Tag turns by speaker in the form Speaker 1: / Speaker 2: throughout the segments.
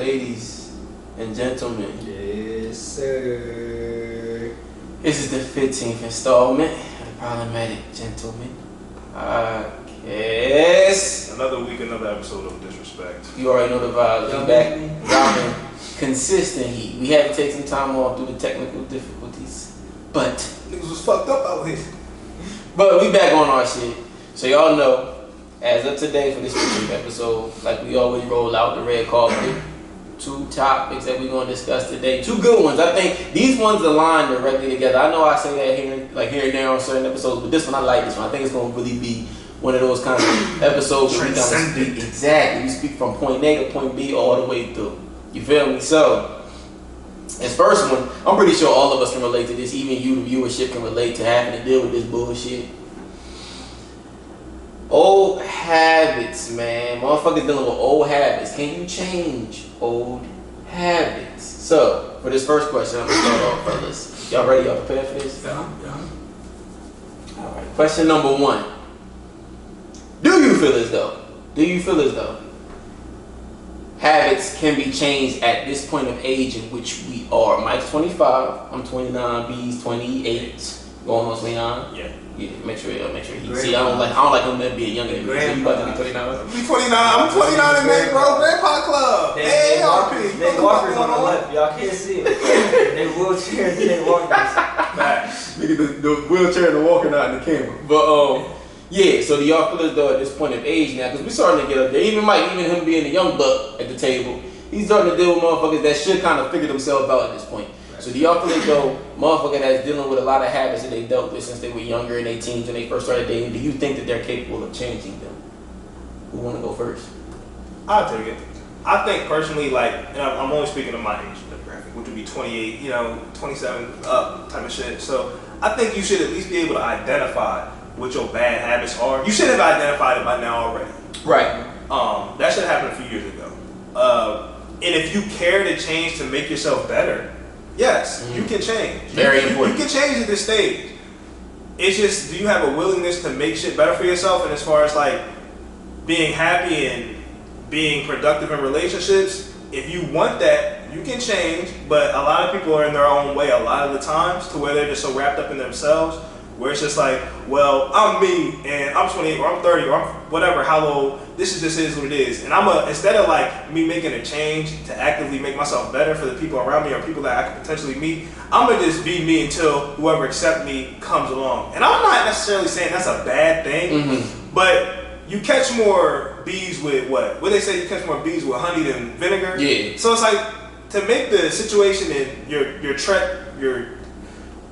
Speaker 1: Ladies and gentlemen,
Speaker 2: Yes, sir.
Speaker 1: this is the 15th installment of the Problematic Gentleman Podcast.
Speaker 3: Another week, another episode of Disrespect.
Speaker 1: You already know the vibes.
Speaker 2: Y'all
Speaker 1: We back
Speaker 2: baby.
Speaker 1: dropping consistent heat. We had to take some time off due to technical difficulties, but
Speaker 3: Niggas was fucked up out here.
Speaker 1: we back on our shit. So y'all know, as of today for this specific episode, like we always roll out the red carpet. 2 topics that we're gonna discuss today. 2 good ones. I think these ones align directly together. I know I say that here and there on certain episodes, but this one I like this one. I think it's gonna really be one of those kind of episodes where we kind of speak exactly. We speak from point A to point B all the way through. You feel me? So this first one, I'm pretty sure all of us can relate to this. Even you, the viewership, can relate to having to deal with this bullshit. Old habits, man. Motherfuckers dealing with old habits. Can you change old habits? So, for this first question, I'm gonna start off, fellas. Y'all ready? Y'all prepared for this?
Speaker 2: Yeah.
Speaker 1: Alright, question number 1. Do you feel as though habits can be changed at this point of age in which we are? Mike's 25, I'm 29, B's 28, going on 29.
Speaker 3: Yeah.
Speaker 1: Yeah, make sure he. See, I don't like him to be younger than me. So you about to be 29?
Speaker 3: Be 29. I'm 29 in May, bro. Grandpa Club. Hey, RP.
Speaker 2: They walkers on the left. Y'all can't see it. They wheelchairs and they walkers.
Speaker 3: Facts.
Speaker 1: Nigga, the wheelchair and the walking out in the camera. But yeah. So do y'all feel as though at this point of age now, because we starting to get up there. Even Mike, even him being a young buck at the table, he's starting to deal with motherfuckers that should kind of figure themselves out at this point. So do y'all feel as though motherfucker that's dealing with a lot of habits that they dealt with since they were younger in their teens when they first started dating, do you think that they're capable of changing them? Who want to go first?
Speaker 3: I'll take it. I think personally, like, and I'm only speaking of my age demographic, which would be 28, 27 up type of shit. So I think you should at least be able to identify what your bad habits are. You should have identified it by now already.
Speaker 1: Right.
Speaker 3: That should happen a few years ago. And if you care to change to make yourself better, yes, you can change.
Speaker 1: Very important.
Speaker 3: You can change at this stage. It's just, do you have a willingness to make shit better for yourself? And as far as like being happy and being productive in relationships, if you want that, you can change. But a lot of people are in their own way a lot of the times to where they're just so wrapped up in themselves, where it's just like, well, I'm me and I'm 28 or I'm 30 or I'm whatever, how old, this is what it is. And instead of like me making a change to actively make myself better for the people around me or people that I could potentially meet, I'm gonna just be me until whoever accepts me comes along. And I'm not necessarily saying that's a bad thing, but you catch more bees with what they say, you catch more bees with honey than vinegar.
Speaker 1: Yeah.
Speaker 3: So it's like, to make the situation in your trek,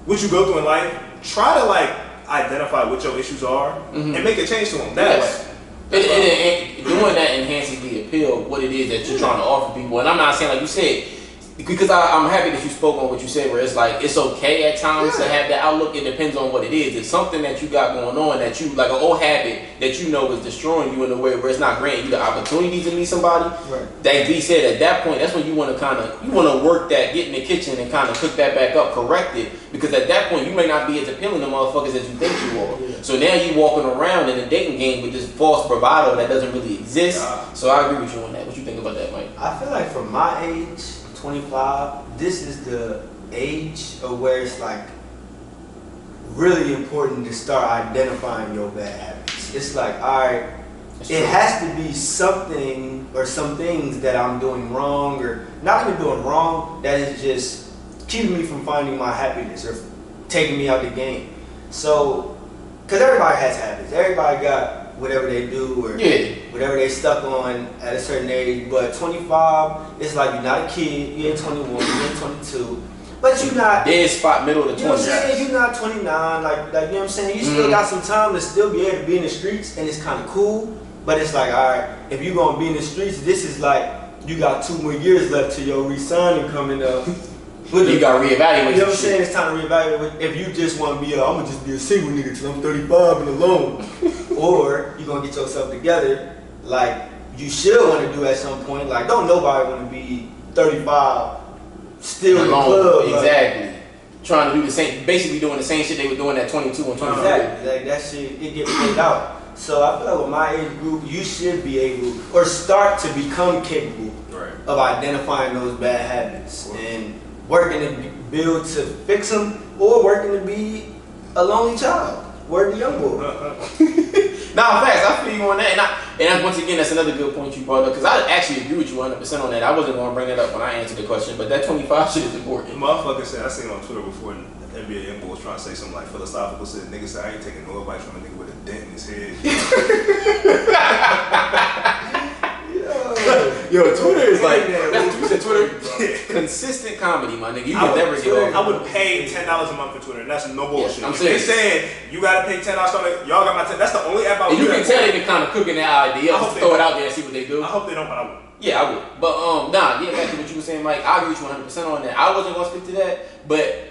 Speaker 3: what you go through in life, try to like identify what your issues are and make a change to them that way.
Speaker 1: Doing that enhances the appeal of what it is that you're trying to offer people. And I'm not saying like you said, because I'm happy that you spoke on what you said, where it's like it's okay at times to have that outlook. It depends on what it is. It's something that you got going on that you like, an old habit that you know is destroying you in a way where it's not granting you the opportunity to meet somebody.
Speaker 2: Right.
Speaker 1: That V said at that point, that's when you want to work that, get in the kitchen and kind of cook that back up, correct it, because at that point you may not be as appealing to motherfuckers as you think you are.
Speaker 2: Yeah.
Speaker 1: So now you walking around in a dating game with this false bravado that doesn't really exist. So I agree with you on that. What you think about that, Mike?
Speaker 2: I feel like for my age, 25, this is the age of where it's like really important to start identifying your bad habits. It's like, all right, it has to be something or some things that I'm doing wrong or not even doing wrong that is just keeping me from finding my happiness or taking me out the game. So, because everybody has habits. Everybody got whatever they do or whatever they stuck on at a certain age. But 25, it's like you're not a kid. You ain't 21, you ain't 22. But you're not...
Speaker 1: Dead spot, middle of the 20s.
Speaker 2: You know what I'm saying? You're not 29. Like you know what I'm saying? You still got some time to still be able to be in the streets, and it's kind of cool. But it's like, all right, if you're going to be in the streets, this is like, you got 2 more years left till your re-signing coming up.
Speaker 1: You got to reevaluate.
Speaker 2: You know what I'm saying? It's time to reevaluate. If you just want to be, I'm going to just be a single nigga till I'm 35 and alone. Or you're going to get yourself together like you should want to do at some point. Like, don't nobody want to be 35 still in the club.
Speaker 1: Exactly. Like, trying to do the same, basically doing the same shit they were doing at 22 and 23.
Speaker 2: Exactly. Like, that shit, it gets played out. So I feel like with my age group, you should be able, or start to become capable of identifying those bad habits and working to build to fix them, or working to be a lonely child, or a young boy.
Speaker 1: Nah, facts. I feel you on that, and once again, that's another good point you brought up, because I actually agree with you 100% on that. I wasn't going to bring that up when I answered the question, but that 25 shit is important.
Speaker 3: Motherfucker said, I seen on Twitter before, the NBA info was trying to say something like philosophical shit. Nigga said, I ain't taking no advice from a nigga with a dent in his head.
Speaker 1: Yo, Twitter is like, that's what you said, Twitter. Consistent comedy, my nigga. You can never get off.
Speaker 3: I would pay $10 a month for Twitter, and that's no bullshit.
Speaker 1: I'm
Speaker 3: If they
Speaker 1: saying
Speaker 3: saying you gotta pay $10, y'all got my 10. That's the only app I would.
Speaker 1: And you can tell they've been kind of cooking that idea.
Speaker 3: I hope
Speaker 1: Throw it out there and see what they do.
Speaker 3: I hope they don't, but I would.
Speaker 1: Yeah, I would. But back to what you were saying, Mike. I agree with you 100% on that. I wasn't gonna speak to that, but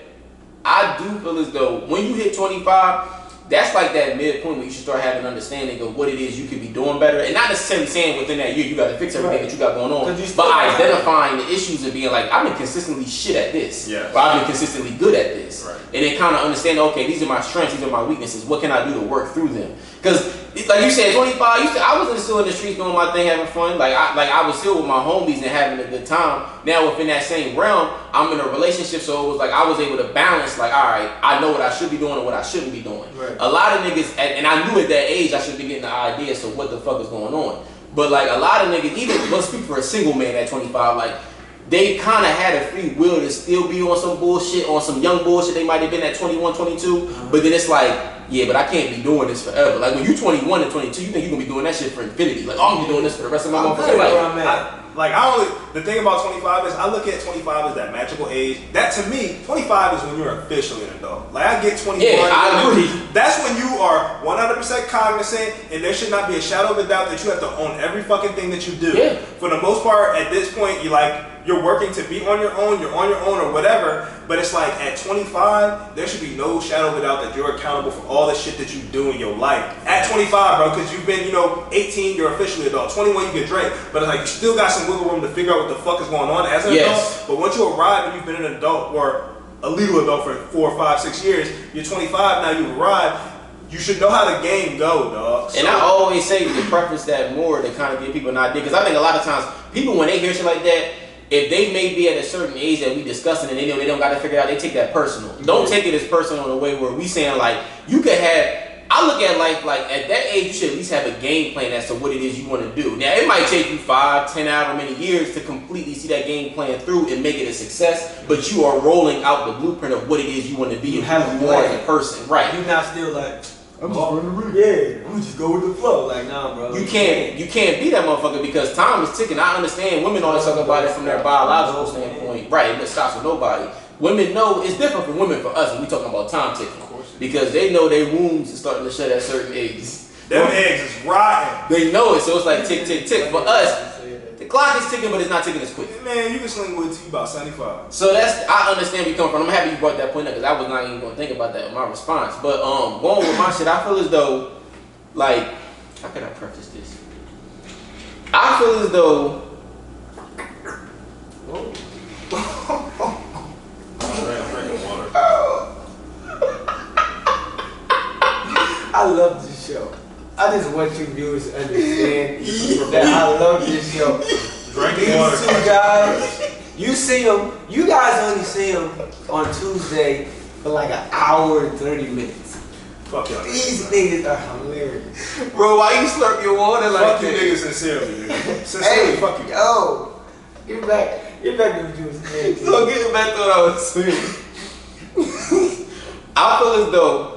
Speaker 1: I do feel as though when you hit 25, that's like that midpoint where you should start having an understanding of what it is you could be doing better, and not necessarily saying within that year you got to fix everything that you got going on, but identifying the issues and being like, I've been consistently shit at this, or I've been consistently good at this, and then kind of understand, okay, these are my strengths, these are my weaknesses. What can I do to work through them? Because like you said, 25, I wasn't still in the streets doing my thing, having fun. I was still with my homies and having a good time. Now within that same realm, I'm in a relationship, so it was like I was able to balance. Like, all right, I know what I should be doing and what I shouldn't be doing.
Speaker 2: Right.
Speaker 1: A lot of niggas, and I knew at that age I should be getting the idea. So what the fuck is going on? But like a lot of niggas, even let's speak for a single man at 25, like they kind of had a free will to still be on some bullshit, on some young bullshit. They might have been at 21, 22, but then it's like, yeah, but I can't be doing this forever. Like when you're 21 and 22, you think you're gonna be doing that shit for infinity. Like, I'm gonna be doing this for the rest of my motherfucking life.
Speaker 3: The thing about 25 is I look at 25 as that magical age. That to me, 25 is when you're officially an adult. Like I get 21.
Speaker 1: Yeah, I agree.
Speaker 3: That's when you are 100% cognizant, and there should not be a shadow of a doubt that you have to own every fucking thing that you do.
Speaker 1: Yeah.
Speaker 3: For the most part, at this point, you're working to be on your own, you're on your own or whatever, but it's like at 25, there should be no shadow of a doubt that you're accountable for all the shit that you do in your life. At 25, bro, because you've been, 18, you're officially adult. 21, you get Drake, but it's like you still got some wiggle room to figure out what the fuck is going on as an adult. But once you arrive and you've been an adult or a legal adult for 4, 5, 6 years, you're 25, now you've arrived, you should know how the game go, dog.
Speaker 1: And I always say to preface that more to kind of give people an idea, because I think a lot of times people, when they hear shit like that, if they may be at a certain age that we discussing and they know they don't got to figure it out, they take that personal. Don't take it as personal in a way where we saying like, you could have, I look at life like at that age you should at least have a game plan as to what it is you want to do. Now it might take you 5, 10, however many years to completely see that game plan through and make it a success, but you are rolling out the blueprint of what it is you want to be and who you are as a person. Right.
Speaker 2: You're not still like, I'm just running the ring. Yeah, I'm just go with the flow. Like, nah, bro.
Speaker 1: You can't be that motherfucker because time is ticking. I understand women always talk about it from their biological standpoint. Right, it stops with nobody. Women know it's different for women for us when we talking about time ticking. Because they know their wombs are starting to shed at certain ages.
Speaker 3: Them eggs is rotten.
Speaker 1: They know it, so it's like tick, tick, tick. For us, the clock is ticking, but it's not ticking as quick.
Speaker 3: Man, you can sling with to you about 75.
Speaker 1: So I understand where you come from. I'm happy you brought that point up because I was not even going to think about that in my response. But going with my shit, I feel as though, like, how can I preface this? I feel as though.
Speaker 2: I love this show. I just want you viewers to understand that I love this show.
Speaker 3: Drinking water.
Speaker 2: These two guys, you see them, you guys only see them on Tuesday for like an hour and 30 minutes.
Speaker 3: Fuck y'all.
Speaker 2: These niggas are hilarious.
Speaker 1: Bro, why you slurp your water like
Speaker 3: Fuck you
Speaker 1: that?
Speaker 3: niggas sincerely, dude. Sincerely,
Speaker 2: Hey,
Speaker 3: fuck you.
Speaker 2: yo, get back to what you was saying.
Speaker 1: So getting back to what I was saying. I feel as though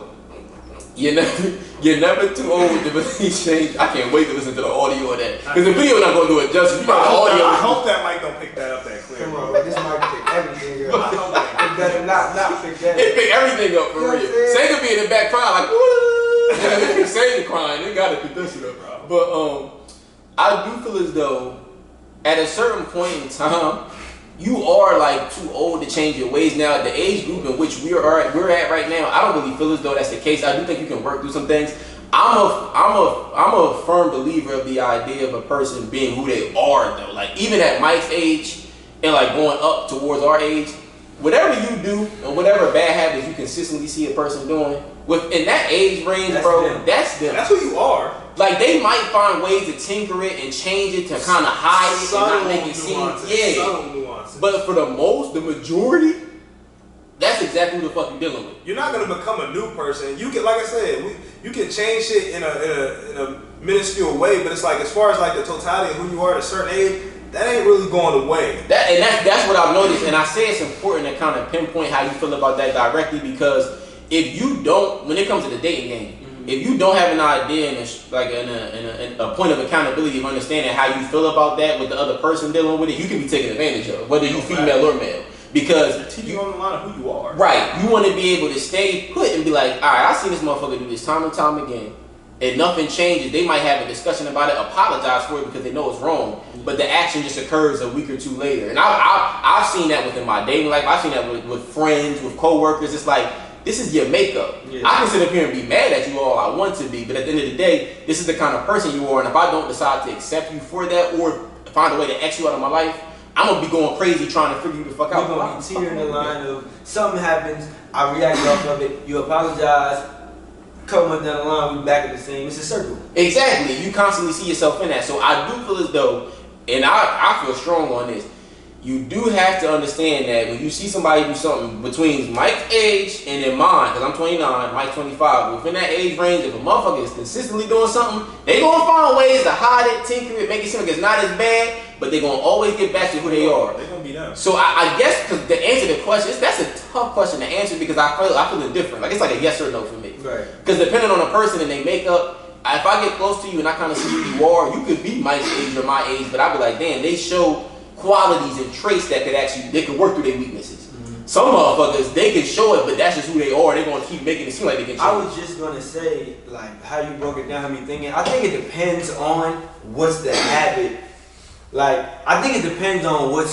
Speaker 1: you're never too old to believe change. I can't wait to listen to the audio of that. Because the video not going to do it justice. You got the audio.
Speaker 3: I hope that mic don't pick that up that clear.
Speaker 2: Come on, this mic pick everything up. It better not pick that
Speaker 1: It
Speaker 2: up.
Speaker 1: pick everything up for
Speaker 2: You know what
Speaker 1: real.
Speaker 2: I'm saying?
Speaker 1: Say could be in the back crying like, woo! And then say the crying. They got to pick this shit up, bro. But I do feel as though at a certain point in time, you are like too old to change your ways now. At the age group in which we're at right now, I don't really feel as though that's the case. I do think you can work through some things. I'm a firm believer of the idea of a person being who they are though. Like even at Mike's age and like going up towards our age, whatever you do and whatever bad habits you consistently see a person doing within that age range,
Speaker 2: That's
Speaker 1: bro,
Speaker 2: them.
Speaker 1: that's them.
Speaker 3: That's who you are.
Speaker 1: Like they might find ways to tinker it and change it to kind of hide it and not make it seem
Speaker 3: Subtle nuances.
Speaker 1: But for the majority, that's exactly what the fuck you're dealing with.
Speaker 3: You're not gonna become a new person. You can, like I said, you can change shit in a minuscule way, but it's like as far as like the totality of who you are at a certain age, that ain't really going away.
Speaker 1: That's what I've noticed, and I say it's important to kind of pinpoint how you feel about that directly, because if you don't, when it comes to the dating game, if you don't have an idea and a point of accountability of understanding how you feel about that with the other person dealing with it, you can be taken advantage of, whether you female or male. Because
Speaker 3: you on the line of who you are.
Speaker 1: Right. You want to be able to stay put and be like, all right, I seen this motherfucker do this time and time again, and nothing changes. They might have a discussion about it, apologize for it because they know it's wrong, but the action just occurs a week or two later. And I've seen that within my dating life. I've seen that with friends, with coworkers. It's like, this is your makeup. Yeah. I can sit up here and be mad at you all I want to be, but at the end of the day, this is the kind of person you are, and if I don't decide to accept you for that or find a way to X you out of my life, I'm gonna be going crazy trying to figure you the fuck out.
Speaker 2: You're gonna be teetering the line of something happens, I react off of it, you apologize, a couple months down the line, we back at the same. It's a circle.
Speaker 1: Exactly. You constantly see yourself in that. So I do feel as though, and I feel strong on this, you do have to understand that when you see somebody do something between Mike's age and then mine, because I'm 29, Mike's 25, within that age range, if a motherfucker is consistently doing something, they gonna find ways to hide it, tinker it, make it seem like it's not as bad, but they gonna always get back to who they are.
Speaker 3: They're gonna be them.
Speaker 1: So I guess, because the answer to the question, that's a tough question to answer, because I feel it different. Like, it's like a yes or no for me.
Speaker 2: Right.
Speaker 1: Because depending on the person and they makeup, if I get close to you and I kind of see who you are, you could be Mike's age or my age, but I'd be like, damn, they show qualities and traits that they could work through their weaknesses. Mm-hmm. Some motherfuckers, they can show it, but that's just who they are. They're gonna keep making it seem like they can show
Speaker 2: I was just gonna say, like, how you broke it down, had me thinking. I think it depends on what's the habit. Like, I think it depends on what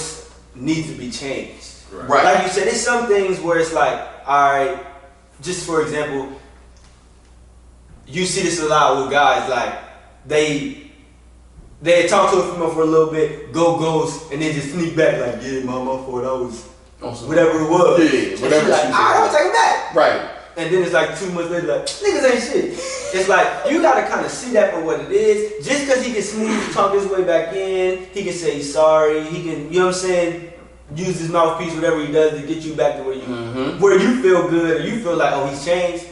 Speaker 2: needs to be changed.
Speaker 1: Right.
Speaker 2: Like you said, there's some things where it's like, all right, just for example, you see this a lot with guys, like, they talk to a female for a little bit, go ghost, and then just sneak back like, yeah, my fault, that was whatever it was.
Speaker 1: Yeah, whatever.
Speaker 2: Like, alright, I'll take it back.
Speaker 1: Right.
Speaker 2: And then it's like 2 months later, like, niggas ain't shit. It's like, you gotta kind of see that for what it is. Just because he can smooth talk his way back in, he can say he's sorry, he can, you know what I'm saying, use his mouthpiece, whatever he does to get you back to where you feel good, or you feel like, oh, he's changed.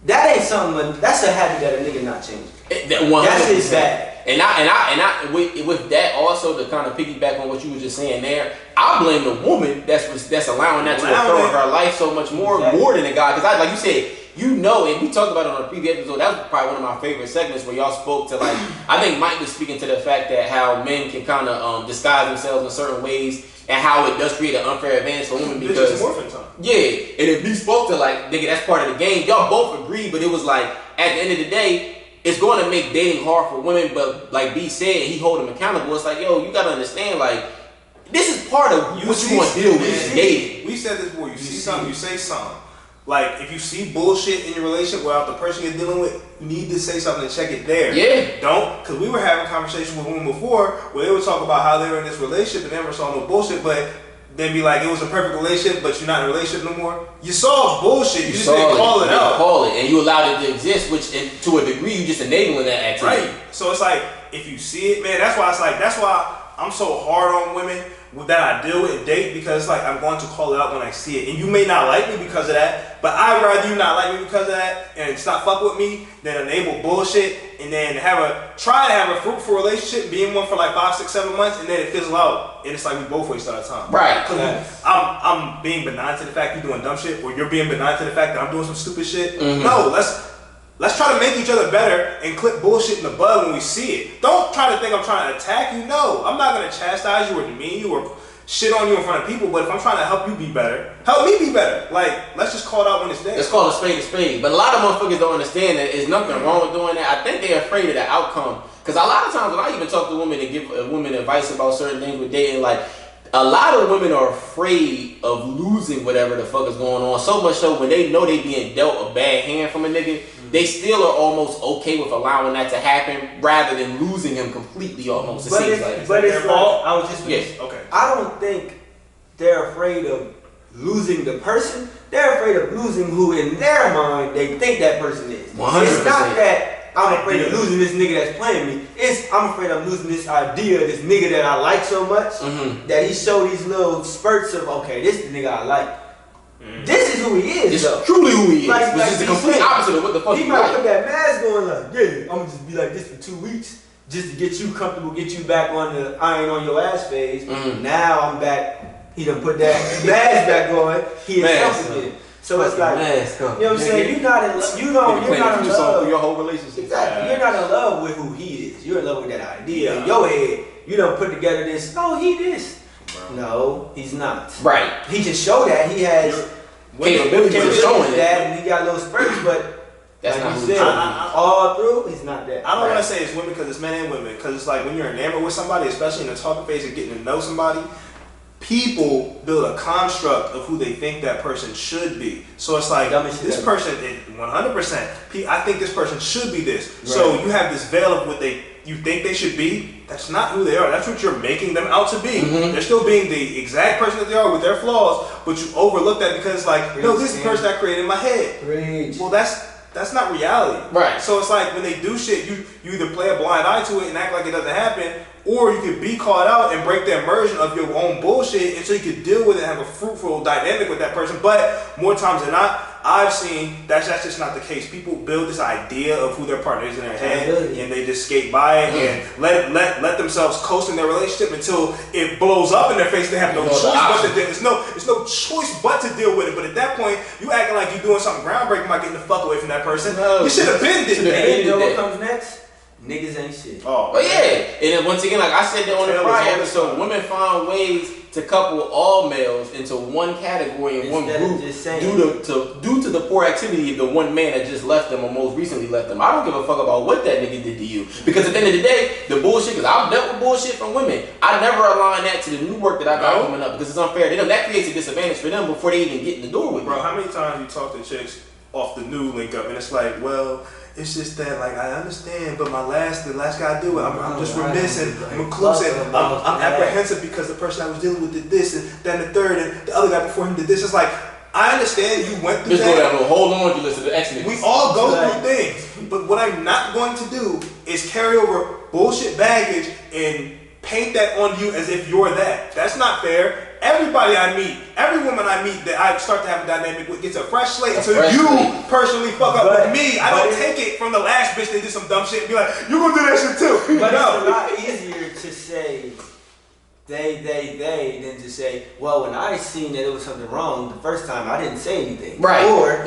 Speaker 2: That ain't something, that's a habit that a nigga not changing. That's his bad.
Speaker 1: And I with that also, to kind of piggyback on what you were just saying there, I blame the woman that's allowing that to occur in her life so much more than the guy. Because like you said, you know, and we talked about it on a previous episode. That was probably one of my favorite segments where y'all spoke to, like, I think Mike was speaking to the fact that how men can kind of disguise themselves in certain ways, and how it does create an unfair advantage for women because
Speaker 3: it's morphin' time.
Speaker 1: Yeah, and if we spoke to, like, nigga, that's part of the game. Y'all both agreed, but it was like at the end of the day, it's going to make dating hard for women, but like B said, he hold them accountable. It's like, yo, you got to understand, like, this is part of what you want to deal with dating.
Speaker 3: We said this before. You see something, you say something. Like, if you see bullshit in your relationship without the person you're dealing with, you need to say something and check it there. Yeah. Don't, because we were having conversations with women before where they would talk about how they were in this relationship and never saw no bullshit, but then be like, it was a perfect relationship, but you're not in a relationship no more. You saw bullshit. You just didn't call it out.
Speaker 1: Call it, and you allowed it to exist, which, to a degree, you just enabling that activity.
Speaker 3: Right. So it's like, if you see it, man, that's why I'm so hard on women that I deal with and date, because it's like, I'm going to call it out when I see it. And you may not like me because of that, but I'd rather you not like me because of that and stop fuck with me than enable bullshit and then try to have a fruitful relationship, be in one for like 5, 6, 7 months, and then it fizzle out. And it's like we both waste our time.
Speaker 1: Right.
Speaker 3: Because I'm being benign to the fact you're doing dumb shit, or you're being benign to the fact that I'm doing some stupid shit. Mm-hmm. No, let's try to make each other better and clip bullshit in the bud when we see it. Don't try to think I'm trying to attack you. No, I'm not going to chastise you or demean you or shit on you in front of people, but if I'm trying to help you be better, help me be better. Like, let's just call it out when it's there.
Speaker 1: Let's call a spade. But a lot of motherfuckers don't understand that there's nothing wrong with doing that. I think they're afraid of the outcome. Because a lot of times when I even talk to women and give women advice about certain things with dating, like, a lot of women are afraid of losing whatever the fuck is going on. So much so when they know they being dealt a bad hand from a nigga, they still are almost okay with allowing that to happen rather than losing him completely almost.
Speaker 2: But it's all, I was just
Speaker 3: okay.
Speaker 2: I don't think they're afraid of losing the person. They're afraid of losing who in their mind they think that person is.
Speaker 1: 100%.
Speaker 2: It's not that I'm afraid of losing this nigga that's playing me. I'm afraid I'm losing this idea, this nigga that I like so much, that he showed these little spurts of, okay, this is the nigga I like. This is who he is, though.
Speaker 1: It's truly who he is.
Speaker 2: Like,
Speaker 1: Which is the complete opposite of what the fuck
Speaker 2: he
Speaker 1: you
Speaker 2: might
Speaker 1: like.
Speaker 2: put that mask on like, yeah, I'm gonna just be like this for 2 weeks. Just to get you comfortable, get you back on the I ain't on your ass phase. Now I'm back. He done put that mask back on. He is comfortable. So it's like, you know what I'm saying? You're not in love. You're not in love
Speaker 1: through your whole relationship.
Speaker 2: Exactly. You're not in love with who he is. You're in love with that idea. In your head, you done put together this. Oh, he this. No, he's not.
Speaker 1: Right.
Speaker 2: He can show that he has
Speaker 1: capability of showing
Speaker 2: that, and he got little spurts, but.
Speaker 1: That's
Speaker 2: like
Speaker 1: not
Speaker 2: you
Speaker 1: who
Speaker 2: said, all through, he's not that.
Speaker 3: I don't want to say it's women because it's men and women. Because it's like when you're enamored with somebody, especially in the talking phase of getting to know somebody, people build a construct of who they think that person should be. So it's like, this person, 100%, I think this person should be this. Right. So you have this veil of what you think they should be. That's not who they are. That's what you're making them out to be. They're still being the exact person that they are with their flaws, but you overlook that because it's like, no, this is the person I created in my head. Well, that's not reality.
Speaker 1: Right.
Speaker 3: So it's like when they do shit, you either play a blind eye to it and act like it doesn't happen, or you could be caught out and break the immersion of your own bullshit and so you could deal with it and have a fruitful dynamic with that person. But more times than not, I've seen that's just not the case. People build this idea of who their partner is in their head and they just skate by it and let themselves coast in their relationship until it blows up in their face. They have no choice but to deal. There's no choice but to deal with it. But at that point, you acting like you're doing something groundbreaking by getting the fuck away from that person. You should have been did that.
Speaker 2: And you know what comes next? Niggas ain't shit.
Speaker 1: Oh, but yeah. And then once again, like I said on the prior episode, women find ways to couple all males into one category and one group due to the poor activity of the one man that just left them or most recently left them. I don't give a fuck about what that nigga did to you. Because at the end of the day, the bullshit, because I've dealt with bullshit from women, I never align that to the new work that I got coming up because it's unfair to them. That creates a disadvantage for them before they even get in the door with me.
Speaker 3: Bro, how many times you talk to chicks off the new link up and it's like, well, it's just that, like, I understand, but the last guy I deal with, I'm just remiss and I'm inclusive. I'm apprehensive because the person I was dealing with did this and then the third and the other guy before him did this. It's like, I understand you went through that.
Speaker 1: Just go down, hold on to listen to the excellent.
Speaker 3: We all go through things, but what I'm not going to do is carry over bullshit baggage and paint that on you as if you're that. That's not fair. Everybody I meet, every woman I meet that I start to have a dynamic with gets a fresh slate until you personally fuck up with me. I don't take it from the last bitch that did some dumb shit and be like, you gonna do that shit too.
Speaker 2: But it's a lot easier to say they than to say, well, when I seen that it was something wrong the first time, I didn't say anything.
Speaker 1: Right.
Speaker 2: Or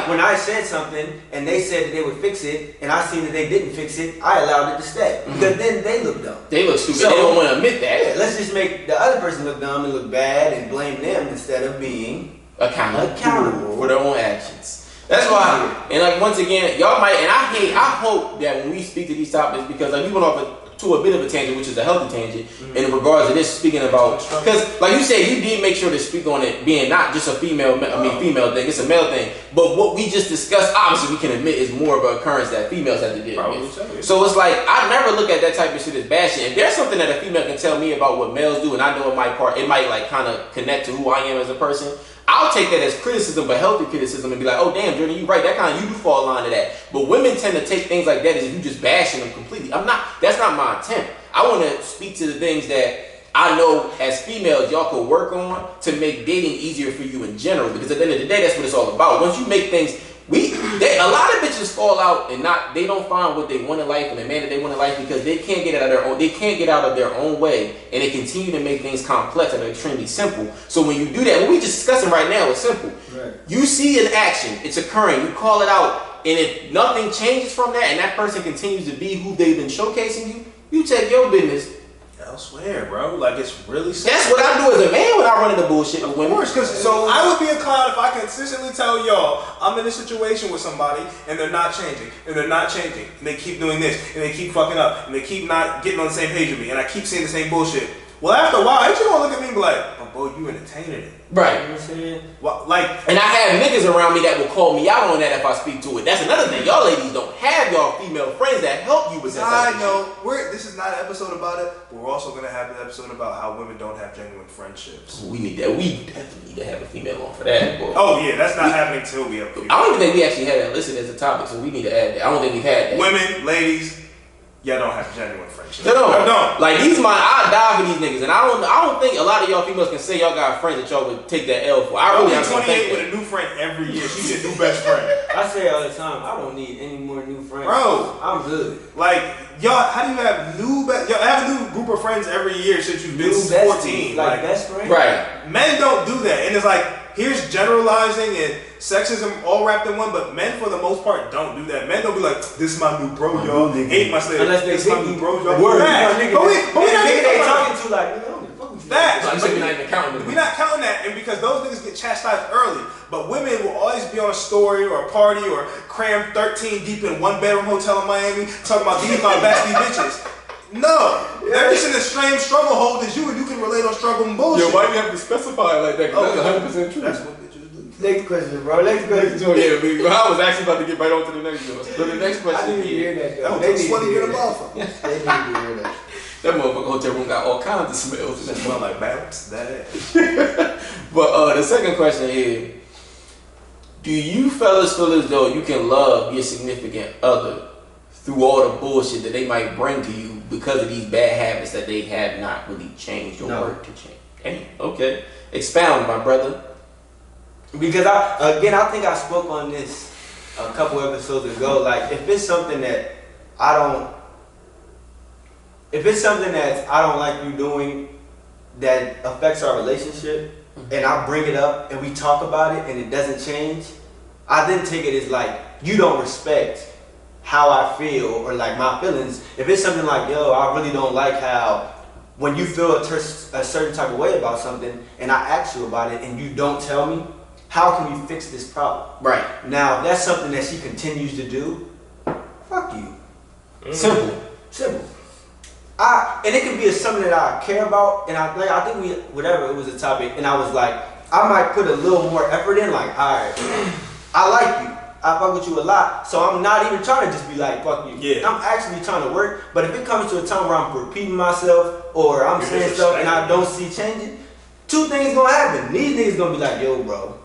Speaker 2: when I said something and they said that they would fix it and I seen that they didn't fix it, I allowed it to stay. Because then they look dumb.
Speaker 1: They look stupid. So, they don't want to admit that.
Speaker 2: Yeah, let's just make the other person look dumb and look bad and blame them instead of being accountable
Speaker 1: for their own actions. That's why, and like once again, y'all might, and I hope that when we speak to these topics, because like we went off to a bit of a tangent, which is a healthy tangent, in regards to this, speaking about, because like you said, you did make sure to speak on it being not just a female thing, it's a male thing, but what we just discussed, obviously we can admit is more of an occurrence that females have to deal with. So it's like, I never look at that type of shit as bashing. If there's something that a female can tell me about what males do, and I know it might like kind of connect to who I am as a person, I'll take that as criticism, but healthy criticism, and be like, oh damn, Jordan, you right, you do fall line to that. But women tend to take things like that as if you just bashing them completely. That's not my intent. I want to speak to the things that I know as females y'all could work on to make dating easier for you in general. Because at the end of the day, that's what it's all about. Once you make things, a lot of bitches fall out and they don't find what they want in life and the man that they want in life because they can't get out of their own way, and they continue to make things complex and extremely simple. So when you do that, what we just discussing right now is simple. Right. You see an action, it's occurring, you call it out, and if nothing changes from that and that person continues to be who they've been showcasing you take your business
Speaker 3: elsewhere, bro. Like, it's really simple.
Speaker 1: That's what I do as a man when I run into bullshit with women.
Speaker 3: Of course, because I would be a clown if I consistently tell y'all I'm in a situation with somebody and they're not changing, and they're not changing, and they keep doing this, and they keep fucking up, and they keep not getting on the same page with me, and I keep seeing the same bullshit. Well, after a while, ain't you gonna look at me and be like, oh like, boy, you entertaining it.
Speaker 1: Right.
Speaker 2: You know what I'm saying?
Speaker 3: Like,
Speaker 1: and I have niggas around me that will call me out on that if I speak to it. That's another thing. Y'all ladies don't have y'all female friends that help you with that.
Speaker 3: I know. This is not an episode about it, but we're also gonna have an episode about how women don't have genuine friendships.
Speaker 1: We need that. We definitely need to have a female on for that. Boy.
Speaker 3: Oh yeah, that's not happening till we have.
Speaker 1: I don't even think we actually had that listed as a topic, so we need to add that. I don't think we've had that.
Speaker 3: Women, ladies, y'all don't have genuine friendships.
Speaker 1: No.
Speaker 3: I don't.
Speaker 1: Like I die for these niggas, and I don't think a lot of y'all females can say y'all got friends that y'all would take that L for. I really
Speaker 3: I'm
Speaker 1: don't
Speaker 3: 28
Speaker 1: think
Speaker 3: with a new friend every year. She's a new best friend.
Speaker 2: I say all the time, I don't need any more new friends.
Speaker 3: Bro.
Speaker 2: I'm good.
Speaker 3: Like, y'all, how do you have y'all have a new group of friends every year since you've been 14?
Speaker 2: Like best friends?
Speaker 1: Right.
Speaker 3: Men don't do that. And it's like, here's generalizing and sexism all wrapped in one, but men for the most part don't do that. Men don't be like, this is my new bro, y'all. Ain't my slave.
Speaker 2: Unless they
Speaker 3: this is my
Speaker 2: think
Speaker 3: new bro, y'all.
Speaker 2: Word.
Speaker 3: But we not
Speaker 2: they
Speaker 3: even
Speaker 2: talking to like, nigga, I don't give a fuck with you.
Speaker 3: Facts.
Speaker 1: Like, so we're not even counting them.
Speaker 3: We're not counting that, and because those niggas get chastised early, but women will always be on a story or a party or crammed 13 deep in one bedroom hotel in Miami talking about these my bestie bitches. No, they're just in the same struggle hole as you, and you can relate on struggle and bullshit.
Speaker 1: Yo, why do you have to specify it like that? 'Cause that's 100% true.
Speaker 3: That's what bitches do.
Speaker 2: Next question, bro. Next question.
Speaker 1: Yeah, I was actually about to get right on to the next one. So the next
Speaker 2: I
Speaker 1: question
Speaker 2: didn't even hear
Speaker 1: is,
Speaker 2: that.
Speaker 3: That
Speaker 2: Though.
Speaker 3: was a sweaty bit of motherfucker.
Speaker 2: They need to hear that.
Speaker 1: that motherfucker hotel room got all kinds of smells.
Speaker 3: That smell like bounce. That ass.
Speaker 1: But the second question is, do you fellas feel as though you can love your significant other through all the bullshit that they might bring to you because of these bad habits that they have not really changed or
Speaker 2: No.
Speaker 1: worked to change? Damn, okay. Expound, my brother.
Speaker 2: Because I think I spoke on this a couple episodes ago. Like, if it's something that I don't like you doing that affects our relationship, and I bring it up and we talk about it and it doesn't change, I then take it as like you don't respect how I feel or like my feelings. If it's something like, yo, I really don't like how when you feel a certain type of way about something and I ask you about it and you don't tell me, how can we fix this problem?
Speaker 1: Right.
Speaker 2: Now, if that's something that she continues to do, fuck you. Simple. And it can be something that I care about, and I think it was a topic, and I was like, I might put a little more effort in, like, alright, I like you. I fuck with you a lot, so I'm not even trying to just be like, fuck you.
Speaker 3: Yeah.
Speaker 2: I'm actually trying to work, but if it comes to a time where I'm repeating myself, or I'm saying stuff and I don't see changing, two things gonna happen. These niggas gonna be like, yo, bro,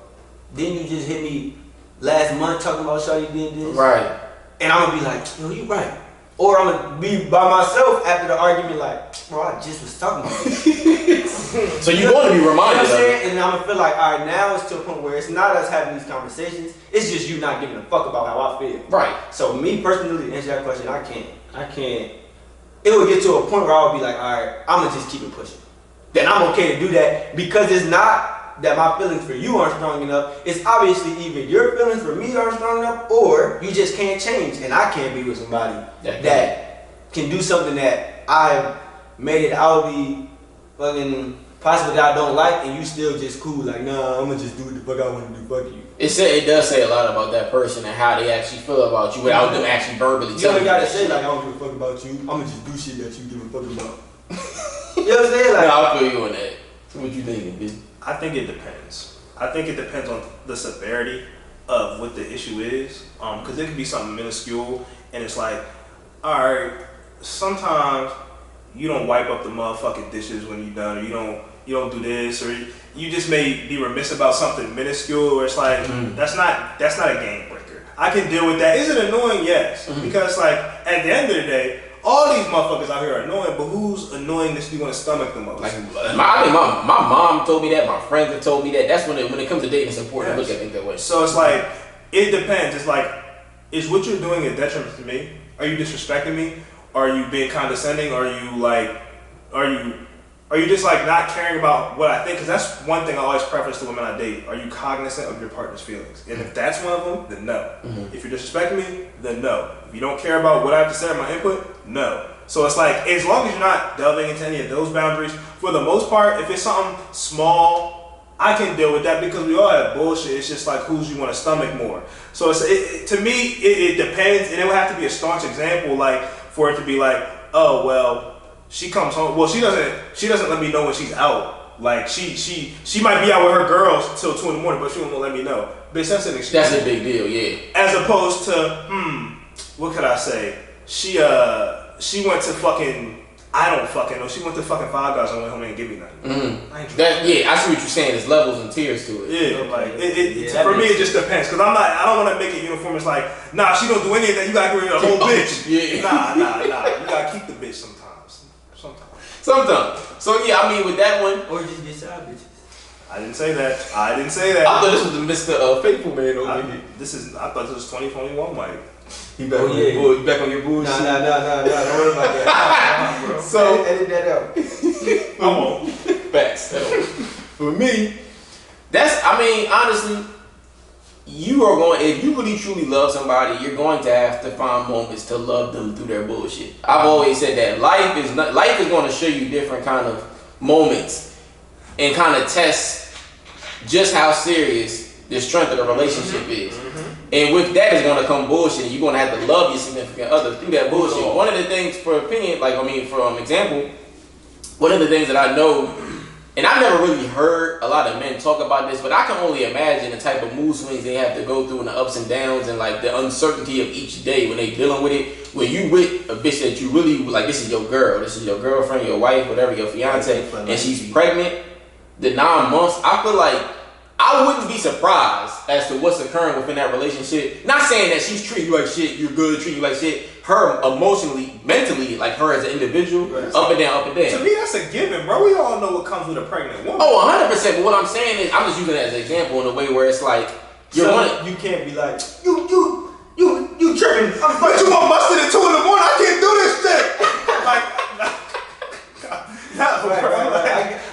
Speaker 2: didn't you just hit me last month talking about shawty did this?
Speaker 1: Right.
Speaker 2: And I'm gonna be like, yo, you right. Or I'm gonna be by myself after the argument like, bro, I just was talking about this.
Speaker 1: So you're going to be reminded
Speaker 2: You know what I'm
Speaker 1: of it.
Speaker 2: saying? And I'm gonna feel like, all right, now it's to a point where it's not us having these conversations. It's just you not giving a fuck about how I feel.
Speaker 1: Right.
Speaker 2: So me personally, to answer that question, I can't. It would get to a point where I would be like, all right, I'm gonna just keep it pushing. Then I'm okay to do that because it's not that my feelings for you aren't strong enough. It's obviously either your feelings for me aren't strong enough, or you just can't change, and I can't be with somebody that can do something that I've made it out of the fucking possible that I don't like, and you still just cool. Like, nah, I'm gonna just do what the fuck I want to do. Fuck you.
Speaker 1: It does say a lot about that person and how they actually feel about you without them actually verbally
Speaker 2: You
Speaker 1: telling
Speaker 2: only
Speaker 1: you.
Speaker 2: gotta
Speaker 1: that
Speaker 2: say
Speaker 1: shit.
Speaker 2: like, I don't give a fuck about you. I'm gonna just do shit that you give a fuck about. You know what I'm saying? Like,
Speaker 1: No, I feel you on that. So what you thinking, bitch?
Speaker 3: I think it depends. I think it depends on the severity of what the issue is. Because it could be something minuscule, and it's like, all right, sometimes you don't wipe up the motherfucking dishes when you're done, or you don't do this, or you just may be remiss about something minuscule, where it's like that's not a game breaker. I can deal with that. Is it annoying? Yes, because like at the end of the day, all these motherfuckers out here are annoying, but whose annoyingness do you want to stomach the most?
Speaker 1: Like, I think my mom told me that. My friends have told me that. That's when it comes to dating, it's important to look at things that way.
Speaker 3: So it's like, it depends. It's like, is what you're doing a detriment to me? Are you disrespecting me? Are you being condescending? Are you just like not caring about what I think? Because that's one thing I always preface to women I date. Are you cognizant of your partner's feelings? And if that's one of them, then no. If you're disrespecting me, then no. If you don't care about what I have to say or my input, no. So it's like, as long as you're not delving into any of those boundaries, for the most part, if it's something small, I can deal with that because we all have bullshit. It's just like who's you want to stomach more. So to me, it depends, and it would have to be a staunch example, like for it to be like, oh well, she comes home. Well, she doesn't let me know when she's out. Like she might be out with her girls till 2 in the morning, but she won't let me know. Bitch, that's an excuse.
Speaker 1: That's a big deal, yeah.
Speaker 3: As opposed to, what could I say? She went to fucking, I don't fucking know. She went to fucking Five Guys and went home and didn't give me nothing.
Speaker 1: I see what you're saying. There's levels and tiers to it.
Speaker 3: Yeah, like for me it just depends. Cause I don't want to make it uniform. It's like, nah, she don't do any of that. You gotta give her the whole bitch.
Speaker 1: Yeah.
Speaker 3: Nah. You gotta keep the bitch sometimes.
Speaker 1: Sometimes. So yeah, I mean with that one.
Speaker 2: Or just get side bitches.
Speaker 3: I didn't say that.
Speaker 1: I thought this was the Mr. Faithful Man over here.
Speaker 3: I thought this was 2021, Mike.
Speaker 1: You back on your bull? You back on your bullshit?
Speaker 2: Nah. Don't worry about that. Bro.
Speaker 1: So
Speaker 2: edit that out.
Speaker 3: Come on.
Speaker 1: Facts. For me, honestly, you are going, if you really truly love somebody, you're going to have to find moments to love them through their bullshit. I've always said that life is going to show you different kind of moments and kind of test just how serious the strength of the relationship is. And with that is going to come bullshit. You're going to have to love your significant other through that bullshit. One of the things, for example, one of the things that I know, and I've never really heard a lot of men talk about this, but I can only imagine the type of mood swings they have to go through and the ups and downs and like the uncertainty of each day when they dealing with it. When you with a bitch that you really, like, this is your girl, this is your girlfriend, your wife, whatever, your fiance, and she's pregnant, the 9 months, I feel like I wouldn't be surprised as to what's occurring within that relationship. Not saying that she's treating you like shit, you're good, treating you like shit. Her emotionally, mentally, like her as an individual, right. Up and down.
Speaker 3: To me, that's a given, bro. We all know what comes with a pregnant woman.
Speaker 1: Oh, 100%. But what I'm saying is, I'm just using it as an example in a way where it's like,
Speaker 2: you can't be like, you tripping.
Speaker 3: But you gonna bust it at 2 in the morning. I can't do this shit.
Speaker 2: Right.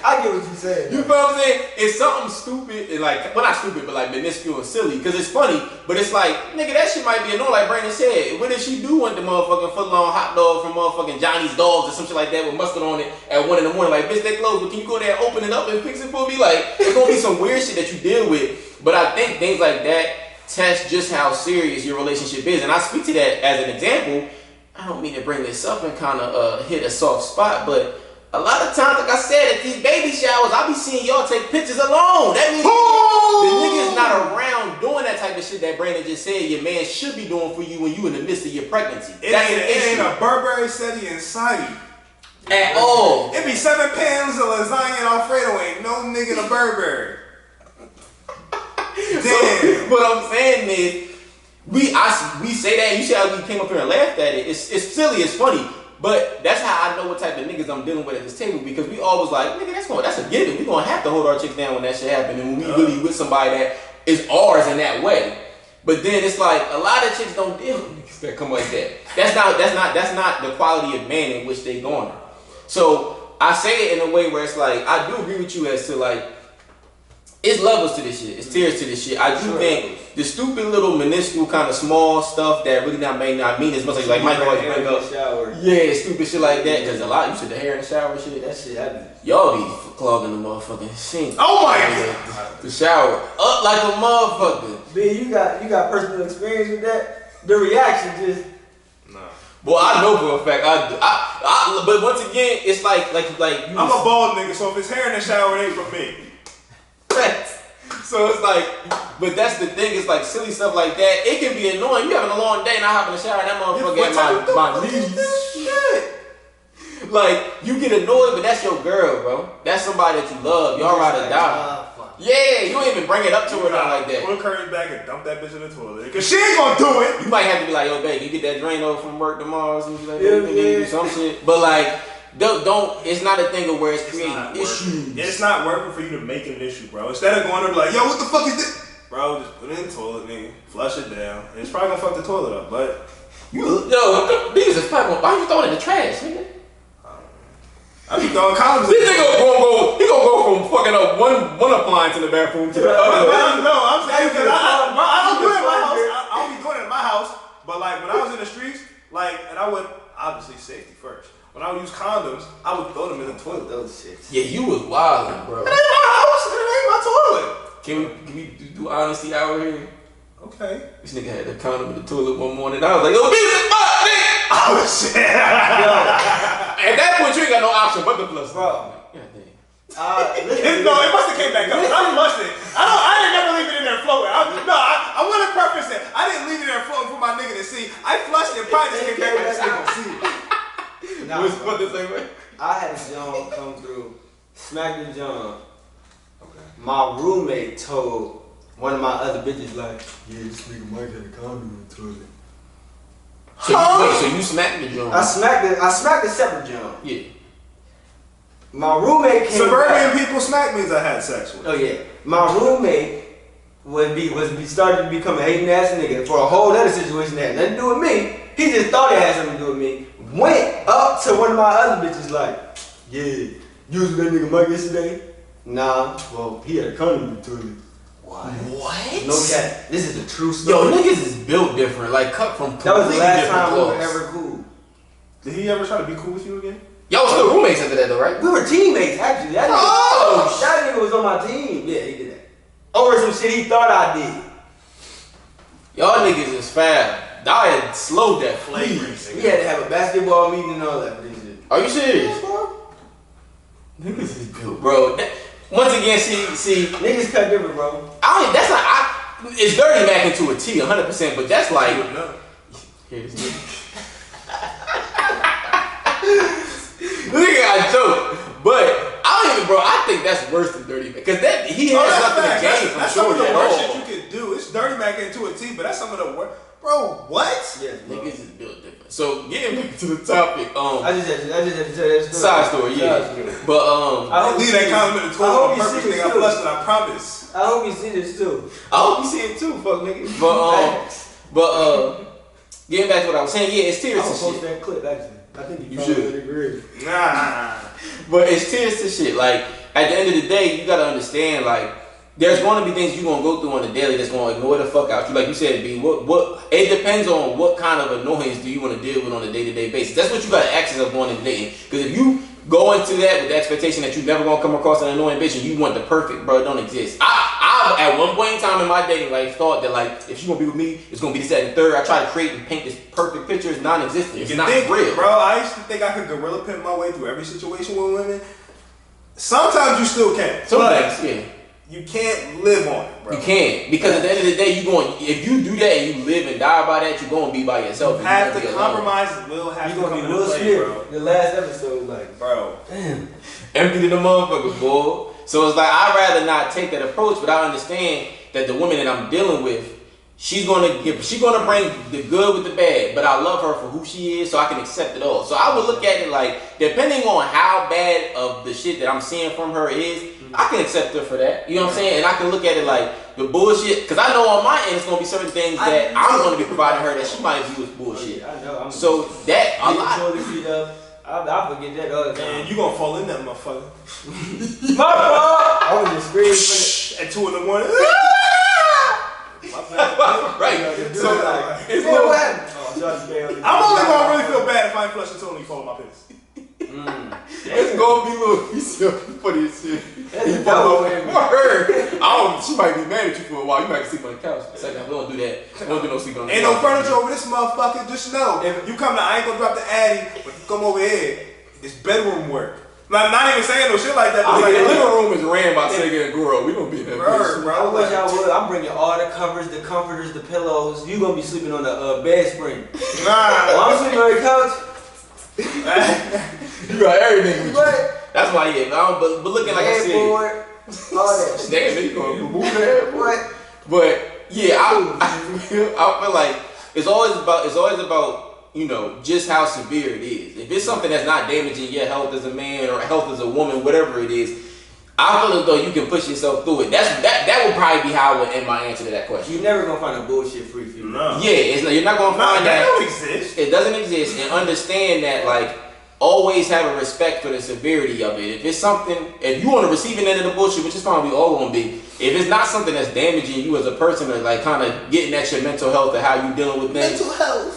Speaker 2: I get what you're saying.
Speaker 1: You feel what I'm saying? It's something stupid and like, well, not stupid, but like minuscule and silly, because it's funny, but it's like, nigga, that shit might be annoying, like Brandon said. What if she do want the motherfucking foot-long hot dog from motherfucking Johnny's Dogs or some shit like that with mustard on it at 1 in the morning? Like, bitch, they closed, but can you go there and open it up and fix it for me? Like, it's gonna be some weird shit that you deal with, but I think things like that test just how serious your relationship is. And I speak to that as an example. I don't mean to bring this up and kind of hit a soft spot, but a lot of times, like I said, at these baby showers, I be seeing y'all take pictures alone. That means the nigga's not around doing that type of shit that Brandon just said your man should be doing for you when you in the midst of your pregnancy.
Speaker 3: It ain't a Burberry Seti in sight.
Speaker 1: At all.
Speaker 3: It be 7 pans of lasagna and Alfredo. Ain't no nigga in a Burberry. Damn.
Speaker 1: So, what I'm saying is, we say that, you see how we came up here and laughed at it. It's silly, it's funny. But that's how I know what type of niggas I'm dealing with at this table, because we always like, nigga, that's a given. We gonna have to hold our chicks down when that shit happen, and when we really with somebody that is ours in that way. But then it's like a lot of chicks don't deal with niggas that come like that. That's not the quality of man in which they going. So I say it in a way where it's like, I do agree with you as to like, it's levels to this shit. It's tiers to this shit. I do think the stupid little minuscule kind of small stuff that really may not mean as much as like Michael always bring up. Yeah, stupid shit like that. Because a lot, you said the hair in the shower shit.
Speaker 2: That shit happens.
Speaker 1: Y'all be clogging the motherfucking sink.
Speaker 3: Oh my god.
Speaker 1: The shower up like a motherfucker.
Speaker 2: B, you got personal experience with that? The reaction just.
Speaker 1: No. Well, I know for a fact I but once again, it's like
Speaker 3: I'm a bald nigga, so if it's hair in the shower, it ain't from me.
Speaker 1: So it's like, but that's the thing, it's like silly stuff like that. It can be annoying. You having a long day and I hop in the shower and that motherfucker at my knees. Like, you get annoyed, but that's your girl, bro. That's somebody that you love. Y'all ride or die. Yeah, you don't even bring it up to her like that.
Speaker 3: Pull the curtains back and dump that bitch in the toilet. Because she ain't gonna do it.
Speaker 1: You might have to be like, yo, babe, you get that drain over from work tomorrow or something like that. Do some shit. But like, don't. It's not a thing of where it's creating issues.
Speaker 3: It's not working for you to make it an issue, bro. Instead of going to be like, yo, what the fuck is this? Bro, just put it in the toilet, nigga. Flush it down. And it's probably gonna fuck the toilet up, but.
Speaker 1: Yo, niggas is probably why you throwing it in the trash, nigga?
Speaker 3: I be throwing condoms.
Speaker 1: This nigga gonna go from fucking up one appliance in the bathroom to the other.
Speaker 3: No, I'm saying because I don't do it in my house. I don't be doing it in my house. But like when I was in the streets, like, and I would obviously safety first. When I would use condoms, I would throw them in the toilet.
Speaker 2: Those shits.
Speaker 1: Yeah, you was wildin', bro.
Speaker 3: It ain't my house. It ain't my toilet.
Speaker 1: Can we do honesty hour here?
Speaker 3: Okay.
Speaker 1: This nigga had a condom in the toilet one morning. I was like, yo, bitch, this fuck, nigga.
Speaker 3: Oh shit.
Speaker 1: Yo, at that point, you ain't got no option but the plus.
Speaker 2: Bro.
Speaker 1: God damn.
Speaker 2: Listen,
Speaker 3: No, it must have came back up. I flushed it. I didn't never leave it in there floating. I want to preface it. I didn't leave it in there floating for my nigga to see. I flushed it. Probably just came back and this nigga see it.
Speaker 2: Nah,
Speaker 1: What this thing, man?
Speaker 2: I had a John come through, smack the John. My roommate told one of my other bitches like, yeah, this nigga Mike had a condom in the toilet.
Speaker 1: So you smacked the joint?
Speaker 2: I smacked the separate John.
Speaker 1: Yeah.
Speaker 2: My roommate came
Speaker 3: Suburban
Speaker 2: back.
Speaker 3: people smack means I had sex with.
Speaker 2: Oh yeah. My roommate started to become a hating ass nigga for a whole other situation that had nothing to do with me. He just thought it had something to do with me. Went up to one of my other bitches like, yeah, you was with that nigga Mike yesterday? Nah, well, he had a condom in the toilet.
Speaker 1: What?
Speaker 2: No cap. This is a true
Speaker 1: Yo,
Speaker 2: story.
Speaker 1: niggas is built different. Like cut from
Speaker 2: That was the
Speaker 1: completely
Speaker 2: last
Speaker 1: different
Speaker 2: time we were
Speaker 1: cloths.
Speaker 2: ever cool.
Speaker 3: Did he ever try to be cool with you again?
Speaker 1: Y'all was still roommates after that though, right?
Speaker 2: We were teammates, actually. That nigga was on my team. Yeah, he did that. Over some shit he thought I did.
Speaker 1: Y'all niggas is foul. I had slowed that flavor.
Speaker 2: We had to have a basketball meeting and all that for this shit.
Speaker 1: Are you serious? Niggas is built, bro. Once again, see,
Speaker 2: Niggas cut different, bro.
Speaker 1: that's not. It's dirty Mac into a T, 100%. But that's like. Here's me. Nigga got a joke, but I don't even, bro. I think that's worse than dirty Mac because that he has nothing to gain from
Speaker 3: That's some of
Speaker 1: shorty
Speaker 3: the
Speaker 1: at
Speaker 3: worst
Speaker 1: all.
Speaker 3: shit you could do. It's dirty Mac into a T, but that's some of the worst. Bro, what?
Speaker 2: Yes, bro.
Speaker 1: Niggas is built different. So getting back to the topic,
Speaker 2: I just had to tell that story.
Speaker 1: side story, yeah.
Speaker 2: Side story.
Speaker 1: But
Speaker 2: I hope
Speaker 3: Leave
Speaker 2: you
Speaker 3: that
Speaker 2: see
Speaker 3: condom in the
Speaker 2: this.
Speaker 3: toilet
Speaker 2: I hope
Speaker 3: on
Speaker 2: you
Speaker 3: purpose,
Speaker 2: see
Speaker 3: nigga.
Speaker 2: this
Speaker 3: I
Speaker 2: too.
Speaker 3: flushed it, I promise.
Speaker 2: I hope you see this too.
Speaker 1: I hope you see it too, fuck nigga. But getting back to what I was saying, yeah, it's
Speaker 2: I'm
Speaker 1: tears
Speaker 2: gonna
Speaker 1: to
Speaker 2: post
Speaker 1: shit.
Speaker 2: that clip actually. I think
Speaker 1: You
Speaker 2: probably
Speaker 1: should.
Speaker 2: would agree.
Speaker 3: Nah.
Speaker 1: But it's tears to shit. Like at the end of the day, you gotta understand, like, there's gonna be things you're gonna go through on the daily that's gonna annoy the fuck out you. Like you said, B, what it depends on what kind of annoyance do you want to deal with on a day-to-day basis. That's what you gotta ask yourself going into dating. Because if you go into that with the expectation that you're never gonna come across an annoying bitch and you want the perfect, bro, it don't exist. I at one point in time in my dating life thought that like if she's gonna be with me, it's gonna be this, that, and third. I try to create and paint this perfect picture. It's non-existent. It's not real.
Speaker 3: Bro, I used to think I could gorilla pimp my way through every situation with women. Sometimes you still can.
Speaker 1: Sometimes, yeah.
Speaker 3: You can't live on it, bro.
Speaker 1: You can't, because at the end of the day, if you do that and you live and die by that, you're gonna be by yourself.
Speaker 3: You have to compromise. Will have
Speaker 2: You
Speaker 3: to
Speaker 2: gonna
Speaker 3: come
Speaker 2: be
Speaker 3: into
Speaker 2: Will
Speaker 3: play,
Speaker 2: Smith.
Speaker 3: bro.
Speaker 2: The last episode, like,
Speaker 3: Bro,
Speaker 2: damn.
Speaker 1: Empty to the motherfucker, boy. So it's like I'd rather not take that approach, but I understand that the woman that I'm dealing with, she's gonna bring the good with the bad, but I love her for who she is, so I can accept it all. So I would look at it like, depending on how bad of the shit that I'm seeing from her is, I can accept her for that. You know what I'm saying? And I can look at it like the bullshit, because I know on my end it's gonna be certain things that I'm gonna be providing her that she might view as bullshit.
Speaker 2: I know.
Speaker 1: So that a lot.
Speaker 2: Toilet seat up. I forget that all the time.
Speaker 3: man, you gonna fall in that motherfucker.
Speaker 2: My fault. I was just screaming
Speaker 3: At 2 in the morning.
Speaker 1: Right.
Speaker 2: for
Speaker 1: So
Speaker 2: like,
Speaker 1: it's
Speaker 2: man,
Speaker 1: little-
Speaker 2: what happened? Oh, Johnny Bailey.
Speaker 3: I'm only gonna really feel bad if I ain't flush until only fall my piss.
Speaker 1: It's gonna be little. He's so funny as shit.
Speaker 2: That's
Speaker 1: He
Speaker 2: a
Speaker 1: follow
Speaker 2: double whammy.
Speaker 1: her. She might be mad at you for a while. You might sleep on the couch. Second, we don't do that. We don't do no sleeping on the
Speaker 3: Ain't
Speaker 1: couch.
Speaker 3: no furniture over this motherfucker. Just know, if you come to, I ain't gonna drop the addy, but you come over here, it's bedroom work. Not even saying no shit like that.
Speaker 1: I
Speaker 3: Just
Speaker 1: mean, the
Speaker 3: like,
Speaker 1: living room is ran by Sega and Guru. We gonna be in that bitch.
Speaker 3: bro,
Speaker 2: I wish I would. I'm bringing all the covers, the comforters, the pillows. You gonna be sleeping on the bed spring. While
Speaker 3: Nah.
Speaker 2: I'm sleeping on the couch.
Speaker 1: You got everything with you.
Speaker 2: What?
Speaker 1: That's why, yeah. But looking like I said,
Speaker 2: Headboard, all that.
Speaker 1: damn, man, you gonna remove that?
Speaker 2: What?
Speaker 1: But yeah, I feel like it's always about you know just how severe it is. If it's something that's not damaging your health as a man or health as a woman, whatever it is, I feel as though you can push yourself through it. That would probably be how I would end my answer to that question.
Speaker 2: You never gonna find a bullshit free female.
Speaker 3: No.
Speaker 1: Yeah, you're not gonna
Speaker 3: Nah,
Speaker 1: find
Speaker 3: that
Speaker 1: that.
Speaker 3: don't exist.
Speaker 1: It doesn't exist, and understand that like. Always have a respect for the severity of it. If it's something, if you on the receiving end of the bullshit, which is fine, we all gonna be. If it's not something that's damaging you as a person or like kind of getting at your mental health or how you dealing with things,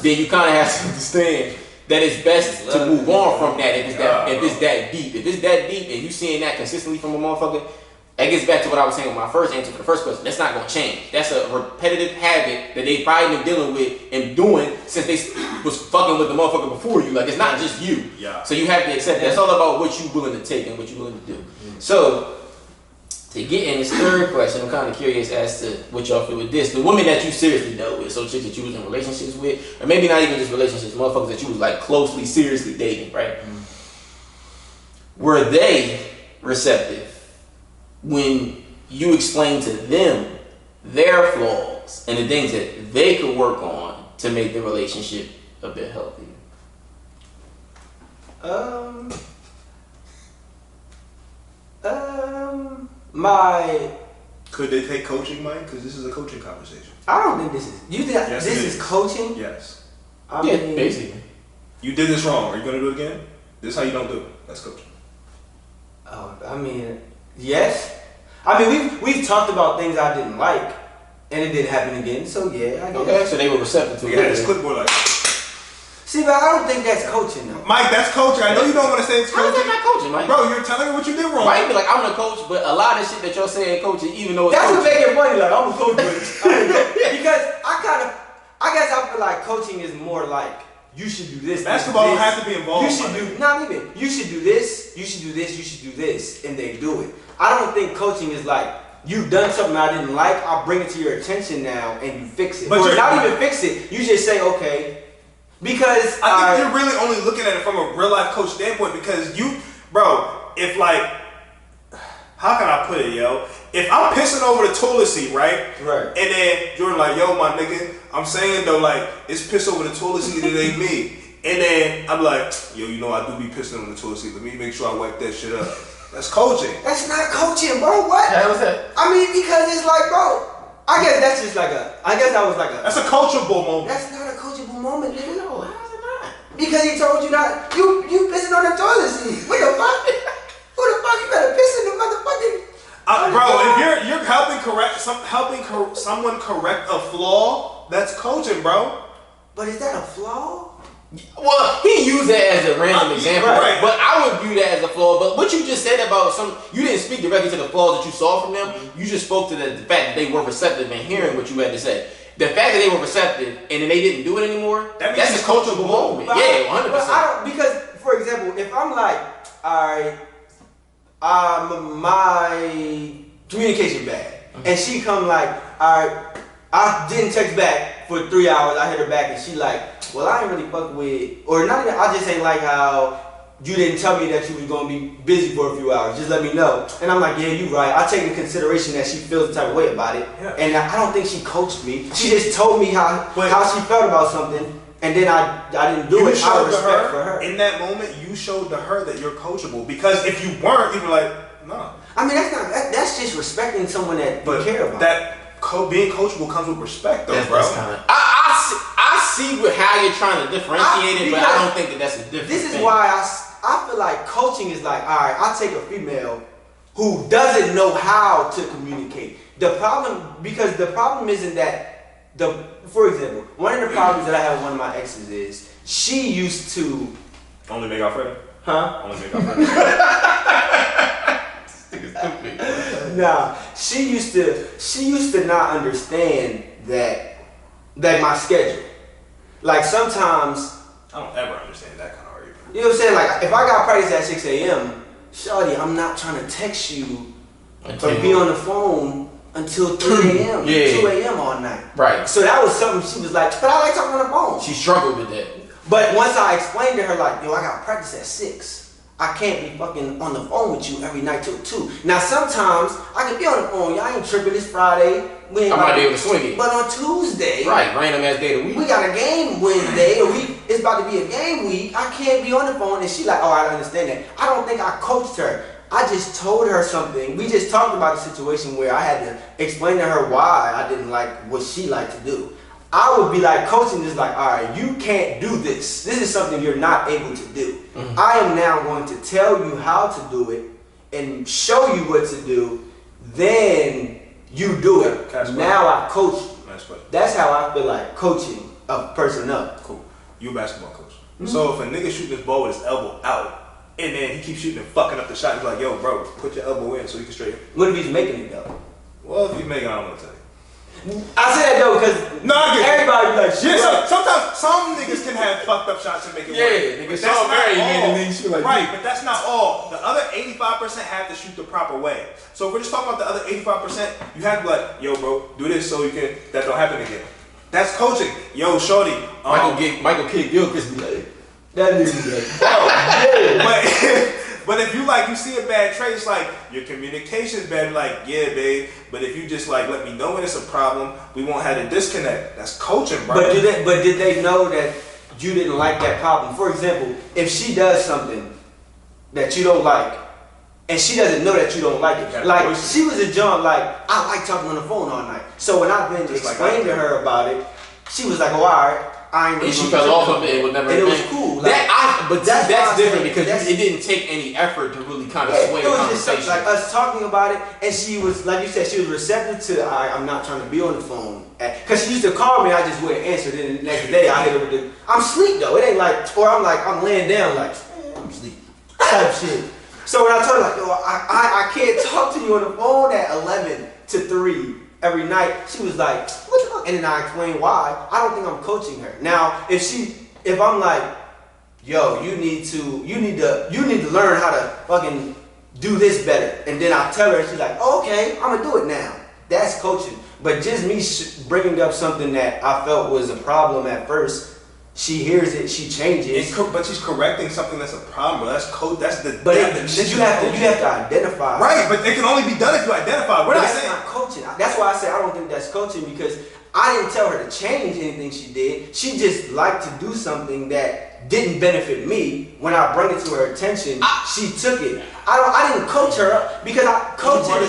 Speaker 1: then you kind of have to understand that it's best to move on from that. If it's that deep, if it's that deep, and you seeing that consistently from a motherfucker, that gets back to what I was saying with my first answer for the first question. That's not gonna change. That's a repetitive habit that they've probably been dealing with and doing since they was fucking with the motherfucker before you. Like it's not just you.
Speaker 3: Yeah.
Speaker 1: So you have to accept that. It's all about what you willing to take and what you willing to do. So, to get in this third question, I'm kind of curious as to what y'all feel with this. The women that you seriously dealt with, so chicks that you was in relationships with, or maybe not even just relationships, motherfuckers that you was like closely, seriously dating, right? Were they receptive when you explained to them their flaws and the things that they could work on to make the relationship a bit healthier?
Speaker 3: Could they take coaching, Mike? Because this is a coaching conversation.
Speaker 2: I don't think this is. You think
Speaker 3: Yes,
Speaker 2: this
Speaker 3: it
Speaker 2: is
Speaker 3: is.
Speaker 2: coaching?
Speaker 3: Yes.
Speaker 2: I
Speaker 1: Yeah,
Speaker 2: mean,
Speaker 1: basically.
Speaker 3: You did this wrong. Are you going to do it again? This is how you don't do it. That's coaching.
Speaker 2: I mean, yes. I mean, we've talked about things I didn't like, and it didn't happen again. So yeah, I guess.
Speaker 1: Okay, so they were receptive to
Speaker 3: Yeah,
Speaker 1: it.
Speaker 3: this clipboard like.
Speaker 2: See, but I don't think that's coaching though.
Speaker 3: Mike, that's coaching. I know you don't want to say it's
Speaker 1: How is that
Speaker 3: coaching.
Speaker 1: not coaching, Mike?
Speaker 3: Bro, you're telling me what you did wrong.
Speaker 1: Mike be like, I'm the coach, but a lot of shit that y'all saying coaching, even though it's
Speaker 2: That's what
Speaker 1: coaching.
Speaker 2: make it funny. Like I'm a coach, but because I guess I feel like coaching is more like you should do this.
Speaker 3: Basketball
Speaker 2: this.
Speaker 3: has to be involved.
Speaker 2: You should do not even. You should do this. You should do this. You should do this, and they do it. I don't think coaching is like you've done something I didn't like. I'll bring it to your attention now, and you fix it.
Speaker 3: But
Speaker 2: Or
Speaker 3: you're
Speaker 2: not even fix it. You just say okay, because
Speaker 3: I think you're really only looking at it from a real life coach standpoint because you, bro, if like, how can I put it, yo? If I'm pissing over the toilet seat, right?
Speaker 2: Right.
Speaker 3: And then Jordan like, yo, my nigga, I'm saying though, like, it's piss over the toilet seat, it ain't me. And then I'm like, yo, you know I do be pissing over the toilet seat. Let me make sure I wipe that shit up. That's coaching.
Speaker 2: That's not coaching, bro. What?
Speaker 1: How was that?
Speaker 2: I mean, because it's like, bro. I guess that's just like a. I guess that was like a.
Speaker 3: That's a coachable moment.
Speaker 2: That's not a coachable moment, nigga.
Speaker 1: No, how's it not?
Speaker 2: Because he told you not. You pissing on the toilet seat. What the fuck? Who the fuck you better piss in the motherfucking?
Speaker 3: Bro, if you're helping someone correct a flaw, that's coaching, bro.
Speaker 2: But is that a flaw?
Speaker 1: Well, he used that as a random example,
Speaker 3: right.
Speaker 1: but I would view that as a flaw. But what you just said about you didn't speak directly to the flaws that you saw from them. You just spoke to the fact that they were receptive and hearing what you had to say. The fact that they were receptive and then they didn't do it anymore,
Speaker 3: That means
Speaker 1: that's
Speaker 3: it's
Speaker 1: a coachable moment.
Speaker 2: But
Speaker 1: Yeah,
Speaker 2: I
Speaker 1: 100%.
Speaker 2: don't, because, for example, if I'm like, alright, my communication bad, and she come like, alright, I didn't text back for 3 hours, I hit her back, and she like, well, I ain't really fuck with, or not even, I just ain't like how you didn't tell me that you was gonna be busy for a few hours. Just let me know. And I'm like, yeah, you right. I take into consideration that she feels the type of way about it.
Speaker 3: Yeah.
Speaker 2: And I don't think she coached me. She just told me how she felt about something, and then I didn't do
Speaker 3: You
Speaker 2: it out
Speaker 3: showed
Speaker 2: of
Speaker 3: to
Speaker 2: respect for
Speaker 3: her
Speaker 2: her.
Speaker 3: in that moment. You showed to her that you're coachable because if you weren't, you'd be like, no.
Speaker 2: I mean, that's just respecting someone that you care about.
Speaker 3: Being coachable comes with respect, though,
Speaker 1: That's
Speaker 3: bro.
Speaker 1: kinda, I see how you're trying to differentiate it, but I don't think that that's a difference.
Speaker 2: This is why I feel like coaching is like, all right, I take a female who doesn't know how to communicate. The problem isn't that for example, one of the problems that I have with one of my exes is she used to
Speaker 3: Only make Alfredo.
Speaker 2: Huh?
Speaker 3: Only make Alfredo.
Speaker 2: Nah, she used to not understand that my schedule. Like sometimes,
Speaker 3: I don't ever understand that kind of argument.
Speaker 2: you know what I'm saying? Like if I got practice at 6 a.m., shawty, I'm not trying to text you or be on the phone until 3 a.m., 2 a.m. all night.
Speaker 1: Right.
Speaker 2: So that was something she was like, but I like talking on the phone.
Speaker 1: She struggled with that.
Speaker 2: But once I explained to her, like, yo, I got practice at 6. I can't be fucking on the phone with you every night till 2. Now sometimes I can be on the phone. Y'all ain't tripping. It's Friday.
Speaker 1: I might be able to swing it.
Speaker 2: But on Tuesday,
Speaker 1: Right, random ass day of the week.
Speaker 2: we got a game Wednesday, or it's about to be a game week. I can't be on the phone. And she like, oh, I understand that. I don't think I coached her. I just told her something. We just talked about a situation where I had to explain to her why I didn't like what she liked to do. I would be like, coaching is like, all right, you can't do this. This is something you're not able to do. Mm-hmm. I am now going to tell you how to do it and show you what to do. Then you do it. Now I coach you.
Speaker 3: Nice play.
Speaker 2: That's how I feel like coaching a person up.
Speaker 3: Cool. You a basketball coach. Mm-hmm. So if a nigga shooting his ball with his elbow out, and then he keeps shooting and fucking up the shot, he's like, yo, bro, put your elbow in so you can straighten.
Speaker 2: What if he's making it though?
Speaker 3: Well, if he's making, I don't know what to tell you.
Speaker 2: I say that though because
Speaker 3: no, I get
Speaker 2: everybody be like, shit.
Speaker 3: Yeah, sometimes some niggas niggas can have fucked up shots and make it
Speaker 1: Yeah,
Speaker 3: work.
Speaker 1: nigga,
Speaker 3: But
Speaker 1: Sean Mary
Speaker 3: not
Speaker 1: made
Speaker 3: all.
Speaker 1: the nigga shoot like
Speaker 3: right, but that's not all. The other 85% have to shoot the proper way. So if we're just talking about the other 85%, you have to be like, yo, bro, do this so you can that don't happen again. That's coaching. Yo, shorty.
Speaker 1: Michael Kidd Gilchrist be like,
Speaker 2: That nigga like,
Speaker 3: but if you like, you see a bad trait, it's like your communication's bad. Like, yeah, babe. But if you just like let me know when it's a problem, we won't have a disconnect. That's coaching, bro.
Speaker 2: But did they know that you didn't like that problem? For example, if she does something that you don't like, and she doesn't know that you don't like it, like she was a John, like I like talking on the phone all night. So when I've been explaining to her about it, she was like, "Oh, all right."
Speaker 1: and she fell off of it. It was never.
Speaker 2: And it was cool. Like,
Speaker 1: but that's different because it didn't take any effort to really kind of sway the
Speaker 2: it was
Speaker 1: conversation.
Speaker 2: just like us talking about it, and she was, like you said, she was receptive to. I'm not trying to be on the phone, because she used to call me. I just wouldn't answer. Then the next day I hit her with the. I'm asleep though. It ain't like, or I'm laying down like I'm asleep type shit. So when I told her like, yo, I can't talk to you on the phone at 11 to 3 every night, she was like, what the fuck? And then I explained why. I don't think I'm coaching her. Now, if I'm like, yo, you need to learn how to fucking do this better, and then I tell her, and she's like, oh, okay, I'm gonna do it now. That's coaching. But just me bringing up something that I felt was a problem at first. She hears it, she changes.
Speaker 3: But she's correcting something that's a problem. Bro. That's code. That's the.
Speaker 2: But you have to identify.
Speaker 3: Right, but it can only be done if you identify. We're not
Speaker 2: That's
Speaker 3: saying.
Speaker 2: not coaching. That's why I say I don't think that's coaching, because I didn't tell her to change anything she did. She just liked to do something that didn't benefit me. When I bring it to her attention, she took it. I didn't coach her up, because coaching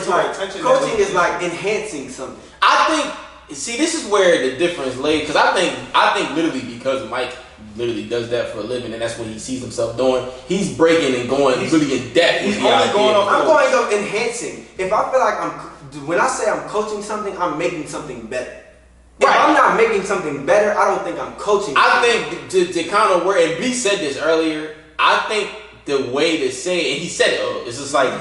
Speaker 2: is like enhancing something.
Speaker 1: I think. See, this is where the difference lays, because I think literally because Mike literally does that for a living, and that's what he sees himself doing. He's breaking and going really in depth.
Speaker 3: He's only going off.
Speaker 2: I'm going to enhancing. If I feel like when I say I'm coaching something, I'm making something better. If I'm not making something better, I don't think I'm coaching.
Speaker 1: I think to kind of where, and B said this earlier, I think the way to say it, and he said it, it's just like,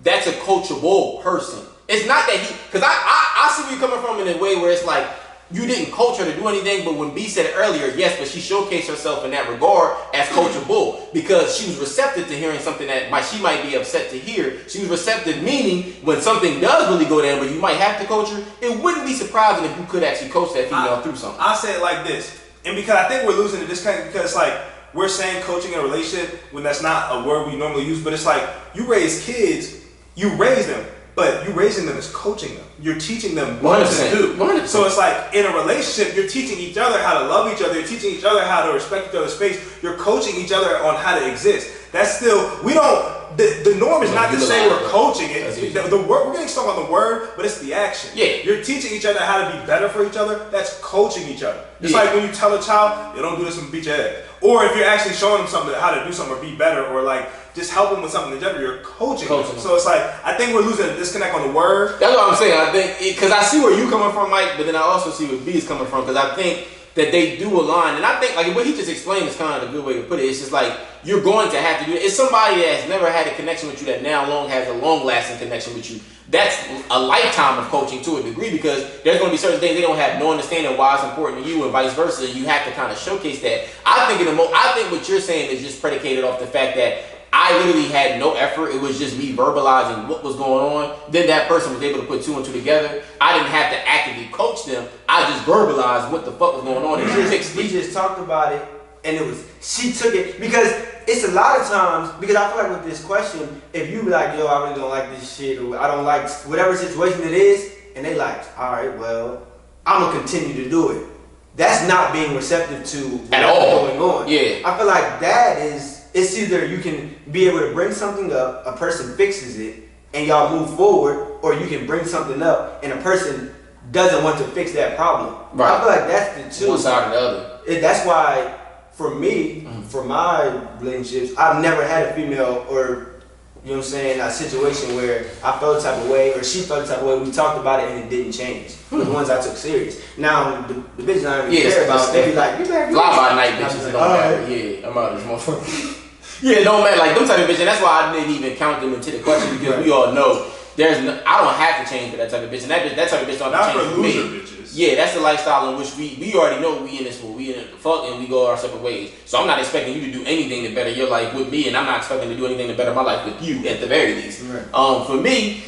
Speaker 1: that's a coachable person. It's not that because I see where you're coming from in a way where it's like, you didn't coach her to do anything, but when B said it earlier, yes, but she showcased herself in that regard as coachable, because she was receptive to hearing something that she might be upset to hear. She was receptive, meaning when something does really go down, but you might have to coach her, it wouldn't be surprising if you could actually coach that female through something.
Speaker 3: I say it like this, and because I think we're losing the disconnect, because like we're saying coaching in a relationship when that's not a word we normally use, but it's like you raise kids, you raise them. But you raising them is coaching them. You're teaching them what to do.
Speaker 1: 100%.
Speaker 3: So it's like in a relationship, you're teaching each other how to love each other. You're teaching each other how to respect each other's space. You're coaching each other on how to exist. That's still, we don't, the norm is not to say we're coaching it. The word, we're getting stuck on the word, but it's the action.
Speaker 1: Yeah.
Speaker 3: You're teaching each other how to be better for each other. That's coaching each other. It's like when you tell a child, you don't do this and beat your head. Or if you're actually showing them something, how to do something or be better, or like just help them with something in general, you're coaching them. So it's like, I think we're losing a disconnect on the word.
Speaker 1: That's what I'm saying. I think, because I see where you coming from, Mike, but then I also see where B is coming from, because I think that they do align. And I think, like, what he just explained is kind of a good way to put it. It's just like, you're going to have to do it. It's somebody that has never had a connection with you that now has a long-lasting connection with you. That's a lifetime of coaching to a degree, because there's going to be certain things they don't have no understanding why it's important to you, and vice versa. You have to kind of showcase that. I think what you're saying is just predicated off the fact that I literally had no effort. It was just me verbalizing what was going on. Then that person was able to put two and two together. I didn't have to actively coach them. I just verbalized what the fuck was going on. And
Speaker 2: We just talked about it, and she took it, because it's a lot of times, because I feel like with this question, if you be like, yo, I really don't like this shit, or I don't like whatever situation it is, and they like, all right, well, I'm gonna continue to do it. That's not being receptive to what's going on.
Speaker 1: Yeah.
Speaker 2: I feel like that is, it's either you can be able to bring something up, a person fixes it, and y'all move forward, or you can bring something up, and a person doesn't want to fix that problem.
Speaker 1: Right.
Speaker 2: I feel like that's the two.
Speaker 1: One side or the other.
Speaker 2: That's why, for me, for my relationships, I've never had a female, or, you know what I'm saying, a situation where I felt a type of way, or she felt a type of way, we talked about it and it didn't change. The ones I took serious. Now, the bitches I don't even care about, they be like, you better
Speaker 1: fly by night bitches, it don't matter. Yeah, I'm out of this motherfucker. Yeah, it don't matter. Like, them type of bitches, and that's why I didn't even count them into the question, because we all know I don't have to change for that type of bitch, and that type of bitch don't have to change for me.
Speaker 3: Bitches.
Speaker 1: Yeah, that's the lifestyle in which we already know we in this for. We in it to fuck and we go our separate ways. So I'm not expecting you to do anything to better your life with me, and I'm not expecting to do anything to better my life with you at the very least.
Speaker 2: Right.
Speaker 1: For me,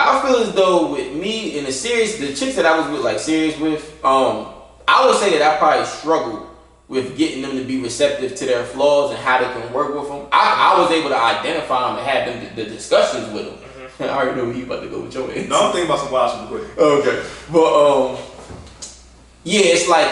Speaker 1: I feel as though with me in the chicks that I was with, like serious with, I would say that I probably struggled with getting them to be receptive to their flaws and how they can work with them. I was able to identify them and have them the discussions with them. I already know where you about to go with your answer.
Speaker 3: No, I'm thinking about some wild shit quick.
Speaker 1: Okay, but yeah, it's like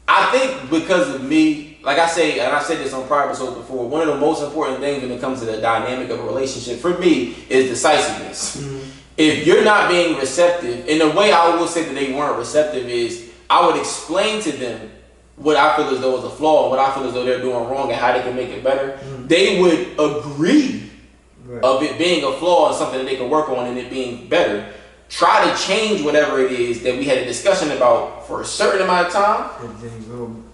Speaker 1: I think because of me, like I say, and I said this on prior episodes before, one of the most important things when it comes to the dynamic of a relationship for me is decisiveness. Mm-hmm. If you're not being receptive, and the way I will say that they weren't receptive is I would explain to them what I feel as though is a flaw and what I feel as though they're doing wrong and how they can make it better. Mm-hmm. They would agree of it being a flaw and something that they can work on and it being better. Try to change whatever it is that we had a discussion about for a certain amount of time.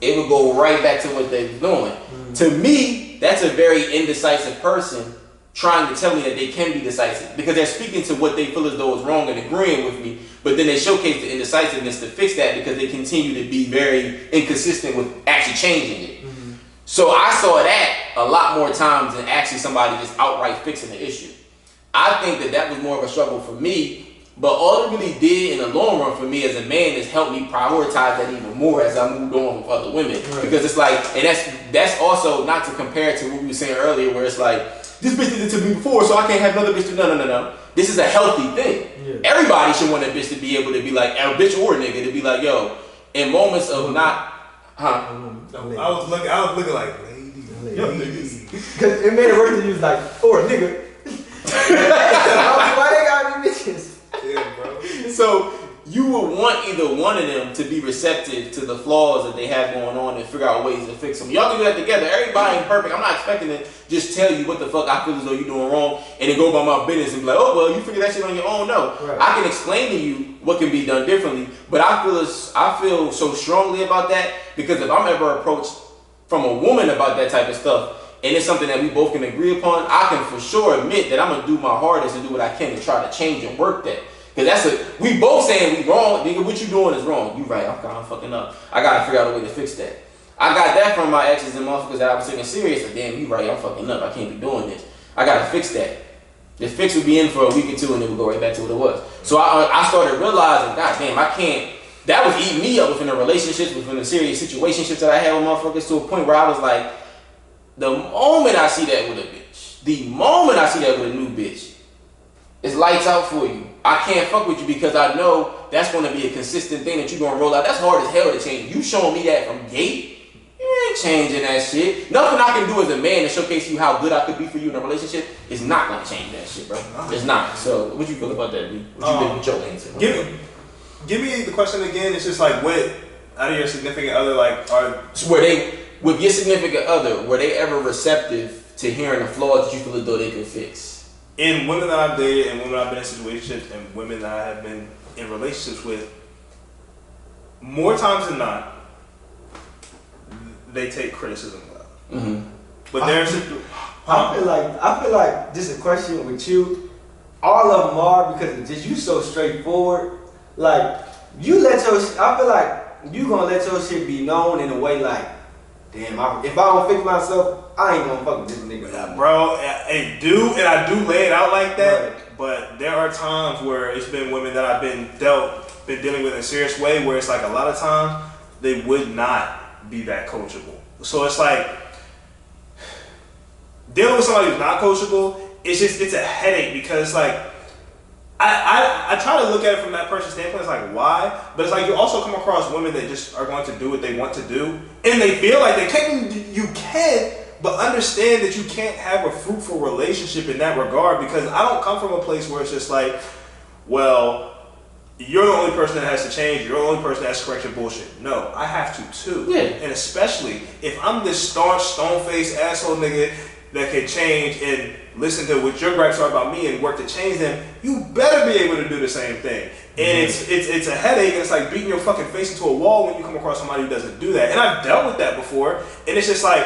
Speaker 1: It would go right back to what they were doing. Mm-hmm. To me, that's a very indecisive person trying to tell me that they can be decisive because they're speaking to what they feel as though is wrong and agreeing with me, but then they showcase the indecisiveness to fix that because they continue to be very inconsistent with actually changing it. Mm-hmm. So I saw that a lot more times than actually somebody just outright fixing the issue. I think that was more of a struggle for me. But all it really did in the long run for me as a man is help me prioritize that even more as I moved on with other women. Right. Because it's like, and that's also not to compare to what we were saying earlier where it's like, this bitch did it to me before, so I can't have another bitch do no. This is a healthy thing. Yeah. Everybody should want a bitch to be able to be like, a bitch or a nigga, to be like, yo, in moments of not,
Speaker 3: I was looking like, ladies.
Speaker 2: Because it made it worse than you was like, or a nigga. Why they got me bitches?
Speaker 3: Yeah, bro.
Speaker 1: So you would want either one of them to be receptive to the flaws that they have going on and figure out ways to fix them. Y'all can do that together. Everybody ain't perfect. I'm not expecting to just tell you what the fuck I feel as though you're doing wrong and then go about my business and be like, oh, well, you figure that shit on your own. No. Right. I can explain to you what can be done differently, but I feel so strongly about that because if I'm ever approached from a woman about that type of stuff, and it's something that we both can agree upon, I can for sure admit that I'm going to do my hardest and do what I can to try to change and work that. Because we both saying we wrong, nigga, what you doing is wrong. You right, I'm kind of fucking up. I got to figure out a way to fix that. I got that from my exes and motherfuckers that I was taking serious. Like, damn, you right, I'm fucking up. I can't be doing this. I got to fix that. The fix would be in for a week or two and then we'll go right back to what it was. So I started realizing, god damn, I can't. That was eating me up within the relationships, within the serious situationships that I had with motherfuckers to a point where I was like, the moment I see that with a bitch, the moment I see that with a new bitch, it's lights out for you. I can't fuck with you because I know that's going to be a consistent thing that you're going to roll out. That's hard as hell to change. You showing me that from gate, you ain't changing that shit. Nothing I can do as a man to showcase you how good I could be for you in a relationship is not going to change that shit, bro. It's not. So what you feel about that, B? What you think with your answer?
Speaker 3: Give me the question again. It's just like, what out of your significant other, like, are...
Speaker 1: With your significant other, were they ever receptive to hearing the flaws that you feel as though they could fix?
Speaker 3: In women that I've dated and women I've been in situationships and women that I have been in relationships with, more times than not, they take criticism well. Mm-hmm. But there's...
Speaker 2: I feel like this is a question with you. All of them are because it's just you so straightforward. Like, you let your... I feel like you gonna let your shit be known in a way like, damn, if I don't fix myself, I ain't gonna fuck with this nigga.
Speaker 3: Bro, I do lay it out like that, right. But there are times where it's been women that I've been dealing with in a serious way where it's like a lot of times they would not be that coachable. So it's like, dealing with somebody who's not coachable, it's a headache because like, I try to look at it from that person's standpoint. It's like, why? But it's like you also come across women that just are going to do what they want to do, and they feel like they can. You can, but understand that you can't have a fruitful relationship in that regard because I don't come from a place where it's just like, well, you're the only person that has to change. You're the only person that has to correct your bullshit. No, I have to too. Yeah. And especially if I'm this staunch, stone-faced asshole nigga that can change and listen to what your gripes are about me and work to change them, you better be able to do the same thing. And it's a headache, and it's like beating your fucking face into a wall when you come across somebody who doesn't do that. And I've dealt with that before, and it's just like,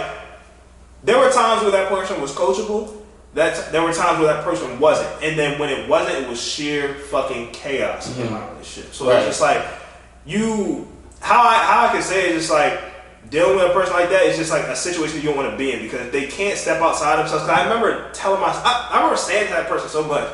Speaker 3: there were times where that person was coachable, there were times where that person wasn't, and then when it wasn't, it was sheer fucking chaos in my relationship. So it's just like how I can say it is just like dealing with a person like that is just like a situation you don't want to be in because they can't step outside themselves. Cause I remember I remember saying to that person so much,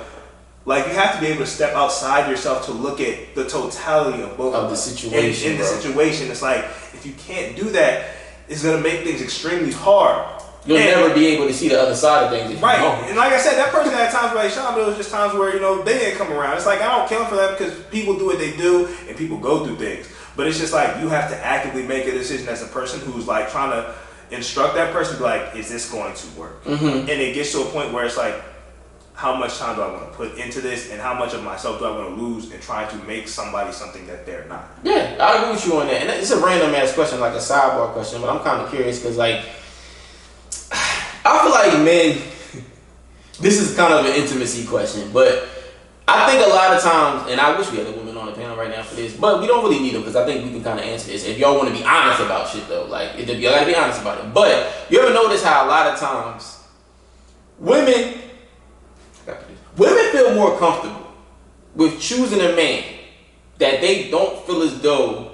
Speaker 3: like you have to be able to step outside yourself to look at the totality of both
Speaker 1: of the situation.
Speaker 3: In the situation, it's like if you can't do that, it's gonna make things extremely hard.
Speaker 1: You'll never be able to see the other side of things.
Speaker 3: Right. And like I said, that person had times where Sean, but it was just times where, they didn't come around. It's like, I don't kill them for that because people do what they do and people go through things. But it's just like, you have to actively make a decision as a person who's like trying to instruct that person, be like, is this going to work? Mm-hmm. And it gets to a point where it's like, how much time do I want to put into this and how much of myself do I want to lose in trying to make somebody something that they're not? Yeah,
Speaker 1: I agree with you on that. And it's a random ass question, like a sidebar question, but I'm kind of curious because like, I feel like men, this is kind of an intimacy question, but I think a lot of times, and I wish we had a woman on the panel right now for this, but we don't really need them because I think we can kind of answer this. If y'all want to be honest about shit though, like, y'all gotta be honest about it. But you ever notice how a lot of times women feel more comfortable with choosing a man that they don't feel as though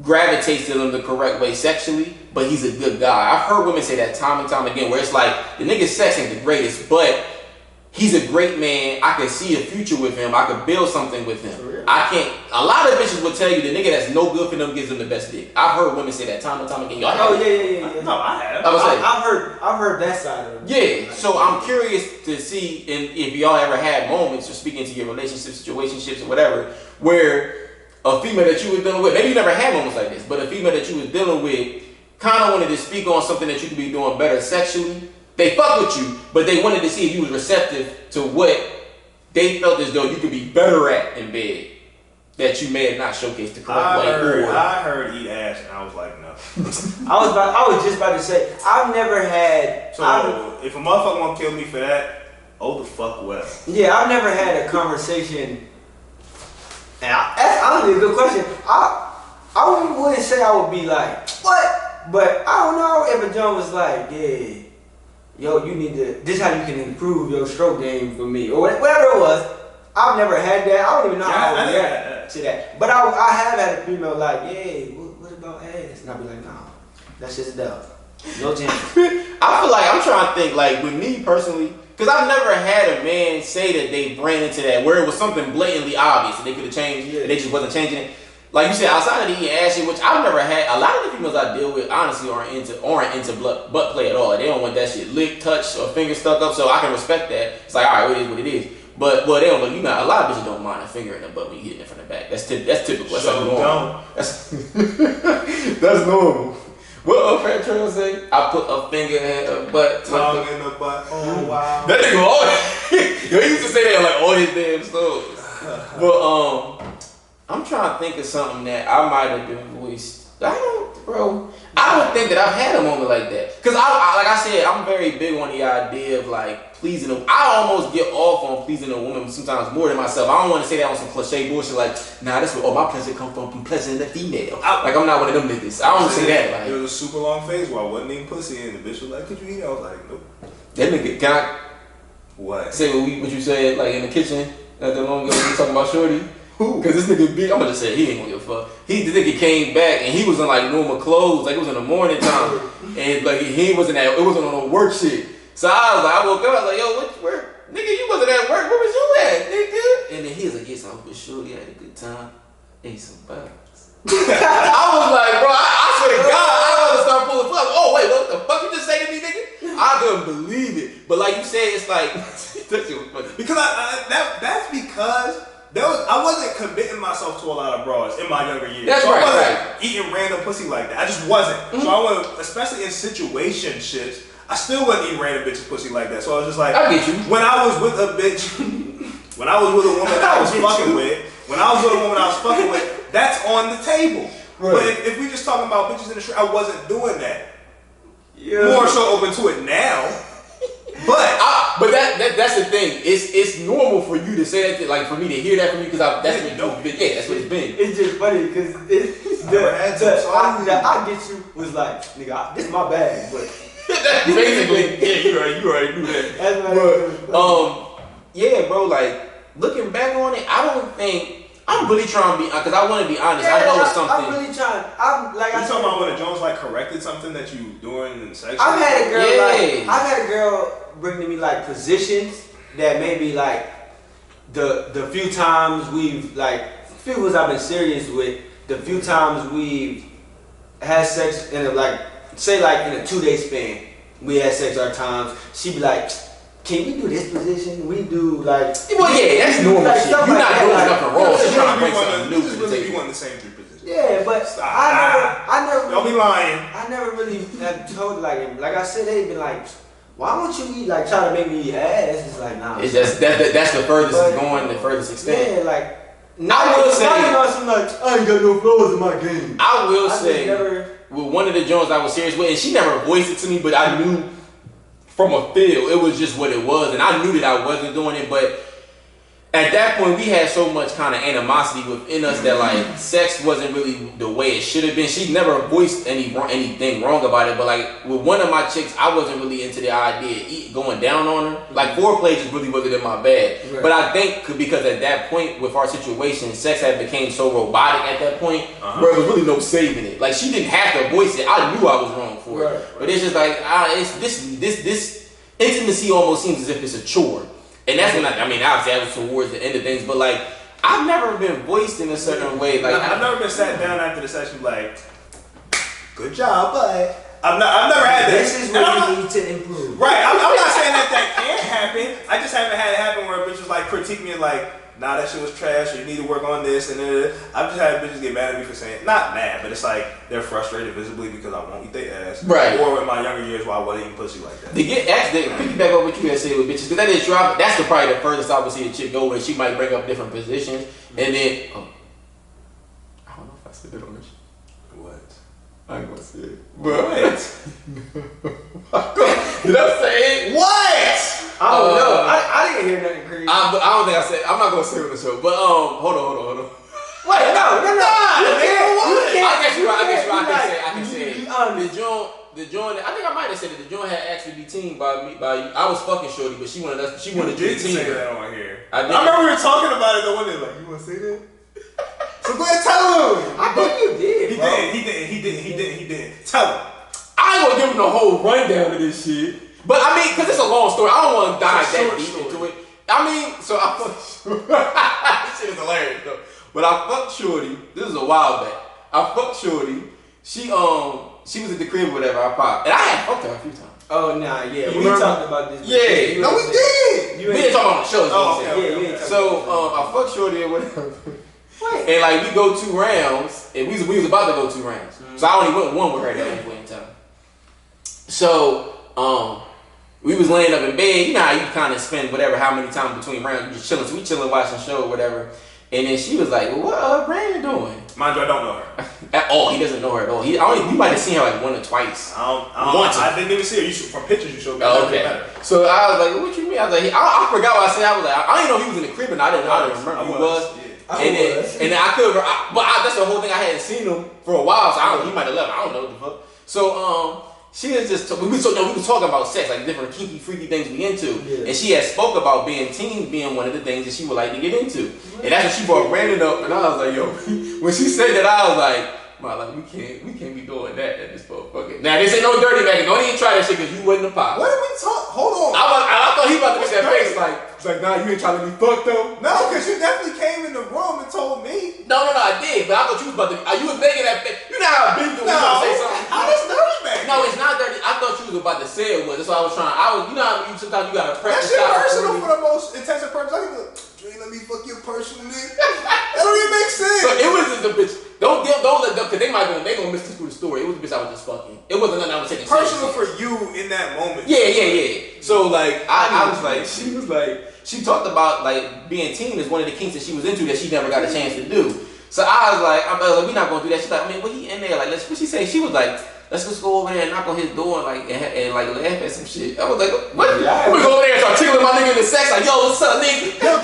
Speaker 1: gravitates to them the correct way sexually, but he's a good guy. I've heard women say that time and time again, where it's like, the nigga's sex ain't the greatest, but he's a great man. I can see a future with him. I could build something with him. A lot of bitches will tell you the nigga that's no good for them gives them the best dick. I've heard women say that time and time again.
Speaker 2: Yeah.
Speaker 3: No, I have.
Speaker 2: I've heard that side of it.
Speaker 1: Yeah, so I'm curious to see if y'all ever had moments, or speaking to your relationships, situationships, or whatever, where a female that you was dealing with, maybe you never had moments like this, but a female that you was dealing with kind of wanted to speak on something that you could be doing better sexually. They fuck with you, but they wanted to see if you was receptive to what they felt as though you could be better at in bed that you may have not showcased the correct way.
Speaker 3: I heard eat ass, and I was like, no.
Speaker 2: I was just about to say, I've never had.
Speaker 3: So if a motherfucker want to kill me for that, oh the fuck well.
Speaker 2: Yeah, I've never had a conversation. And that's honestly a good question. I wouldn't say I would be like, what? But I don't know if a John was like, yeah, yo, you need to, this is how you can improve your stroke game for me. Or whatever it was. I've never had that. I don't even know how I would react to that. But I have had a female like, yeah, what about ass? And I'll be like, no, that's just dumb. No chance.
Speaker 1: I feel like I'm trying to think, like, with me personally, because I've never had a man say that they ran into that where it was something blatantly obvious and they could have changed and they just wasn't changing it. Like you said, outside of the eating ass shit, which I've never had, a lot of the females I deal with honestly aren't into butt play at all. They don't want that shit licked, touched, or finger stuck up, so I can respect that. It's like, all right, it is what it is. But they don't look. A lot of bitches don't mind a finger in the butt when you hitting it from the back. That's typical. That's
Speaker 3: so
Speaker 1: normal. That's normal. What Fat Trail say? I put a finger in her butt.
Speaker 3: Tongue in the butt. Oh wow.
Speaker 1: That nigga always. Yo, he used to say that like all his damn stories. But I'm trying to think of something that I might have been voiced. I don't think that I've had a moment like that. Cause I like I said, I'm very big on the idea of like pleasing a. I almost get off on pleasing a woman sometimes more than myself. I don't want to say that on some cliche bullshit like, nah, that's where my pleasure come from pleasuring the female. Like I'm not one of them niggas. I don't say that. Like,
Speaker 3: it was a super long phase where I wasn't eating pussy and the bitch was like, could you eat? I was like, nope.
Speaker 1: That nigga, can I
Speaker 3: what?
Speaker 1: Say what you said like in the kitchen not that long ago when you talking about Shorty? Who? Cause this nigga big. I'm gonna just say he ain't gonna give a fuck. The nigga came back and he was in like normal clothes, like it was in the morning time, and like he wasn't at. It wasn't on no work shit. So I woke up. I was like, yo, where, nigga, you wasn't at work. Where was you at, nigga? And then he was like, yes, I was with Shorty. Had a good time. Ate some burgers. I was like, bro, I swear to God, I was to start pulling fuck. Oh wait, what the fuck you just say to me, nigga? I couldn't believe it. But like you said, it's like that shit was funny.
Speaker 3: Because that's because. I wasn't committing myself to a lot of bras in my younger years.
Speaker 1: That's
Speaker 3: so
Speaker 1: right,
Speaker 3: I wasn't eating random pussy like that. I just wasn't.
Speaker 1: Mm-hmm.
Speaker 3: So I was, especially in situationships, I still wasn't eating random bitches pussy like that. So I was just like,
Speaker 1: I get you.
Speaker 3: When I was with a bitch, when I was with a woman I was fucking with, that's on the table. Right. But if we just talking about bitches in the street, I wasn't doing that. Yeah. More so open to it now.
Speaker 1: But that's the thing. It's normal for you to say that, like for me to hear that from you, because that's what it's been. Yeah, that's what it's been.
Speaker 2: It's just funny because I get you was like, nigga, this is my bag, but
Speaker 1: That's basically. Yeah, you already knew that.
Speaker 2: That's what
Speaker 1: Yeah, bro. Like looking back on it, I don't think. I'm really trying to be, because I want to be honest. I know it's something.
Speaker 2: I'm really trying. I'm like.
Speaker 3: You talking about when Jones like corrected something that you doing in sex?
Speaker 2: I've had a girl I've had a girl bring to me like positions that maybe like the few times we've like few people I've been serious with, the few times we've had sex in a like say like in a 2-day span, we had sex our times. She'd be like, can we do this position? We do like.
Speaker 1: Well, yeah, that's normal
Speaker 2: like,
Speaker 1: shit. You're
Speaker 2: like
Speaker 1: not doing
Speaker 2: like,
Speaker 1: nothing wrong. She's trying to bring something new to the
Speaker 3: really
Speaker 1: table.
Speaker 3: be one the same 3 positions.
Speaker 2: Yeah, but I never.
Speaker 3: Don't be lying.
Speaker 2: I never really have told like I said they've been like, why won't you eat like try to make me eat ass? It's like nah.
Speaker 1: It's just that's the furthest it's going, the furthest extent.
Speaker 2: Yeah, like.
Speaker 1: I will say.
Speaker 2: I ain't got no flaws in my game.
Speaker 1: I will say. With one of the Jones I was serious with, and she never voiced it to me, but I knew from a feel it was just what it was, and I knew that I wasn't doing it. But at that point, we had so much kind of animosity within us that like sex wasn't really the way it should have been. She never voiced anything wrong about it, but like with one of my chicks, I wasn't really into the idea of going down on her. Like foreplay just really wasn't in my bag. Right. But I think because at that point with our situation, sex had became so robotic at that point, where there was really no saving it. Like she didn't have to voice it. I knew I was wrong for it, but it's just like it's this intimacy almost seems as if it's a chore. And that's when I mean, obviously that was towards the end of things, but like, I've never been voiced in a certain way. Like,
Speaker 3: I've never been sat down after the session like, good job, but I've never had that.
Speaker 2: This is what you need to improve.
Speaker 3: Right, I'm not saying that can't happen. I just haven't had it happen where a bitch was like critique me and like, nah, that shit was trash, or you need to work on this, and I've just had bitches get mad at me for saying, not mad, but it's like, they're frustrated visibly because I won't eat their ass.
Speaker 1: Right.
Speaker 3: Or in my younger years where I wasn't eating pussy like that.
Speaker 1: To piggyback on what you had said with bitches, because that is true. That's probably the furthest I would see a chick go, where she might bring up different positions, and then, I don't know if I said it on this.
Speaker 3: What?
Speaker 1: I ain't gonna say it. But did I say it?
Speaker 3: What?
Speaker 2: I don't know. I didn't hear nothing crazy.
Speaker 1: I don't think I said. I'm not gonna say it on the show. But hold on.
Speaker 2: Wait, no.
Speaker 1: I guess you're right. I can say it. The joint. I think I might have said it. The joint had actually be teamed by you. I was fucking shorty, but she wanted to be teamed.
Speaker 3: Say that on here.
Speaker 1: I
Speaker 3: remember we were talking about it the one day. Like, you want to say that? So go ahead, tell him.
Speaker 2: I think you did.
Speaker 3: He did. Tell him.
Speaker 1: I ain't gonna give him the whole rundown of this shit. But I mean, because it's a long story, I don't want to dive that deep into it. I mean, so I fucked. This shit is hilarious though. But I fucked Shorty. This is a while back. I fucked Shorty. She was at the crib or whatever. I popped, and I had fucked her a few times.
Speaker 2: Oh nah, yeah, we
Speaker 1: remember?
Speaker 2: talked about this.
Speaker 1: Yeah,
Speaker 3: no, we did.
Speaker 1: We didn't talk about the show.
Speaker 2: Okay.
Speaker 1: So I fucked Shorty or whatever. And like we go 2 rounds, and we was about to go 2 rounds. So I only went 1 with her at that point in time. So we was laying up in bed. You know how you kind of spend how many times between rounds, you just chilling. So we chilling, watching a show or whatever. And then she was like, well, what Brandon doing?
Speaker 3: Mind you, I don't know her.
Speaker 1: At all. He doesn't know her at all. We might have seen her like 1 or twice.
Speaker 3: I didn't even see her. From pictures you showed me.
Speaker 1: Oh, okay. So I was like, what you mean? I was like, I forgot what I said. I was like, I didn't know he was in the crib, and I didn't remember who he was.
Speaker 2: Yeah.
Speaker 1: And then I could, but that's the whole thing. I hadn't seen him for a while, so he might have left. I don't know what the fuck. So she was just we was talking about sex, like different kinky, freaky things we into, and she had spoke about being teens being one of the things that she would like to get into, and that's when she brought Brandon up, and I was like, yo, when she said that, I was like, like we can't be doing that at this motherfucker. Now this ain't no dirty bag. Don't even try that shit because you wasn't a pop.
Speaker 3: What did we talk? Hold on.
Speaker 1: I thought he about to make that face like, nah, you ain't trying to be fucked though.
Speaker 3: No, because you definitely came in the room and told me.
Speaker 1: No, I did, but I thought you was about to. You was making that face. You know how big you was about to say something.
Speaker 3: How that's dirty bag?
Speaker 1: No, it's not dirty. I thought you was about to say it was. That's why I was trying. You know how sometimes you gotta prep.
Speaker 3: That shit personal for the most intensive purpose. I can be like, Dre, let me fuck your personal nigga. That don't even make sense.
Speaker 1: So it was just a bitch. Don't let them, because they gonna miss through the story. It was a bitch I was just fucking. It wasn't nothing I was taking
Speaker 3: personal
Speaker 1: serious.
Speaker 3: for you in that moment.
Speaker 1: Yeah. So like I was like, she talked about like being teen is one of the kinks that she was into that she never got a chance to do. So I was like, we're not gonna do that. She's like, man, what he in there? Like, what she say? She was like, let's just go over there and knock on his door and laugh at some shit. I was like, what?
Speaker 2: Yeah,
Speaker 1: we go over there and start tickling my nigga in the sex, like, yo, what's up, nigga?
Speaker 3: Yo,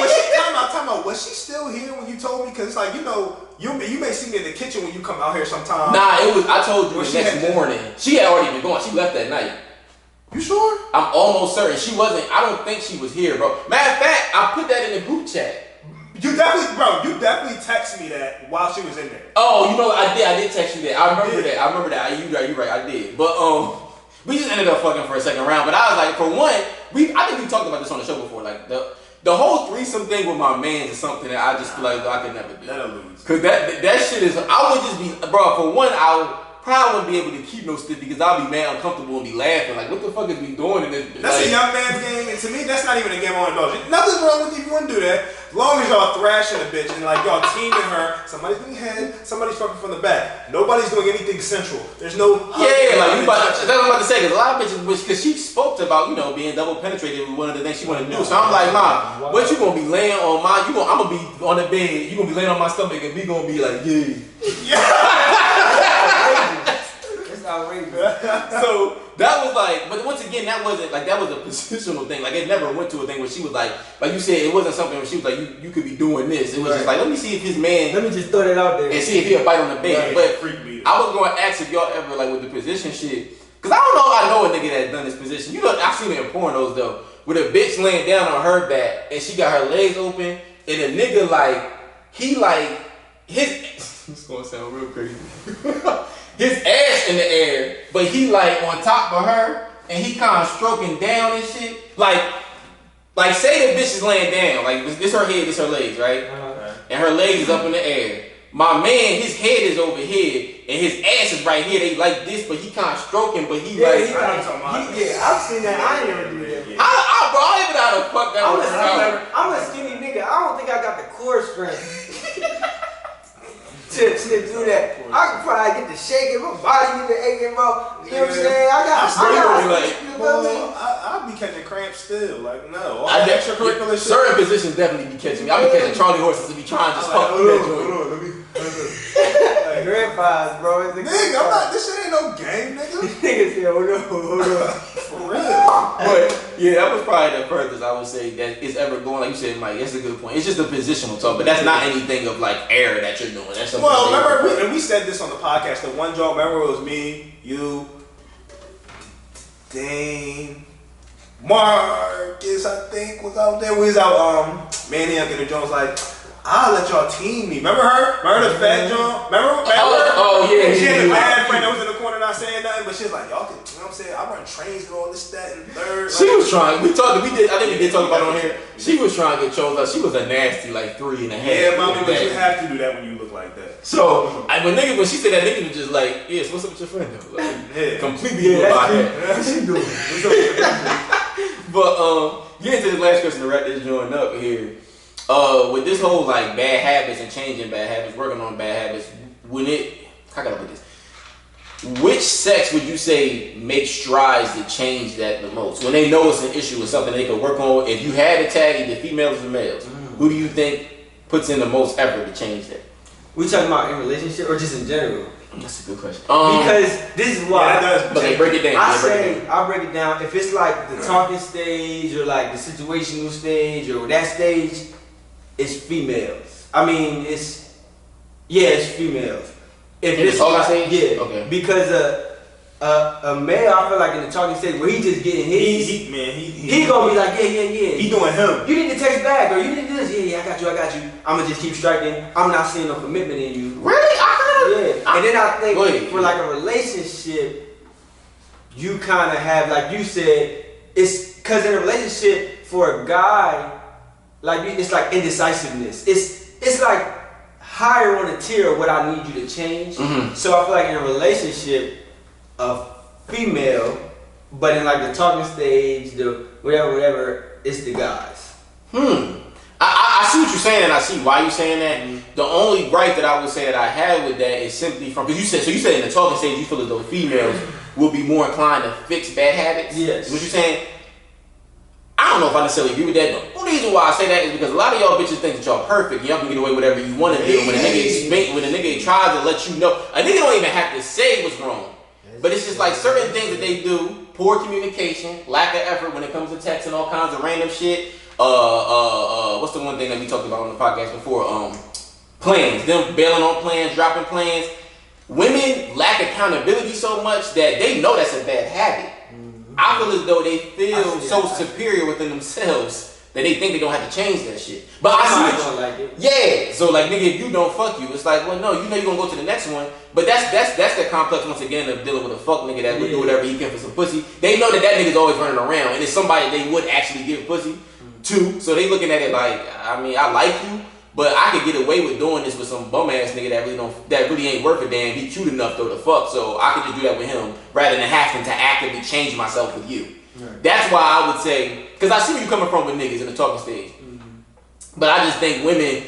Speaker 3: was she time out? Was she still here when you told me? Because it's like, you know, you may see me in the kitchen when you come out here sometime.
Speaker 1: Nah, it was. I told you
Speaker 3: Well,
Speaker 1: the
Speaker 3: she
Speaker 1: next
Speaker 3: had-
Speaker 1: morning. She had already been gone. She left that night.
Speaker 3: You sure?
Speaker 1: I'm almost certain she wasn't. I don't think she was here, bro. Matter of fact, I put that in the group chat.
Speaker 3: You definitely text me that while she was in there.
Speaker 1: Oh, you know, I did text you that. I remember that. You right. I did. But we just ended up fucking for a second round. But I was like, for one, I think we talked about this on the show before. Like the whole threesome thing with my mans is something that I just feel like I could never do.
Speaker 3: That'll lose.
Speaker 1: Cause that shit is. I would just be, bro. For one, I probably wouldn't be able to keep no stiff because I'll be mad uncomfortable and be laughing. Like, what the fuck is we doing in this?
Speaker 3: That's
Speaker 1: like,
Speaker 3: a young man's game, and to me, that's not even a game on adults. Nothing's wrong with you if you want to do that. As long as y'all thrashing a bitch and like y'all teaming her, somebody's doing head, somebody's fucking from the back. Nobody's doing anything central. There's no
Speaker 1: yeah, like you about, that's what I'm about to say. Cause a lot of bitches, because she spoke about being double penetrated with one of the things she want to do. So I'm like, Ma, what you gonna be laying on my? I'm gonna be on the bed. You gonna be laying on my stomach, and we gonna be like,
Speaker 2: It's outrageous.
Speaker 1: So that was like, but once again, that wasn't like, that was a positional thing. Like it never went to a thing where she was like you said, it wasn't something where she was like, you could be doing this. It was just like, let me see if his man,
Speaker 2: Let me just throw that out there.
Speaker 1: and see if he'll bite on the bed.
Speaker 3: Right.
Speaker 1: But
Speaker 3: Freak me.
Speaker 1: I was going to ask if y'all ever, like with the position shit, cause I don't know if I know a nigga that done this position. You know, I've seen it in pornos though, with a bitch laying down on her back and she got her legs open, and a nigga it's gonna sound real crazy. His ass in the air, but he like on top of her, and he kind of stroking down and shit. Like say the bitch is laying down, like this her head, this her legs, right? And her legs is up in the air. My man, his head is over here, and his ass is right here. They like this, but he kind of stroking, but he like.
Speaker 2: I've seen that. I ain't never do that.
Speaker 1: Bro, I don't even know how the fuck that was.
Speaker 2: I'm a skinny nigga. I don't think I got the core strength to do that. I could probably get the shaking, my body get the aching, bro. You know what I'm saying? I got
Speaker 3: I'll be catching cramps still. Like, no. All
Speaker 1: I
Speaker 3: that extracurricular shit.
Speaker 1: certain positions definitely be catching me. I be catching Charlie horses to be trying to just fuck with that joint.
Speaker 2: grandpas, bro. It's a
Speaker 3: Nigga, I'm not, this shit ain't no game, nigga.
Speaker 2: Nigga said, hold on.
Speaker 3: For real.
Speaker 1: But yeah, that was probably the furthest I would say that it's ever going. Like you said, Mike, that's a good point. It's just a positional talk, but that's not anything of like error that you're doing. That's something.
Speaker 3: Well, remember, we said this on the podcast. The one joke, remember, it was me, you, Dane, Marcus, I think, was out there. We was out, Manny Young and Jones like, I'll let y'all team me. Remember her? Remember the fat John? Remember?
Speaker 1: Oh, yeah.
Speaker 3: She had a bad friend that was in the corner not saying nothing, but she was like, y'all can, you know what I'm saying? I run trains and all this, that, and third.
Speaker 1: She was trying. I think we did talk about it on here. She was trying to get chose up. She was a nasty, like 3.5.
Speaker 3: Yeah, mommy, but you have to do that when you look like that.
Speaker 1: So when she said that, nigga was just like, yes, what's up with your friend though? Like,
Speaker 3: Yeah.
Speaker 1: completely about that.
Speaker 2: What she doing? What's up with that?
Speaker 1: But getting to this last question to wrap this joint up here. With this whole like bad habits and changing bad habits, working on bad habits, how can I put this? Which sex would you say makes strides to change that the most? When they know it's an issue or something they could work on. If you had to tag either females or males, who do you think puts in the most effort to change that?
Speaker 2: We talking about in relationship or just in general?
Speaker 1: That's a good question.
Speaker 2: Because this is why.
Speaker 3: Yeah, that does.
Speaker 1: But they break it down.
Speaker 2: I break it down. If it's like the talking stage or like the situational stage or that stage, it's females. I mean, it's females. If
Speaker 1: In the talking stage?
Speaker 2: yeah,
Speaker 1: Okay.
Speaker 2: Because a male, I feel like in the talking stage where he just getting his, he gonna be like, yeah.
Speaker 3: He doing him.
Speaker 2: You need to text back or you need to do this. Yeah, I got you. I'ma just keep striking. I'm not seeing no commitment in you.
Speaker 1: Really?
Speaker 2: Yeah. And then I think
Speaker 1: Wait.
Speaker 2: for like a relationship, you kind of have, like you said, it's because in a relationship for a guy, like it's like indecisiveness. It's like higher on the tier of what I need you to change.
Speaker 1: Mm-hmm.
Speaker 2: So I feel like in a relationship, a female, but in like the talking stage, the whatever, it's the guys.
Speaker 1: I see what you're saying, and I see why you're saying that. The only gripe that I would say that I had with that is simply from, because you said in the talking stage you feel as though females will be more inclined to fix bad habits.
Speaker 2: Yes.
Speaker 1: What you're saying? I don't know if I necessarily agree with that. The only reason why I say that is because a lot of y'all bitches think that y'all perfect. Y'all can get away with whatever you want to do. When a nigga tries to let you know, a nigga don't even have to say what's wrong. But it's just like certain things that they do, poor communication, lack of effort when it comes to text and all kinds of random shit. What's the one thing that we talked about on the podcast before? Plans, them bailing on plans, dropping plans. Women lack accountability so much that they know that's a bad habit. I feel as though they feel so superior within themselves that they think they don't have to change that shit. But I see
Speaker 2: don't like it.
Speaker 1: Yeah, so like nigga, if you don't fuck you, it's like, well, no, you know you're gonna go to the next one. But that's the complex once again of dealing with a fuck nigga that would do whatever he can for some pussy. They know that nigga's always running around, and it's somebody they would actually give pussy to. So they looking at it like, I mean, I like you, but I could get away with doing this with some bum ass nigga that really ain't worth a damn. He cute enough though to fuck, so I could just do that with him rather than having to actively change myself with you. Right. That's why I would say, because I see where you coming from with niggas in the talking stage. But I just think women,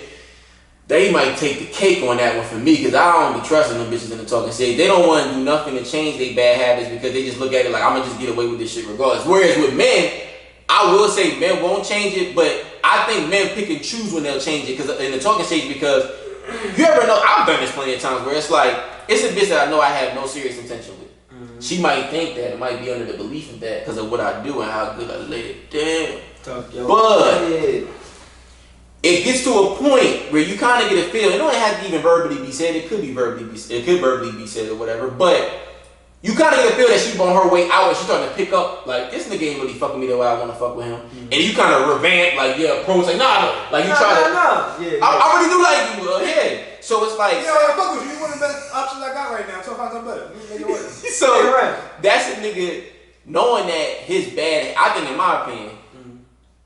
Speaker 1: they might take the cake on that one for me, because I don't be trusting them bitches in the talking stage. They don't want to do nothing to change their bad habits because they just look at it like, I'm going to just get away with this shit regardless. Whereas with men, I will say men won't change it, but I think men pick and choose when they'll change it because in the talking stage, because you ever know, I've done this plenty of times where it's like, it's a bitch that I know I have no serious intention with. She might think that, it might be under the belief of that because of what I do and how good I lay it down. But it gets to a point where you kind of get a feel. It don't have to even verbally be said. It could verbally be said or whatever. But you kind of get a feel that she's on her way out and she's starting to pick up like, this nigga ain't really fucking me the way I want to fuck with him. And you kind of revamp like, pros like, nah, like you try to. I really do like you. Yeah. So it's like,
Speaker 3: fuck with you. You one of the best options I got right now. So find something better.
Speaker 1: So that's a nigga knowing that his bad. I think, in my opinion,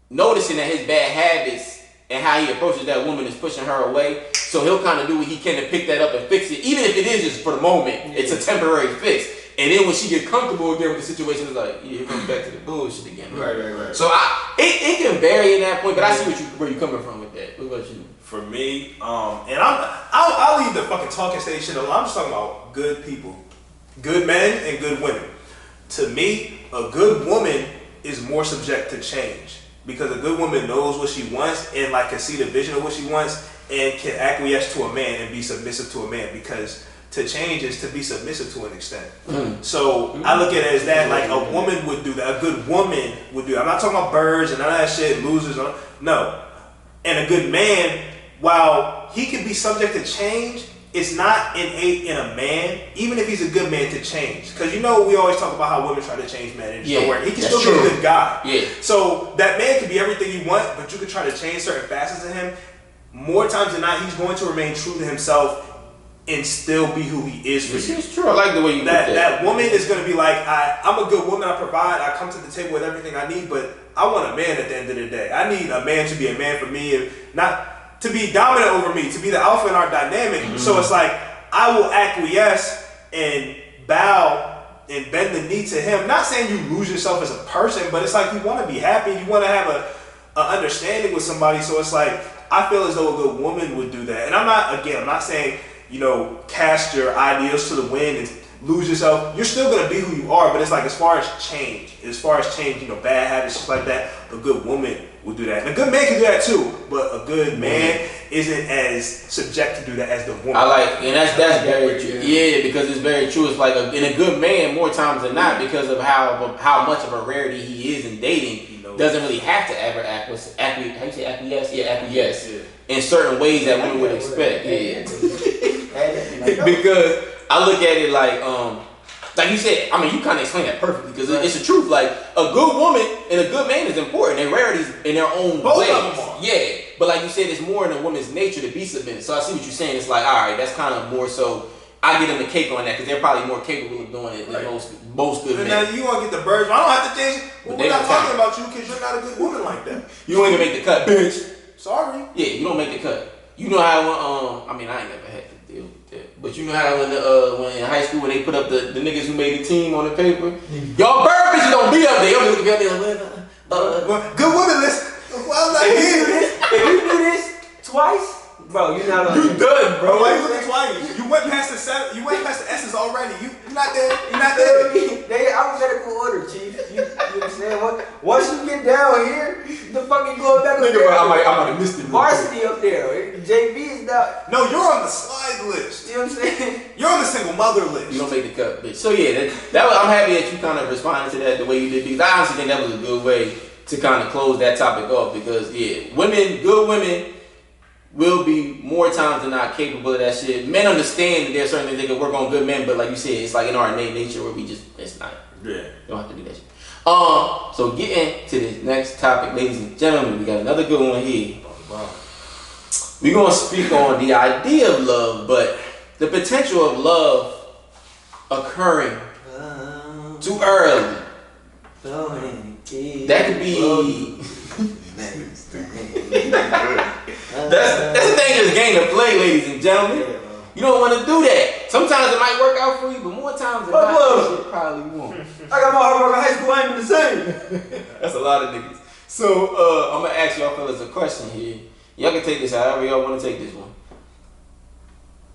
Speaker 1: noticing that his bad habits and how he approaches that woman is pushing her away. So he'll kind of do what he can to pick that up and fix it, even if it is just for the moment. It's a temporary fix. And then when she gets comfortable again with the situation, it's like, here comes back to the bullshit again.
Speaker 2: Right.
Speaker 1: So it can vary in that point, but I see where you're coming from with that. What about you?
Speaker 3: For me, and I'll leave the fucking talking stage shit alone. I'm just talking about good people, good men and good women. To me, a good woman is more subject to change because a good woman knows what she wants and like can see the vision of what she wants and can acquiesce to a man and be submissive to a man because to change is to be submissive to an extent. So I look at it as that, like a woman would do that. A good woman would do that. I'm not talking about birds and none of that shit, losers. No. And a good man, while he can be subject to change, it's not innate in a man, even if he's a good man, to change. Because we always talk about how women try to change men and just don't work. He can still be a good guy. Yeah. So that man can be everything you want, but you can try to change certain facets of him. More times than not, he's going to remain true to himself and still be who he is for you.
Speaker 1: It's true. I like the way you put that.
Speaker 3: That woman is going to be like, I'm a good woman, I provide, I come to the table with everything I need, but I want a man at the end of the day. I need a man to be a man for me and not to be dominant over me, to be the alpha in our dynamic. So it's like, I will acquiesce and bow and bend the knee to him. Not saying you lose yourself as a person, but it's like you want to be happy, you want to have a understanding with somebody. So it's like, I feel as though a good woman would do that. And I'm not saying, cast your ideals to the wind and lose yourself. You're still going to be who you are, but it's like as far as change, bad habits, just like that, a good woman will do that. And a good man can do that too, but a good man isn't as subject to do that as the woman.
Speaker 1: And that's very true. Yeah, because it's very true. It's like in a good man, more times than not, because of how much of a rarity he is in dating, doesn't really have to ever acquiesce. Acquiesce in certain ways that women would expect. Because I look at it like you said, I mean, you kind of explained that perfectly because it's the truth. Like a good woman and a good man is important. They're rarities in their own
Speaker 3: Both
Speaker 1: ways.
Speaker 3: Of them are.
Speaker 1: Yeah, but like you said, it's more in a woman's nature to be submissive. So I see what you're saying. It's like, all right, that's kind of more so. I give them the cake on that because they're probably more capable of doing it than most good men.
Speaker 3: Now you want to get the birds? I don't have to change. We're not talking about you because you're not a good woman like that.
Speaker 1: You don't even make the cut, bitch.
Speaker 3: Sorry.
Speaker 1: Yeah, you don't make the cut. You know how I mean, I ain't never had to deal with that. But you know how when in high school when they put up the niggas who made the team on the paper, y'all bird bitches don't be up there. Y'all be looking at me like,
Speaker 3: good woman list. Well,
Speaker 2: if you do this twice, bro, you're not on.
Speaker 1: You done, bro.
Speaker 3: Why you looking twice? You went past the seven. You went past the S's already. You're not there. You're not there.
Speaker 2: They alphabetical order, chief. You understand what? Once you get down here, the fucking going back up there.
Speaker 1: I might have missed it.
Speaker 2: Varsity up there. JV is down.
Speaker 3: No, you're on the slide list.
Speaker 2: You know what I'm saying?
Speaker 3: You're on the single mother list.
Speaker 1: You don't make the cut, bitch. So yeah, that was, I'm happy that you kind of responded to that the way you did because I honestly think that was a good way to kind of close that topic off because good women will be more times than not capable of that shit. Men understand that there's certain things they can work on good men, but like you said, it's like in our innate nature where it's not.
Speaker 3: Yeah.
Speaker 1: You don't have to do that shit. So getting to this next topic, ladies and gentlemen, we got another good one here. We're gonna speak on the idea of love, but the potential of love occurring too early. That could be. That's a dangerous game to play, ladies and gentlemen. You don't want to do that. Sometimes it might work out for you, but more times than not, that shit probably won't.
Speaker 2: I got my hard work in high school, I ain't even the same.
Speaker 1: That's a lot of niggas. So I'm gonna ask y'all fellas a question here. Y'all can take this however y'all want to take this one.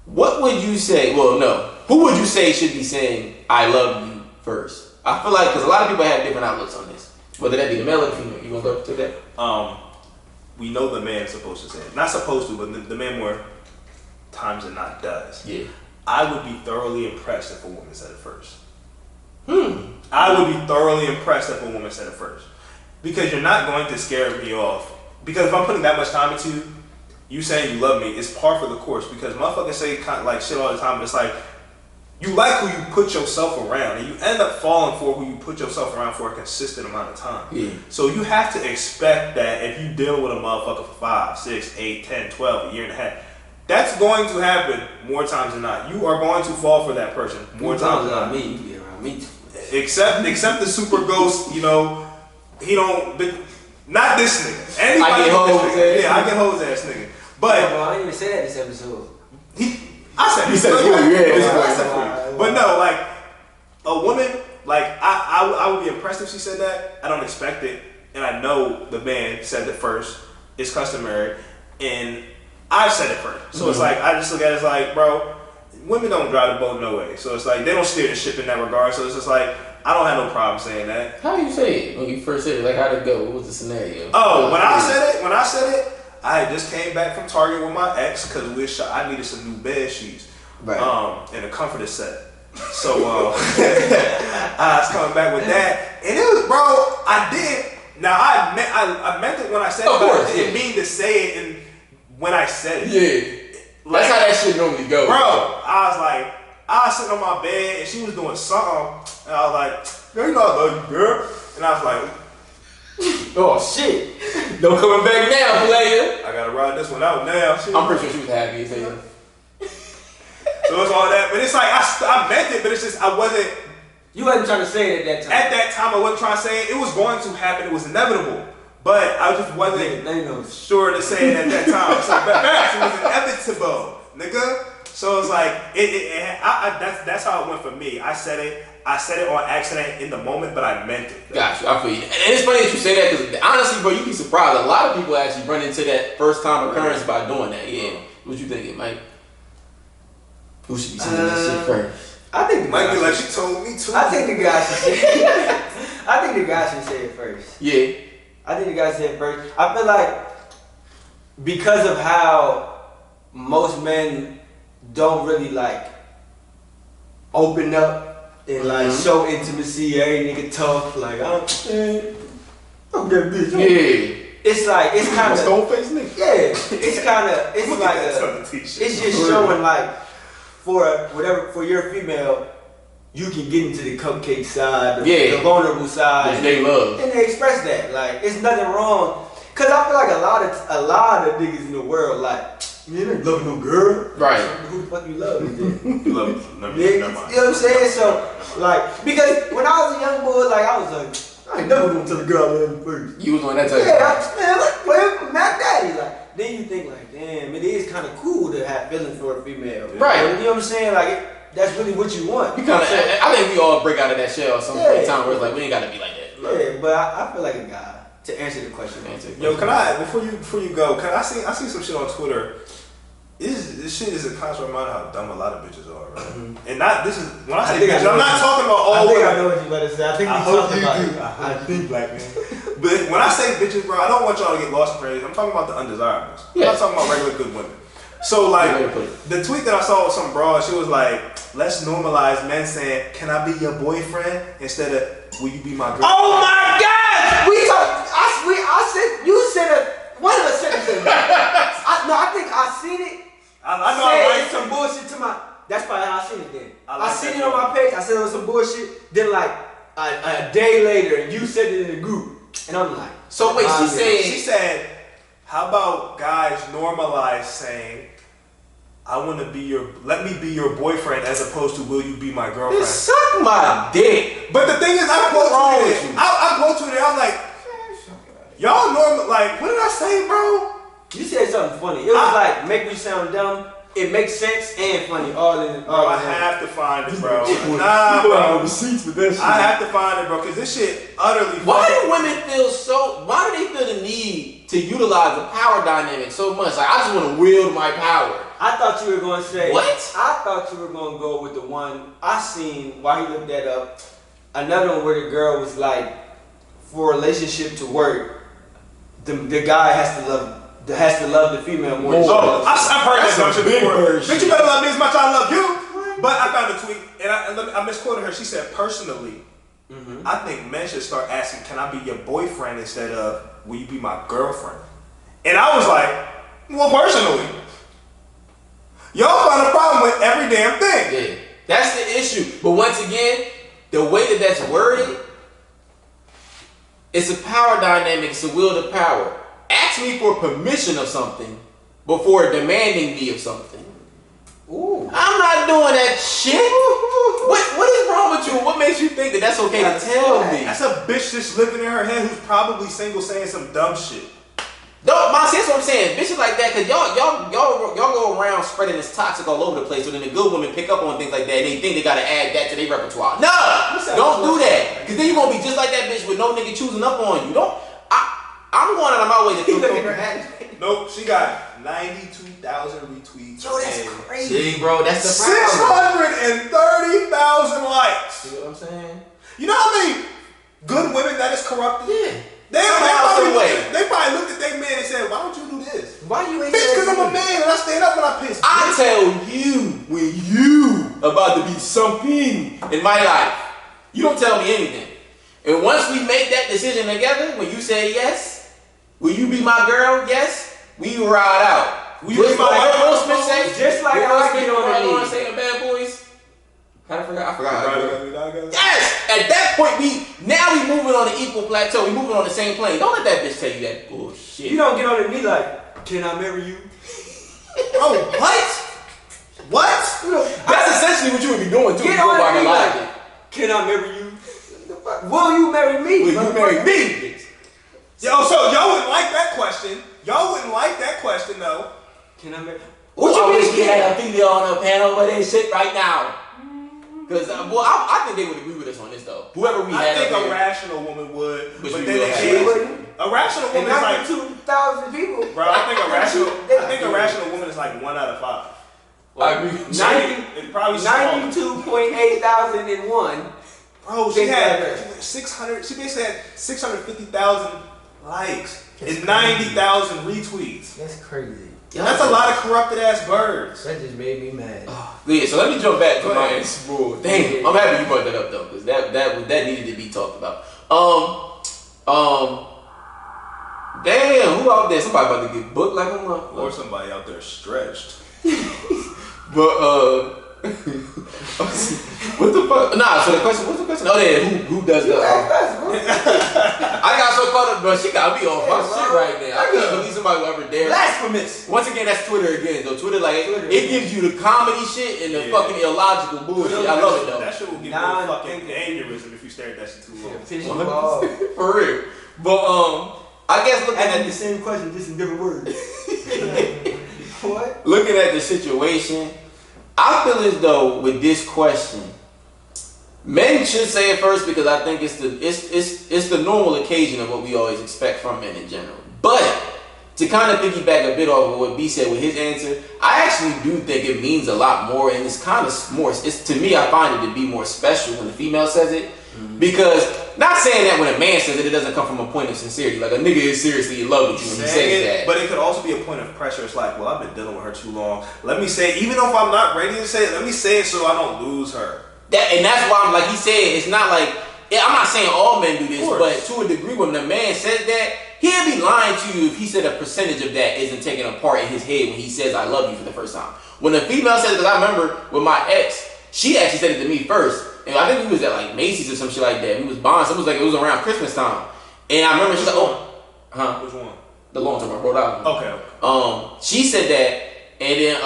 Speaker 1: What would you say? Well, no. Who would you say should be saying "I love you" first? I feel like because a lot of people have different outlooks on this. Whether that be the male or the female. You gonna go to that?
Speaker 3: We know the man is supposed to say it. Not supposed to, but the man more times than not does.
Speaker 1: Yeah.
Speaker 3: I would be thoroughly impressed if a woman said it first. I would be thoroughly impressed if a woman said it first. Because you're not going to scare me off. Because if I'm putting that much time into you saying you love me, it's par for the course. Because motherfuckers say kind of like shit all the time, but it's like, you like who you put yourself around, and you end up falling for who you put yourself around for a consistent amount of time.
Speaker 1: Yeah.
Speaker 3: So you have to expect that if you deal with a motherfucker for 5, 6, 8, 10, 12, a year and a half, that's going to happen more times than not. You are going to fall for that person more times than not.
Speaker 2: Me, you be around me too.
Speaker 3: Except the super ghost, he don't. Not this nigga. Anybody
Speaker 1: I get hoes ass.
Speaker 3: Yeah, I get hoes ass nigga. But
Speaker 2: I didn't even say that this episode.
Speaker 3: I said
Speaker 1: he said it for you,
Speaker 3: yeah. But no, like a woman, like I would be impressed if she said that. I don't expect it, and I know the man said it first. It's customary, and I said it first. So it's like I just look at it as like, bro, women don't drive the boat no way. So it's like they don't steer the ship in that regard. So it's just like I don't have no problem saying that.
Speaker 1: How you say it when you first said it? Like how'd it go? What was the scenario?
Speaker 3: Oh, when I said it, I had just came back from Target with my ex because I needed some new bed sheets, and a comforter set. So I was coming back with that, and it was, bro. I did. Now I meant it when I said it. But I didn't mean to say it, and when I said it,
Speaker 1: that's how that shit normally goes.
Speaker 3: Bro, I was sitting on my bed and she was doing something, and I was like, girl, you know I love you, girl, and I was like,
Speaker 1: oh shit. No coming back now, player.
Speaker 3: I gotta ride this one out now.
Speaker 1: I'm pretty sure she was happy as hell.
Speaker 3: So it's all that, but it's like I meant it, but it's just I wasn't.
Speaker 2: You wasn't trying to say it at that time.
Speaker 3: At that time, I wasn't trying to say it. It was going to happen. It was inevitable, but I just wasn't sure to say it at that time. So it was inevitable, nigga. So it's like that's how it went for me. I said it on accident in the moment, but I meant it.
Speaker 1: Gotcha, I feel you. And it's funny that you say that because honestly, bro, you'd be surprised. A lot of people actually run into that first time occurrence by doing that. Yeah. What you thinking, Mike? Who should be saying that shit first?
Speaker 2: I think
Speaker 3: Mike be like, she told me to.
Speaker 2: I think the guy should say it. I think the guy should say it first.
Speaker 1: Yeah.
Speaker 2: I think the guy should say it first. I feel like because of how most men don't really like open up and like show intimacy, every nigga tough, like I'm that bitch.
Speaker 1: Yeah.
Speaker 2: It's like it's kind of
Speaker 1: stone face nigga.
Speaker 2: Yeah, it's like it's just showing like for your female, you can get into the cupcake side, the vulnerable side,
Speaker 1: which they love,
Speaker 2: and they express that. Like it's nothing wrong, cause I feel like a lot of niggas in the world like. You ain't loving no girl.
Speaker 1: Right.
Speaker 2: Who the fuck you love?
Speaker 3: You love
Speaker 2: niggas. You know what I'm saying? So, like, because when I was a young boy, like, I was like, I ain't never gonna tell a girl I love you first.
Speaker 1: You was on that type
Speaker 2: man, like, play Mac Daddy. Like, then you think, like, damn, it is kind of cool to have feelings for a female.
Speaker 1: Right.
Speaker 2: You know what I'm saying? Like, that's really what you want.
Speaker 1: You I think we all break out of that shell some point in time where it's like, we ain't gotta be like that.
Speaker 2: Yeah, but I feel like a guy. To answer the question.
Speaker 3: Yo, can I, before you go, I see some shit on Twitter. This shit is a constant reminder how dumb a lot of bitches are, right? And when I say bitches, I'm not talking about all women.
Speaker 2: I know what you about to say. I think we talking about
Speaker 3: I think black man. But when I say bitches, bro, I don't want y'all to get lost in praise. I'm talking about the undesirables. I'm not talking about regular good women. So like the tweet that I saw with some broad, she was like, let's normalize men saying, can I be your boyfriend? Instead of, will you be my girl?
Speaker 2: Oh my God! I said, you said one of us said it. I think I seen it.
Speaker 3: I know I like
Speaker 2: some bullshit to my. That's probably how I seen it then.
Speaker 3: I like
Speaker 2: seen
Speaker 3: that
Speaker 2: it on my page. I said it was some bullshit. Then like a day later, and you said it in the group, and I'm like.
Speaker 1: So wait,
Speaker 3: She said, how about guys normalize saying, let me be your boyfriend as opposed to will you be my girlfriend?
Speaker 1: Suck my dick.
Speaker 3: But the thing is, I quote tweeted it. I'm like, y'all normal. Like, what did I say, bro?
Speaker 2: You said something funny. It was like make me sound dumb. It makes sense and funny all in.
Speaker 3: Bro, I have to find it, bro. Nah, bro.
Speaker 2: Receipts with that shit.
Speaker 3: I have to find it, bro, because this shit utterly.
Speaker 1: Why do women feel so? Why do they feel the need to utilize the power dynamic so much? Like, I just want to wield my power.
Speaker 2: I thought you were going to say.
Speaker 1: What?
Speaker 2: I thought you were going to go with the one I seen while he looked that up. Another one where the girl was like, for a relationship to work, the guy has to love the female more.
Speaker 3: Oh, I've heard that
Speaker 2: That's a
Speaker 3: shit
Speaker 2: big
Speaker 3: before.
Speaker 2: word
Speaker 3: Bitch, you better love me as much as I love you. But I found a tweet, and I misquoted her. She said, personally, I think men should start asking, can I be your boyfriend instead of, will you be my girlfriend? And I was like, well, personally, y'all find a problem with every damn thing.
Speaker 1: Yeah, that's the issue. But once again, the way that's worded, it's a power dynamic. It's a will to power. Ask me for permission of something before demanding me of something.
Speaker 2: Ooh.
Speaker 1: I'm not doing that shit. What is wrong with you? What makes you think that that's okay to tell me?
Speaker 3: That's a bitch just living in her head who's probably single saying some dumb shit.
Speaker 1: No, Monty, that's what I'm saying. Bitches like that, cause y'all go around spreading this toxic all over the place, so then the good women pick up on things like that and they think they gotta add that to their repertoire. No! Don't do that. Cause then you're gonna be just like that bitch with no nigga choosing up on you. I'm going out of my way to feel
Speaker 3: Nope, she got 92,000 retweets.
Speaker 2: Yo, that's crazy.
Speaker 1: See, bro, that's the problem.
Speaker 3: 630,000 likes.
Speaker 1: See what I'm saying?
Speaker 3: You know how many good women that is corrupted?
Speaker 1: Yeah.
Speaker 3: They probably looked at their man and said, why don't you do this?
Speaker 2: Why you ain't
Speaker 3: Bitch, because I'm a man and I stand up when I piss.
Speaker 1: I tell you when you about to be something in my life. You don't tell me anything. And once we make that decision together, when you say yes, will you be my girl? Yes, we ride out. Will you be my girl? Will Smith say?
Speaker 2: Just like I get on the knee.
Speaker 1: Say in Bad Boys. I forgot. Yes! At that point, we moving on an equal plateau. We moving on the same plane. Don't let that bitch tell you that bullshit.
Speaker 2: You don't get on the knee like, can I marry you?
Speaker 3: Oh, what?
Speaker 1: That's essentially what you would be doing too.
Speaker 2: Get on the knee like, can I marry you? Will you marry me?
Speaker 1: Will you marry me?
Speaker 3: Yo, so y'all wouldn't like that question. Y'all wouldn't like that question though.
Speaker 2: Can I marry?
Speaker 1: What you mean? Get a female on the panel with this shit right now. Because, I think they would agree with us on this, though. Whoever we had.
Speaker 3: I think a rational woman would.
Speaker 1: But
Speaker 3: then
Speaker 1: again,
Speaker 3: a rational woman is like
Speaker 2: 2,000 people.
Speaker 3: Bro, I think a rational woman is like 1 out of 5.
Speaker 1: I agree.
Speaker 3: It's probably
Speaker 2: 92.8 thousand and one.
Speaker 3: Bro, she had 600. She basically had 650,000 likes and 90,000 retweets.
Speaker 2: That's crazy.
Speaker 3: That's a lot of corrupted ass birds.
Speaker 2: That just made me mad.
Speaker 1: Yeah, so let me jump back to my answer. Damn, I'm happy you brought that up though, because that needed to be talked about. Damn, who out there? Somebody about to get booked like a motherfucker.
Speaker 3: Or somebody out there stretched.
Speaker 1: But what the fuck? Nah, so the question, what's the question? Oh yeah, who does the I got so caught up, bro. She got me off my shit right now. I can't believe somebody would ever dare.
Speaker 2: Blasphemous.
Speaker 1: Once again, that's Twitter again, though. Twitter, it gives you the comedy shit and the fucking illogical bullshit. I love it though.
Speaker 3: That shit will give you a fucking aneurysm if you stare at that shit too long.
Speaker 1: For real. But I guess looking at
Speaker 2: the same question, just in different words. What?
Speaker 1: Looking at the situation, I feel as though with this question, men should say it first because I think it's the normal occasion of what we always expect from men in general. But to kind of piggyback a bit off of what B said with his answer, I actually do think it means a lot more, and it's kind of more. It's to me, I find it to be more special when the female says it, because not saying that when a man says it, it doesn't come from a point of sincerity. Like a nigga is seriously in love with you when he says that.
Speaker 3: But it could also be a point of pressure. It's like, well, I've been dealing with her too long. Let me say, even if I'm not ready to say it, let me say it so I don't lose her.
Speaker 1: And that's why, like he said, it's not like, I'm not saying all men do this, but to a degree, when the man says that, he'd be lying to you if he said a percentage of that isn't taken apart in his head when he says I love you for the first time. When a female says, because I remember with my ex, she actually said it to me first. And I think we was at like Macy's or some shit like that. We was buying, so it was around Christmas time. And I remember she's like,
Speaker 3: Which one?
Speaker 1: The long term, I wrote out.
Speaker 3: Okay.
Speaker 1: She said that, and then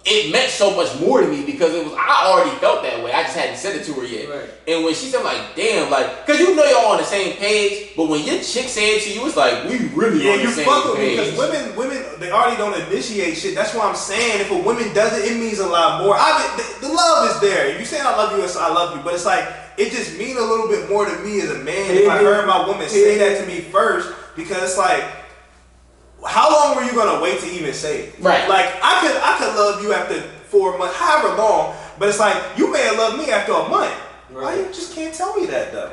Speaker 1: it meant so much more to me because I already felt that way. I just hadn't said it to her yet.
Speaker 2: Right.
Speaker 1: And when she said, like, damn, like, cause you know y'all on the same page, but when your chick said it to you, it's like we really on the same
Speaker 3: fuck with me
Speaker 1: page.
Speaker 3: because women, they already don't initiate shit. That's why I'm saying if a woman does it, it means a lot more. The love is there. If you saying I love you, it's I love you, but it's like it just mean a little bit more to me as a man if I heard my woman say that to me first, because it's like, how long were you gonna wait to even say it?
Speaker 1: Right.
Speaker 3: Like I could love you after 4 months, however long, but it's like you may have loved me after a month.
Speaker 2: Right.
Speaker 3: Why you just can't tell me that though?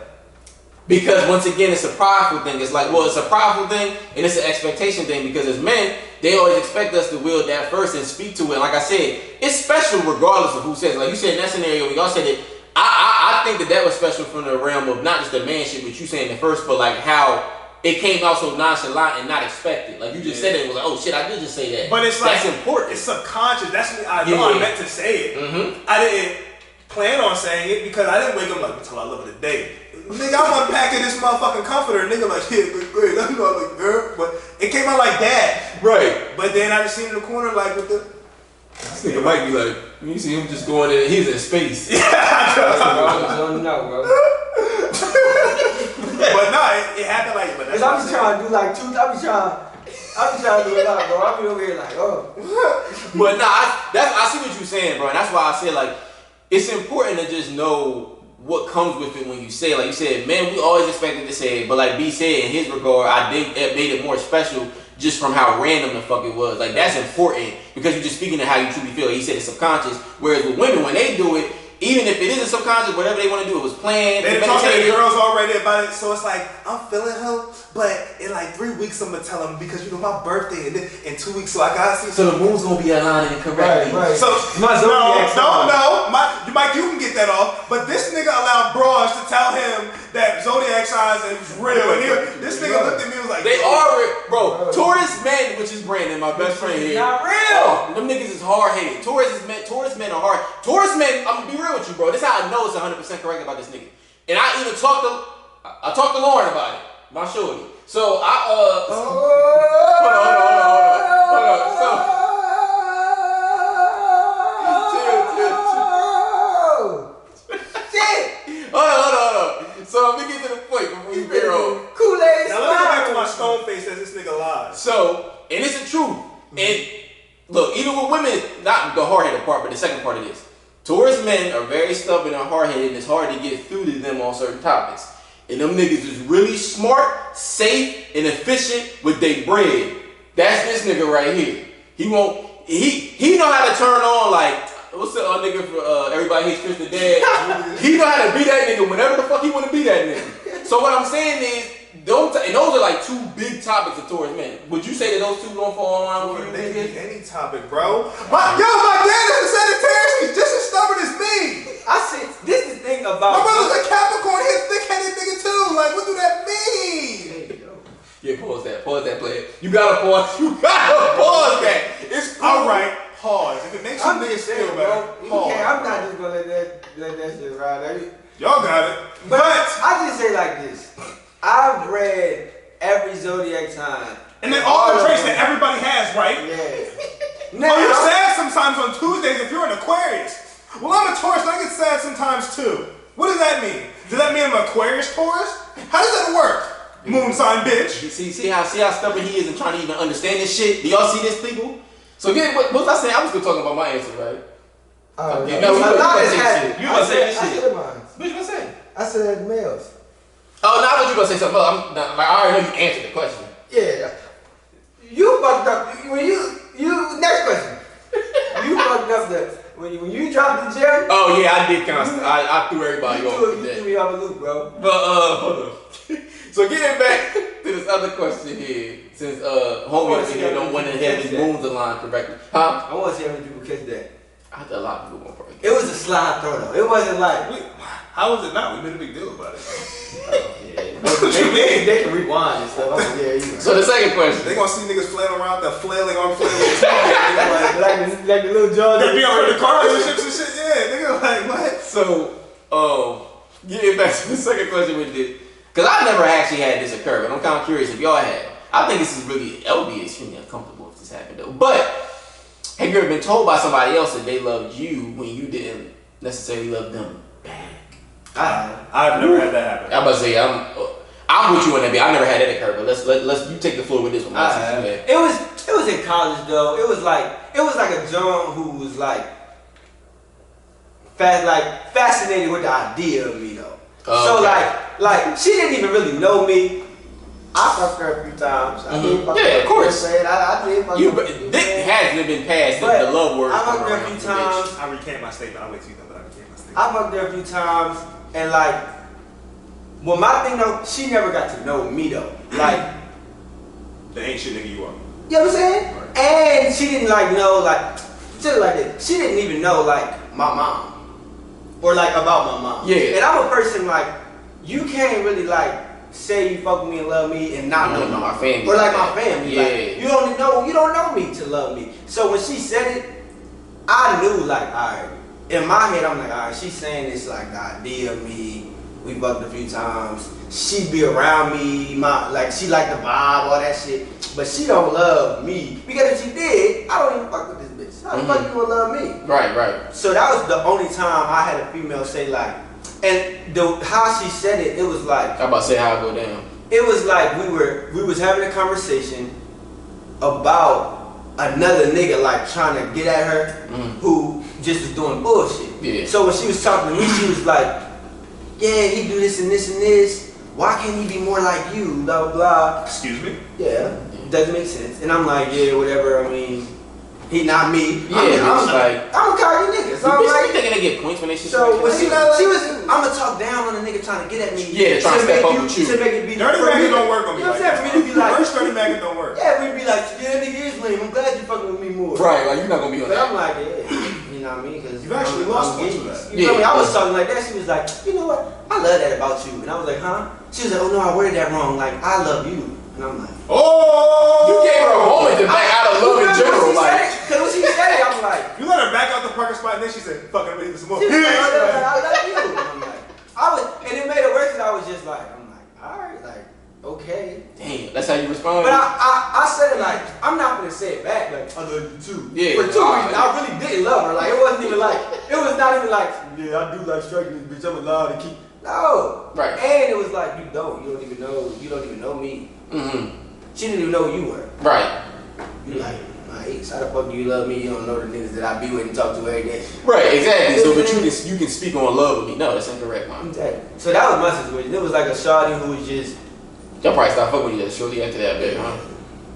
Speaker 1: Because once again, it's a prideful thing. It's like, well, it's a prideful thing and it's an expectation thing because as men, they always expect us to wield that first and speak to it. And like I said, it's special regardless of who says it. Like you said in that scenario, when y'all said it, I think that was special from the realm of not just the man shit, what you saying the first, but like how it came out so nonchalant and not expected. Like you just said it, it was like, oh shit, I did just say that.
Speaker 3: But it's like
Speaker 1: that's important.
Speaker 3: It's subconscious. That's what I know. I meant to say it.
Speaker 1: Mm-hmm.
Speaker 3: I didn't plan on saying it because I didn't wake up like until I love it today. Nigga, I'm unpacking this motherfucking comforter. Nigga, like, yeah, great. I know I look good, but it came out like that.
Speaker 1: Right.
Speaker 3: But then I just seen in the corner like with the.
Speaker 1: This nigga might be like, you see him just going in, he's in space.
Speaker 2: I don't know, bro.
Speaker 3: But no, it happened like. But
Speaker 2: Cause I be trying to do like two. I be trying to do a lot, bro. I be over here like, oh.
Speaker 1: But nah, I see what you're saying, bro. And that's why I said like, it's important to just know what comes with it when you say it. Like you said, man, we always expected to say it, but like B said in his regard, I think it made it more special just from how random the fuck it was. Like that's important because you're just speaking to how you truly feel. He said it's subconscious. Whereas with women, when they do it, even if it isn't subconscious, whatever they want to do, it was planned.
Speaker 3: They talk to the girls already about it, so it's like I'm feeling her, but in like 3 weeks I'm gonna tell them because you know my birthday and then in 2 weeks, so I gotta see.
Speaker 1: So the moon's gonna be aligning correctly.
Speaker 2: Right.
Speaker 3: So
Speaker 2: My zodiac sign.
Speaker 3: Mike, you can get that off. But this nigga allowed bras to tell him that zodiac signs is real, and this nigga looked at me and was like,
Speaker 1: They are real, bro. Taurus men, which is Brandon, my best friend here.
Speaker 2: Not real.
Speaker 1: Them niggas is hard headed. Taurus men are hard. Taurus men, I'm gonna be real with you, bro. This is how I know it's 100% correct about this nigga. And I even talked to Lauren about it, my shorty. So I hold on. So Hold on. So let me get to the point before you get on.
Speaker 2: Kool-Aid.
Speaker 3: now let me go back to my stone face as this nigga lies.
Speaker 1: So, and it's the truth. And look, even with women, not the hard-headed part, but the second part of this. Taurus men are very stubborn and hard-headed, and it's hard to get through to them on certain topics. And them niggas is really smart, safe, and efficient with their bread. That's this nigga right here. He know how to turn on like, what's the nigga for Everybody Hates Chris the Dad? He know how to be that nigga whenever the fuck he want to be that nigga. So what I'm saying is, those are like two big topics of Taurus men. Would you say that those two don't fall in line with you?
Speaker 3: They can be any topic, bro. My dad is a Sagittarius. He's just as stubborn as me.
Speaker 2: I see. This is the thing
Speaker 3: My
Speaker 2: about.
Speaker 3: brother's a Capricorn. He's a thick-headed nigga too. Like, what do that mean?
Speaker 1: Yeah, pause that, player. You gotta pause that. It's cool.
Speaker 3: All right, pause. If it makes you
Speaker 2: I'm
Speaker 3: niggas
Speaker 2: just
Speaker 3: feel
Speaker 2: saying,
Speaker 3: better,
Speaker 2: bro.
Speaker 3: pause.
Speaker 2: I'm not just gonna let that shit ride.
Speaker 3: Y'all got it.
Speaker 2: But I just say like this. I've read every zodiac sign.
Speaker 3: And then all the traits that everybody has, right?
Speaker 2: Yeah.
Speaker 3: Oh, you're sad sometimes on Tuesdays if you're an Aquarius. Well, I'm a Taurus and I get sad sometimes too. What does that mean? Does that mean I'm an Aquarius Taurus? How does that work? Moon sign bitch.
Speaker 1: See how stubborn he is and trying to even understand this shit? Do y'all see this, people? So again, what was I saying? I was still talking about my answer, right?
Speaker 2: Okay.
Speaker 1: No, you gonna say
Speaker 2: happened.
Speaker 1: shit. You gonna say this
Speaker 2: I
Speaker 1: shit.
Speaker 2: said mine.
Speaker 1: What you gonna say?
Speaker 2: I said males.
Speaker 1: Oh, no, I thought you were gonna say something else. I already know you answered the question.
Speaker 2: Yeah. You fucked up. When you next question. You fucked up that when you dropped the gem.
Speaker 1: Oh yeah, I did I threw everybody off with
Speaker 2: You
Speaker 1: that.
Speaker 2: threw me off a loop, bro.
Speaker 1: But hold on. So getting back to this other question here, since homie over here don't want to have his moons aligned correctly. Huh?
Speaker 2: I want to see how many people catch that.
Speaker 1: I thought a lot of people won't probably.
Speaker 2: It was a slide throw though. It wasn't like
Speaker 3: How was it not? We made a big deal about it.
Speaker 2: What you mean? They can rewind and stuff. I'm like, yeah, you right.
Speaker 1: So the second question.
Speaker 3: They gonna see niggas flailing around, the flailing on flailing.
Speaker 2: like the little John.
Speaker 3: They be up in the car dealerships and shit. Yeah, nigga, like what?
Speaker 1: So, getting back to the second question with this, because I never actually had this occur, but I'm kind of curious if y'all had. I think this is really, it would be extremely uncomfortable if this happened though. But have you ever been told by somebody else that they loved you when you didn't necessarily love them back?
Speaker 3: I've never had that happen.
Speaker 1: I'm about to say I'm with you on that. I never had that occur, but let's you take the floor with this one.
Speaker 2: It was in college though. It was like a John who was like fascinated with the idea of me though. So like she didn't even really know me. I fucked her a few times. I did fuck her.
Speaker 1: Yeah, of course.
Speaker 2: I did fuck her.
Speaker 1: Dick hasn't been past the love words.
Speaker 2: I fucked her a few times.
Speaker 3: I recant my statement. I'll wait till you know, but I recant my statement.
Speaker 2: I fucked her a few times, and like, well, my thing though, she never got to know me though. Like,
Speaker 3: the ain't shit nigga you are.
Speaker 2: you know what I'm saying? Right. And she didn't like know like shit like this. She didn't even know like my mom or like about my mom.
Speaker 1: Yeah.
Speaker 2: And I'm a person like you can't really like say you fuck with me and love me and not know
Speaker 1: my family.
Speaker 2: Or like my family.
Speaker 1: Yeah.
Speaker 2: Like, you don't know me to love me. So when she said it, I knew like, alright. In my head I'm like, alright, she's saying this like the idea of me. We fucked a few times. She be around me, she like the vibe, all that shit. But she don't love me. Because if she did, I don't even fuck with this bitch. How the fuck you gonna love me?
Speaker 1: Right.
Speaker 2: So that was the only time I had a female say like, and how she said it, it was like
Speaker 1: I'm about to say how I go down.
Speaker 2: It was like we was having a conversation about another nigga like trying to get at her who just was doing bullshit.
Speaker 1: Yeah.
Speaker 2: So when she was talking to me, she was like, yeah, he do this and this and this. Why can't he be more like you? Blah blah.
Speaker 3: Excuse me?
Speaker 2: Yeah, doesn't make sense. And I'm like, yeah, whatever. I mean, he not me.
Speaker 1: Yeah,
Speaker 2: I'm a cocky nigga. So I'm
Speaker 1: like,
Speaker 2: like,
Speaker 1: you thinking they get points when they should.
Speaker 2: so when she was, I'ma talk down on a nigga trying to get at me.
Speaker 1: Yeah, trying to step up with you.
Speaker 2: To make it be
Speaker 3: Dirty Maggot don't work on me.
Speaker 2: You know what I'm saying? For me to be like,
Speaker 3: first Dirty Maggot don't work.
Speaker 2: yeah, we'd be like, yeah, that nigga is lame. I'm glad you fucking with me more.
Speaker 1: Right, like you're not gonna be on
Speaker 2: But
Speaker 1: that.
Speaker 2: I'm like, yeah, you know what I mean? Because
Speaker 3: You've actually lost points for that.
Speaker 2: You feel me? I was talking like that. She was like, you know what? I love that about you. And I was like, huh? She was like, oh no, I worded that wrong. Like, I love you. And I'm like,
Speaker 3: oh!
Speaker 1: You gave her a moment to back out of love in general, like.
Speaker 2: Because when she said it, I'm like,
Speaker 3: You let her back out the parking spot and then she said, fucking make this more.
Speaker 2: she was like, oh, I love you. And I'm like, and it made it worse because I was just like, I'm like, all right, like, okay.
Speaker 1: Damn, that's how you respond.
Speaker 2: But I said it like, I'm not gonna say it back, like, I love you too.
Speaker 1: Yeah.
Speaker 2: For 2 reasons. I really didn't love her. Like, it wasn't even like, it was not even like, yeah, I do like striking this bitch. I'm allowed to keep. No.
Speaker 1: Right.
Speaker 2: And it was like, you don't even know me.
Speaker 1: Mm-hmm.
Speaker 2: She didn't even know who you were.
Speaker 1: Right.
Speaker 2: You like, my ex, how the fuck do you love me? You don't know the niggas that I be with and talk to every day.
Speaker 1: Right, exactly. So, but you can speak on love with me. No, that's incorrect, man.
Speaker 2: Exactly. So that was my situation. It was like a shawty who was just,
Speaker 1: Y'all probably stopped fucking with each other shortly after that, baby, huh?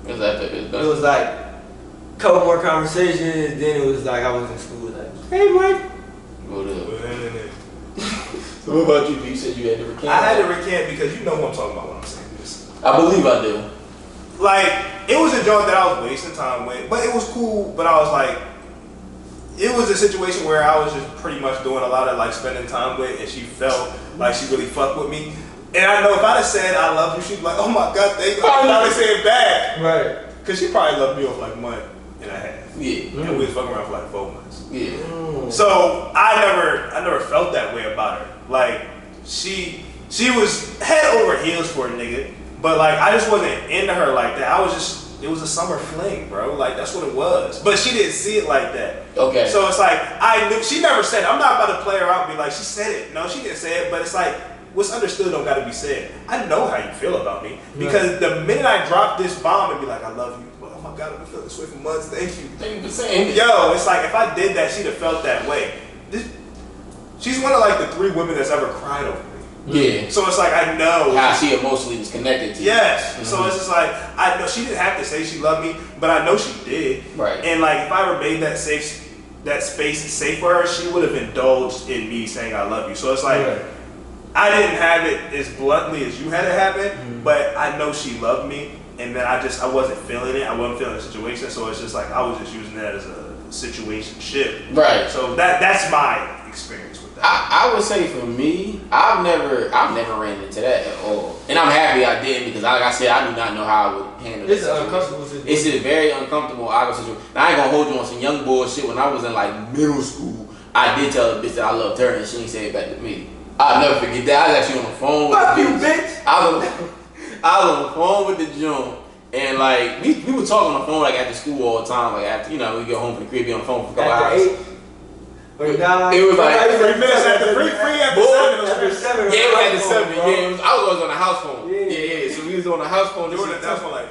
Speaker 1: It was after that,
Speaker 2: it was like a couple more conversations, then it was like I was in school like, hey Mike.
Speaker 1: What up? So what about you? You said you had to recant.
Speaker 3: I had to recant because you know who I'm talking about when I'm saying this.
Speaker 1: I believe I do.
Speaker 3: Like, it was a joint that I was wasting time with, but it was cool, but I was like, it was a situation where I was just pretty much doing a lot of like spending time with, and she felt like she really fucked with me. And I know if I'd have said I love you, she'd be like, oh my God, thank you. I'd probably say it back.
Speaker 2: Right.
Speaker 3: Because she probably loved me off like a month and a half.
Speaker 1: Yeah.
Speaker 3: And we was fucking around for like 4 months.
Speaker 1: Yeah.
Speaker 3: So I never felt that way about her. Like, she was head over heels for a nigga, but like I just wasn't into her like that. It was a summer fling, bro. Like, that's what it was. But she didn't see it like that.
Speaker 1: Okay.
Speaker 3: So it's like, I knew, she never said it. I'm not about to play her out and be like, she said it. No, she didn't say it, but it's like, what's understood don't gotta be said. I know how you feel about me. Because the minute I drop this bomb and be like, I love you. Oh my God, I've been feeling this way for months. Thank you.
Speaker 1: Thank you for saying it.
Speaker 3: Yo, it's like, if I did that, she'd have felt that way. She's one of like the 3 women that's ever cried over me.
Speaker 1: Yeah.
Speaker 3: So it's like, I know
Speaker 1: how she emotionally was connected to you.
Speaker 3: Yes.
Speaker 1: Mm-hmm.
Speaker 3: So it's just like, I know she didn't have to say she loved me, but I know she did.
Speaker 1: Right.
Speaker 3: And like, if I ever made that space safe for her, she would have indulged in me saying I love you. So it's like, I didn't have it as bluntly as you had it happen, but I know she loved me, and then I wasn't feeling it. I wasn't feeling the situation, so it's just like I was just using that as a situation ship.
Speaker 1: Right.
Speaker 3: So that's my experience with
Speaker 1: I would say for me, I've never ran into that at all, and I'm happy I didn't because, like I said, I do not know how I would handle
Speaker 2: It's
Speaker 1: this.
Speaker 2: an uncomfortable situation.
Speaker 1: It's a very uncomfortable, awkward situation. Now, I ain't gonna hold you on some young bullshit. When I was in like middle school, I did tell a bitch that I loved her, and she ain't say it back to me. I'll never forget that. I was actually on the phone with
Speaker 2: Fuck
Speaker 1: the
Speaker 2: you,
Speaker 1: bitch.
Speaker 2: bitch.
Speaker 1: I was on the phone with the joint. And like we would talk on the phone like after school all the time, like after we get home from the crib, be on the phone for a couple
Speaker 2: After
Speaker 1: hours.
Speaker 2: 8 or 9.
Speaker 1: It was like
Speaker 3: 3 minutes after free after
Speaker 1: Boy,
Speaker 3: 7.
Speaker 2: After 7.
Speaker 1: Yeah, it was at the 7.
Speaker 2: Bro.
Speaker 1: Yeah, I was always on the house phone.
Speaker 2: Yeah.
Speaker 1: Yeah. So we was on the house phone.
Speaker 3: Doing
Speaker 1: This
Speaker 3: the
Speaker 1: shit
Speaker 3: house phone like,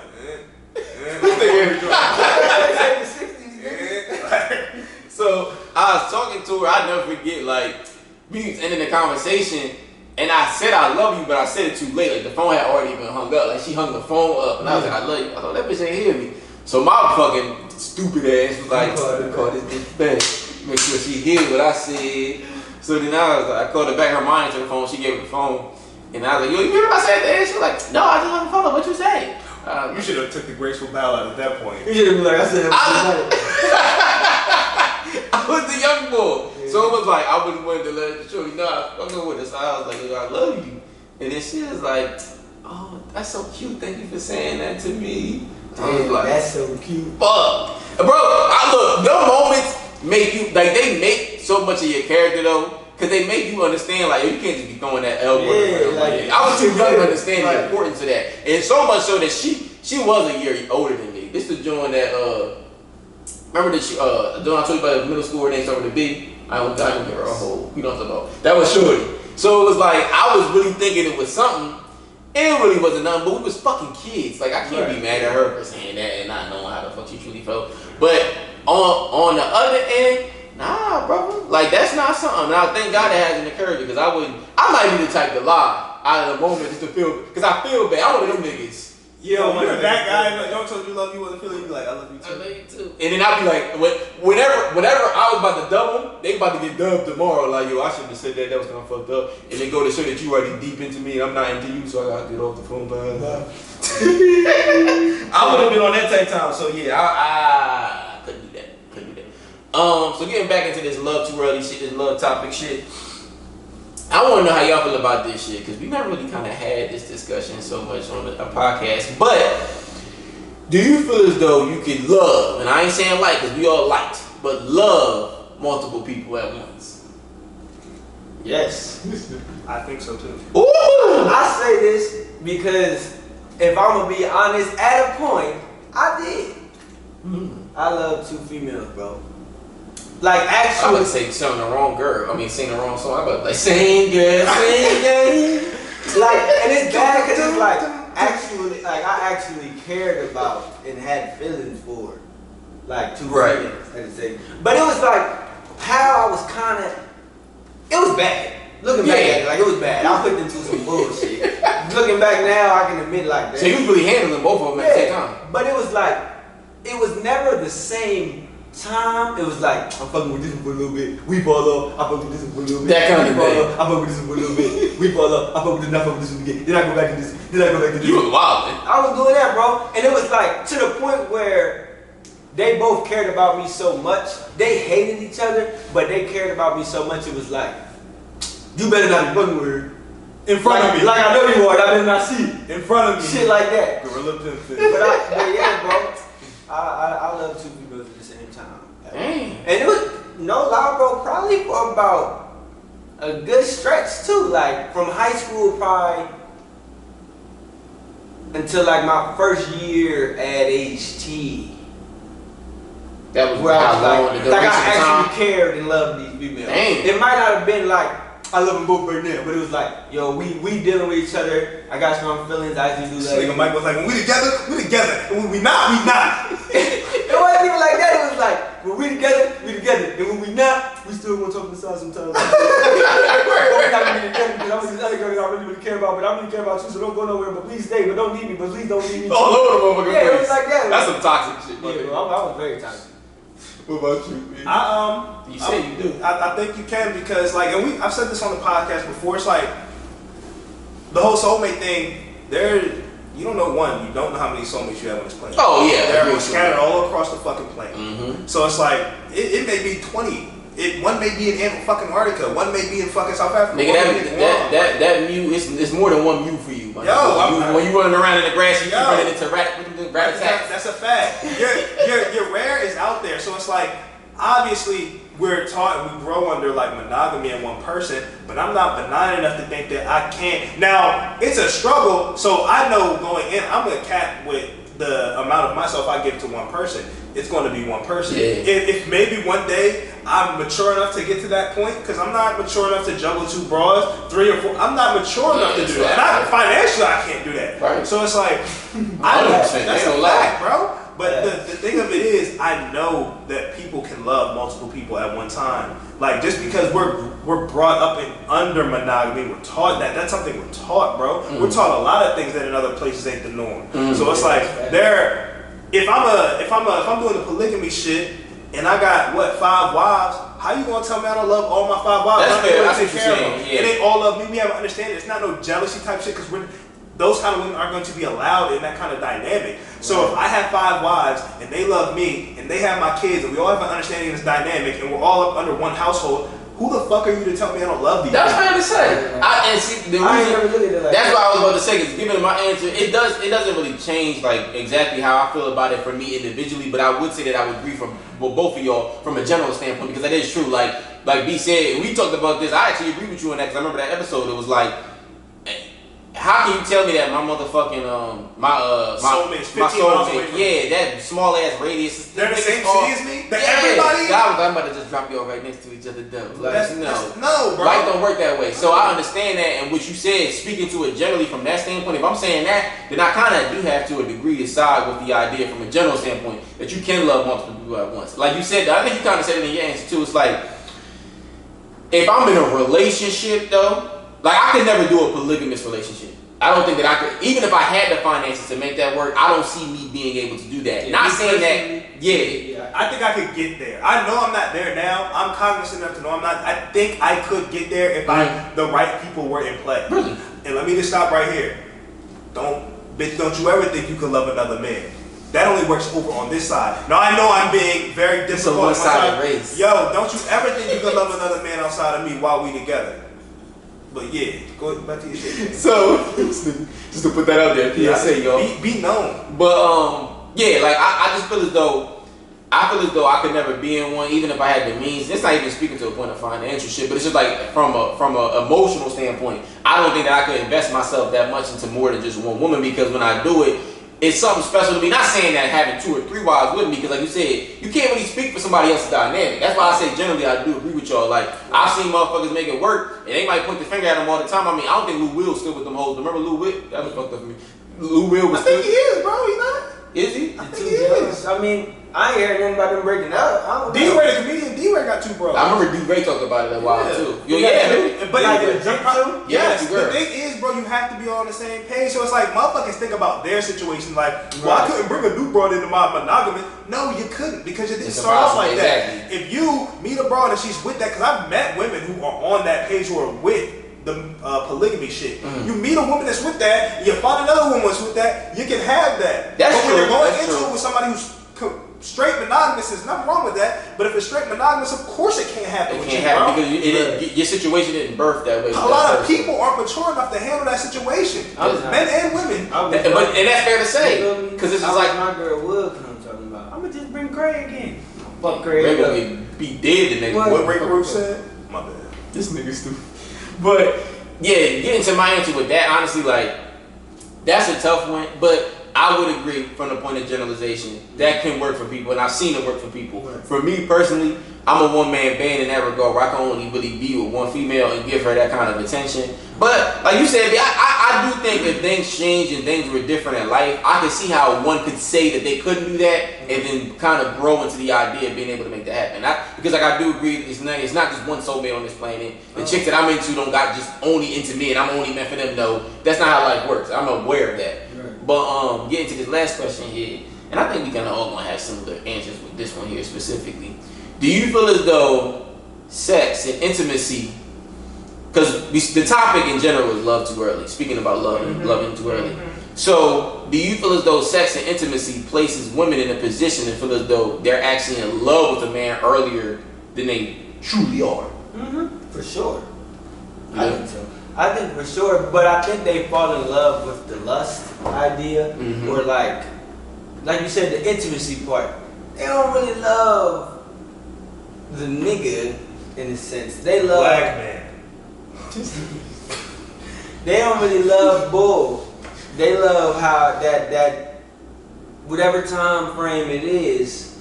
Speaker 1: So I was talking to her. I never forget. Like we was ending the conversation, and I said I love you, but I said it too late. Like the phone had already been hung up. Like she hung the phone up, and I was like, I love you. I thought that bitch ain't hear me. So my fucking stupid ass was like, call this bitch back. Make sure she hear what I said. So then I called her back. Her mind to the phone. She gave her the phone, and I was like, yo, you remember I said that? She was like, no, I just hung the phone up. What you say?
Speaker 3: you should have took the graceful bow out at that point.
Speaker 2: You should have been like, I said
Speaker 1: I was the young boy. Yeah. So it was like, I wouldn't want to let the shorty know I fucking with her. So I was like, I love you. And then she was like, oh, that's so cute. Thank you for saying that to me. I was like,
Speaker 2: that's so cute.
Speaker 1: Fuck. Bro, look, them moments make you, like, they make so much of your character, though. Because they make you understand, like, you can't just be throwing that elbow.
Speaker 2: Yeah, like,
Speaker 1: I was too young to understand
Speaker 2: right.
Speaker 1: the importance of that. And so much so that she was a year older than me. This is doing that, remember that I told you about the middle school where they started with a B? I don't give her a whole, you know what I'm talking about. That was Shorty. So it was like, I was really thinking it was something. It really wasn't nothing, but we was fucking kids. Like, I can't be mad at her for saying that and not knowing how the fuck she truly felt. But on the other end, nah, brother. Like, that's not something. Now, thank God it hasn't occurred because I might be the type to lie out of the moment just to feel, because I feel bad. I'm one of them niggas.
Speaker 3: Yo, when you're that guy, like, don't told you love you, wasn't feeling you, be like, I love you too.
Speaker 1: I love you too. And then I'll be like, whenever I was about to double, they about to get dubbed tomorrow. Like, yo, I shouldn't have said that. That was kind of fucked up. And then go to show that you already deep into me and I'm not into you, so I gotta get off the phone. Bye. I would have been on that type time. So yeah, I couldn't do that. So getting back into this love too early shit, this love topic shit. I want to know how y'all feel about this shit because we never really kind of had this discussion so much on a podcast. But do you feel as though you can love, and I ain't saying like because we all liked, but love multiple people at once?
Speaker 2: Yes.
Speaker 3: I think so too.
Speaker 1: Ooh!
Speaker 2: I say this because if I'm gonna be honest, at a point, I did. I love 2 females, bro. Like
Speaker 1: I
Speaker 2: actually,
Speaker 1: would say sing the wrong girl. I mean, sing the wrong song. I would like sing girl, sing girl.
Speaker 2: like, and it's bad because it's like actually, like I actually cared about and had feelings for, like 2
Speaker 1: Right.
Speaker 2: females at the same. But it was like how I was kind of. It was bad. Looking back at it, like it was bad. I put into some bullshit. Looking back now, I can admit like that.
Speaker 1: So you was really handling both of them at the same time.
Speaker 2: But it was like, it was never the same time. It was like, I'm fucking with this one for a little bit. We fall up. I fuck with this one for a little bit.
Speaker 1: That kind
Speaker 2: we
Speaker 1: of
Speaker 2: fall
Speaker 1: thing.
Speaker 2: up. I fuck with this one for a little bit. We fall up. I fuck with this. I fuck with this one again. Then I go back to this. Then I go back to this.
Speaker 1: You was wild, man.
Speaker 2: I was doing that, bro. And it was like to the point where they both cared about me so much. They hated each other, but they cared about me so much. It was like, you better not be fucking with her.
Speaker 3: In front of me.
Speaker 2: Like I know you are. I better not see you.
Speaker 3: In front of me.
Speaker 2: Shit like that.
Speaker 3: Gorilla pimp fit.
Speaker 2: But yeah, bro. I love 2 people at the same time.
Speaker 1: Dang.
Speaker 2: And it was no lie, bro. Probably for about a good stretch too. Like from high school, probably until like my first year at HT.
Speaker 1: That was
Speaker 2: Where I
Speaker 1: how long
Speaker 2: was
Speaker 1: the
Speaker 2: like
Speaker 1: duration
Speaker 2: I
Speaker 1: of time.
Speaker 2: actually cared and loved these females.
Speaker 1: Damn.
Speaker 2: It might not have been like I love them both right now, but it was like, yo, we dealing with each other. I got strong feelings. I actually do
Speaker 3: This
Speaker 2: love
Speaker 3: nigga
Speaker 2: you.
Speaker 3: Mike was like, when we together. And when we not, we not.
Speaker 2: It wasn't even like that. It was like, when we together, and when we not, we still gonna talk inside sometimes. But we're not gonna be together because I'm with this other girl that I really care about, but I really care about you, so don't go nowhere. But please stay, but don't leave me. But please don't leave me.
Speaker 1: All over the motherfucking
Speaker 2: Yeah, it
Speaker 1: place.
Speaker 2: was like that.
Speaker 1: That's some toxic shit,
Speaker 2: Yeah,
Speaker 1: man.
Speaker 2: bro, I was very toxic.
Speaker 1: What about you, man? You say you do.
Speaker 3: I think you can because like, and I've said this on the podcast before. It's like the whole soulmate thing. You don't know you don't know how many soulmates you have on this planet.
Speaker 1: Oh yeah,
Speaker 3: They're scattered all across the fucking planet.
Speaker 1: Mm-hmm.
Speaker 3: So it's like it may be 20 One may be in fucking Antarctica, one may be in fucking South Africa.
Speaker 1: Nigga, that mute it's more than one mute for you. Man. When you running around in the grass, you keep running into rat attacks.
Speaker 3: That's a fact. Your rare is out there, so it's like obviously we're taught, we grow under like monogamy in one person, but I'm not benign enough to think that I can't. Now it's a struggle, so I know going in, I'm a cat with the amount of myself I give to one person. It's going to be one person.
Speaker 1: Yeah.
Speaker 3: If maybe one day I'm mature enough to get to that point, because I'm not mature enough to juggle 2 bras, 3 or 4. I'm not mature enough to do that. And financially, I can't do that.
Speaker 1: Right.
Speaker 3: So it's like, that's a fact, bro. But the thing of it is, I know that people can love multiple people at one time. Like, just because we're brought up in under monogamy, we're taught that. That's something we're taught, bro. We're taught a lot of things that in other places ain't the norm. So it's like, if I'm doing the polygamy shit and I got 5 wives, how you gonna tell me I don't love all my 5 wives?
Speaker 1: That's fair. That's what you're saying. Yeah.
Speaker 3: It ain't all of me. We have to understand it. It's not no jealousy type shit, because those kind of women aren't going to be allowed in that kind of dynamic. So if I have 5 wives and they love me and they have my kids and we all have an understanding of this dynamic and we're all up under one household, who the fuck are you to tell me I don't love these?
Speaker 1: That's fair to say. That's what I was about to say. Because given my answer, it doesn't really change like exactly how I feel about it for me individually. But I would say that I would agree from both of y'all from a general standpoint, because that is true. Like B said, we talked about this. I actually agree with you on that, because I remember that episode. It was like, how can you tell me that my motherfucking my soulmate, yeah, that small ass radius,
Speaker 3: they're the same city as me? Everybody?
Speaker 1: I'm about to just drop you all right next to each other, though. Like,
Speaker 3: no, bro.
Speaker 1: Life don't work that way. So I understand that, and what you said, speaking to it generally from that standpoint, if I'm saying that, then I kind of do have to a degree to side with the idea from a general standpoint that you can love multiple people at once. Like you said, I think you kind of said it in your answer too. It's like, if I'm in a relationship though, like I could never do a polygamous relationship. I don't think that I could, even if I had the finances to make that work, I don't see me being able to do that. Not saying that, yeah.
Speaker 3: I think I could get there. I know I'm not there now. I'm cognizant enough to know I'm not. I think I could get there if the right people were in play.
Speaker 1: Really?
Speaker 3: And let me just stop right here. Don't you ever think you could love another man. That only works over on this side. Now I know I'm being very difficult.
Speaker 1: It's a one-sided race.
Speaker 3: Yo, don't you ever think you could love another man outside of me while we together. But yeah, go back to your shit.
Speaker 1: So, just to put that out there, PSA, yo.
Speaker 3: Be known.
Speaker 1: But yeah, like I just feel as though I could never be in one, even if I had the means. It's not even speaking to a point of financial shit, but it's just like from a emotional standpoint, I don't think that I could invest myself that much into more than just one woman, because when I do it, it's something special to me. Not saying that having 2 or 3 wives with me, because like you said, you can't really speak for somebody else's dynamic. That's why I say generally I do agree with y'all. Like, I've seen motherfuckers make it work, and they might point the finger at them all the time. I mean, I don't think Lou Will still with them hoes. Remember Lou Will? That was fucked up for me. Lou Will was
Speaker 3: I think he is, bro. He not?
Speaker 1: Is he?
Speaker 2: I think he is. I mean, I ain't heard nothing about them breaking up.
Speaker 3: D-Ray, the comedian, D-Ray got 2 bros.
Speaker 1: I remember D-Ray talked about it a while too.
Speaker 3: But
Speaker 2: like in the gym too?
Speaker 3: Yes, the thing is, bro, you have to be on the same page. So it's like, motherfuckers think about their situation like, well, I couldn't bring a new broad into my monogamy. No, you couldn't, because it didn't start off like that. If you meet a broad and she's with that, because I've met women who are on that page who are with the polygamy shit. You meet a woman that's with that, you find another woman that's with that, you can have that.
Speaker 1: That's
Speaker 3: but
Speaker 1: true.
Speaker 3: When you're going into it with somebody who's straight monogamous, there's nothing wrong with that. But if it's straight monogamous, of course it can't happen.
Speaker 1: It can't happen because your situation didn't birth that way.
Speaker 3: A lot of people aren't mature enough to handle that situation, men and women.
Speaker 1: And that's fair to say, because it's just like
Speaker 2: my girl Will come talking about, I'm gonna just bring Craig in. Fuck Craig.
Speaker 1: Ray gonna be dead the next.
Speaker 3: What Ray Cruz said? My bad.
Speaker 1: This nigga stupid. But yeah, getting to my answer with that, honestly, like that's a tough one. But I would agree from the point of generalization that can work for people, and I've seen it work for people. Right. For me personally, I'm a one-man band in that regard where I can only really be with one female and give her that kind of attention. But like you said, I do think if things change and things were different in life, I can see how one could say that they couldn't do that and then kind of grow into the idea of being able to make that happen. Because like I do agree, it's not just one soulmate on this planet. The chicks that I'm into don't got just only into me and I'm only meant for them. No, that's not how life works. I'm aware of that. Right. But getting to this last question here, and I think we kind of all gonna have similar answers with this one here specifically. Do you feel as though sex and intimacy, because the topic in general is love too early, speaking about love and loving too early. So do you feel as though sex and intimacy places women in a position to feel as though they're actually in love with a man earlier than they truly are.
Speaker 2: For sure.
Speaker 1: Yeah.
Speaker 2: I think so. I think for sure, but I think they fall in love with the lust idea, or like you said, the intimacy part. They don't really love the nigga in a sense. They love
Speaker 3: Black man.
Speaker 2: They don't really love bull. They love how that whatever time frame it is,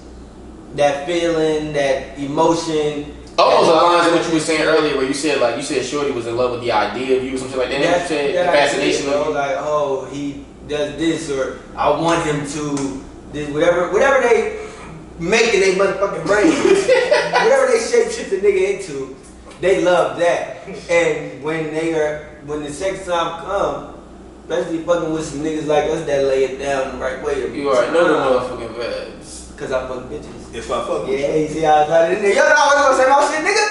Speaker 2: that feeling, that emotion.
Speaker 1: Almost aligns with what you were saying earlier, where you said Shorty was in love with the idea of you or something like that. And you said the fascination of you.
Speaker 2: Like, oh, he does this, or I want him to this, whatever they make in their motherfucking brain, whatever they shape shit the nigga into, they love that. And when the sex time come, especially fucking with some niggas like us that lay it down the right way.
Speaker 1: You already know the motherfucking vibes.
Speaker 2: Cause I fuck bitches.
Speaker 3: If I fuck with
Speaker 2: Yeah, you see how I got it in there. Y'all know I was gonna say my shit, nigga.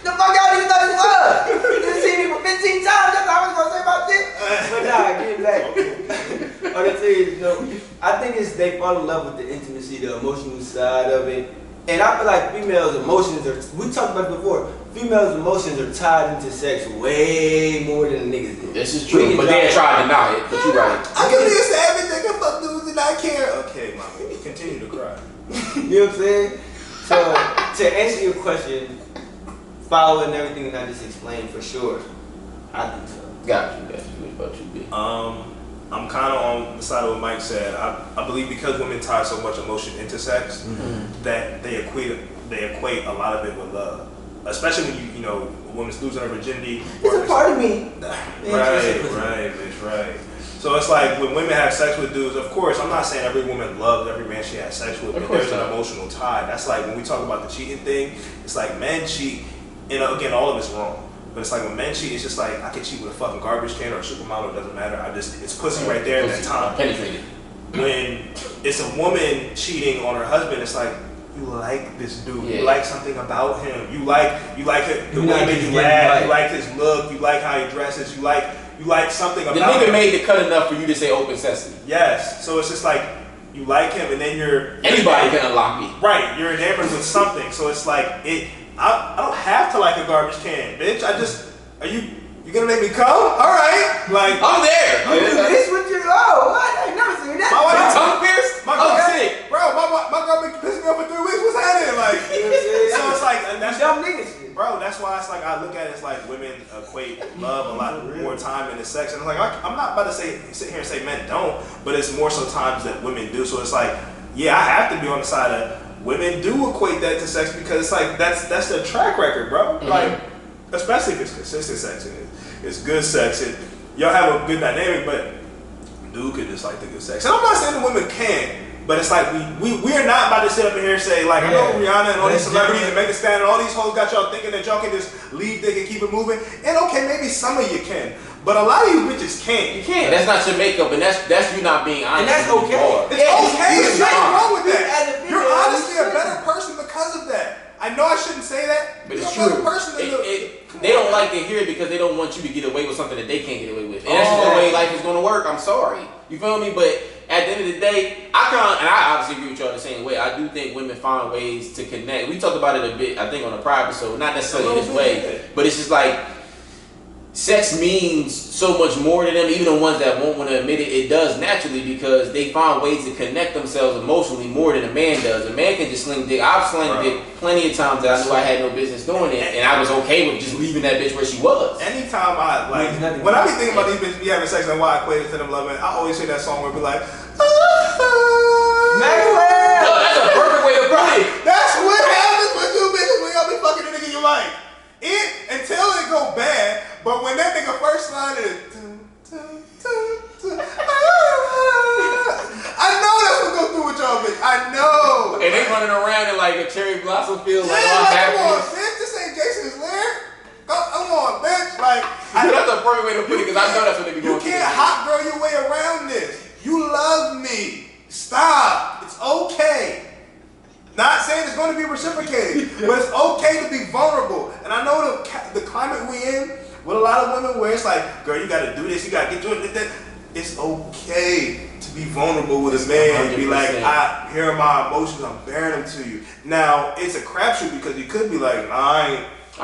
Speaker 2: The fuck y'all niggas thought it was? You done seen me for 15 times. That's how I was gonna say my shit. But nah, get back. On the thing, I think they fall in love with the intimacy, the emotional side of it. And I feel like females' emotions we talked about it before, females' emotions are tied into sex way more than the niggas do.
Speaker 1: This is true, but they try to deny it, but you're right.
Speaker 3: I can do this to everything. I fuck dudes and I care. Okay, mommy, continue to cry.
Speaker 2: You know what I'm saying? So, to answer your question, following everything that I just explained, for sure, I think so.
Speaker 1: Got you. What about you, B?
Speaker 3: I'm kind of on the side of what Mike said. I believe because women tie so much emotion into sex, that they equate a lot of it with love. Especially when you know, a woman's losing her virginity.
Speaker 2: It's a part of me.
Speaker 3: Right, bitch, right. So it's like when women have sex with dudes, of course, I'm not saying every woman loves every man she has sex with, but there's an emotional tie. That's like when we talk about the cheating thing, it's like men cheat, and again, all of it's wrong. But it's like when men cheat, it's just like I can cheat with a fucking garbage can or a supermodel, it doesn't matter. It's pussy right there at that time.
Speaker 1: Penetrated.
Speaker 3: When it's a woman cheating on her husband, it's like you like this dude, you like something about him, you like the way he makes you laugh, you like his look, you like how he dresses, you like something about him.
Speaker 1: The nigga made the cut enough for you to say open sesame.
Speaker 3: Yes, so it's just like you like him, and then
Speaker 1: anybody can unlock me.
Speaker 3: Right, you're enamored with something, so it's like I don't have to like a garbage can, bitch. You gonna make me come? All right, like
Speaker 1: I'm there.
Speaker 2: This what you what? I ain't never seen that.
Speaker 1: My tongue pierced.
Speaker 3: I'm sick, bro. My girl been pissing me off for 3 weeks. What's happening? Like, so it's like that's
Speaker 2: dumb niggas,
Speaker 3: bro. That's why it's like I look at it as like women equate love a lot more time into sex, and it's like I'm not about to sit here and say men don't, but it's more so times that women do. So it's like, yeah, I have to be on the side of women do equate that to sex because it's like that's their track record, bro. Like, especially if it's consistent sex and it's good sex and y'all have a good dynamic, but dude could just like the good sex. And I'm not saying the women can't, but it's like we're not about to sit up in here and say like I know Rihanna and all these celebrities and Megan Stan and all these hoes got y'all thinking that y'all can just leave dick and keep it moving. And okay, maybe some of you can, but a lot of you bitches can't.
Speaker 1: You can't. That's not your makeup, and that's you not being honest.
Speaker 2: And that's okay.
Speaker 3: It's okay. There's
Speaker 2: It's
Speaker 3: nothing wrong with that.
Speaker 2: as a
Speaker 3: You're
Speaker 2: female,
Speaker 3: honestly a better person because of that. I know I shouldn't say that,
Speaker 1: But
Speaker 3: you're
Speaker 1: it's
Speaker 3: a better
Speaker 1: true.
Speaker 3: person than
Speaker 1: They don't like to hear it because they don't want you to get away with something that they can't get away with. And that's just the way life is going to work. I'm sorry. You feel me? But at the end of the day, I obviously agree with y'all the same way. I do think women find ways to connect. We talked about it a bit, I think, on a prior episode. Not necessarily in this way, but it's just like sex means so much more to them. Even the ones that won't want to admit it, it does naturally because they find ways to connect themselves emotionally more than a man does. A man can just sling dick. I've slung dick plenty of times that I knew I had no business doing it, and I was okay with just leaving that bitch where she was.
Speaker 3: Anytime when I be thinking about these bitches be having sex and why I equate it to them loving, I always hear that song where it be like,
Speaker 2: Maxwell!
Speaker 1: No, that's a perfect way to put it.
Speaker 3: That's what happens with you bitches when y'all be fucking the nigga you like. Until it go bad, but when that nigga first line is I know that's what go through with y'all bitch. I know.
Speaker 1: And they running around in like a cherry blossom field like all
Speaker 3: come
Speaker 1: happy.
Speaker 3: on, bitch. This ain't Jason's lyric. Come on, bitch. Like
Speaker 1: That's a perfect way to put it because I know that's what they be
Speaker 3: you
Speaker 1: going through.
Speaker 3: can't hot girl your way around this. You love me. Stop. It's okay. Not saying it's going to be reciprocated, but it's okay to be vulnerable. And I know the climate we in with a lot of women where it's like, girl, you got to do this, you got to get doing that. it's okay to be vulnerable with a man and be like, here are my emotions, I'm bearing them to you. Now, it's a crapshoot because you could be like, nah,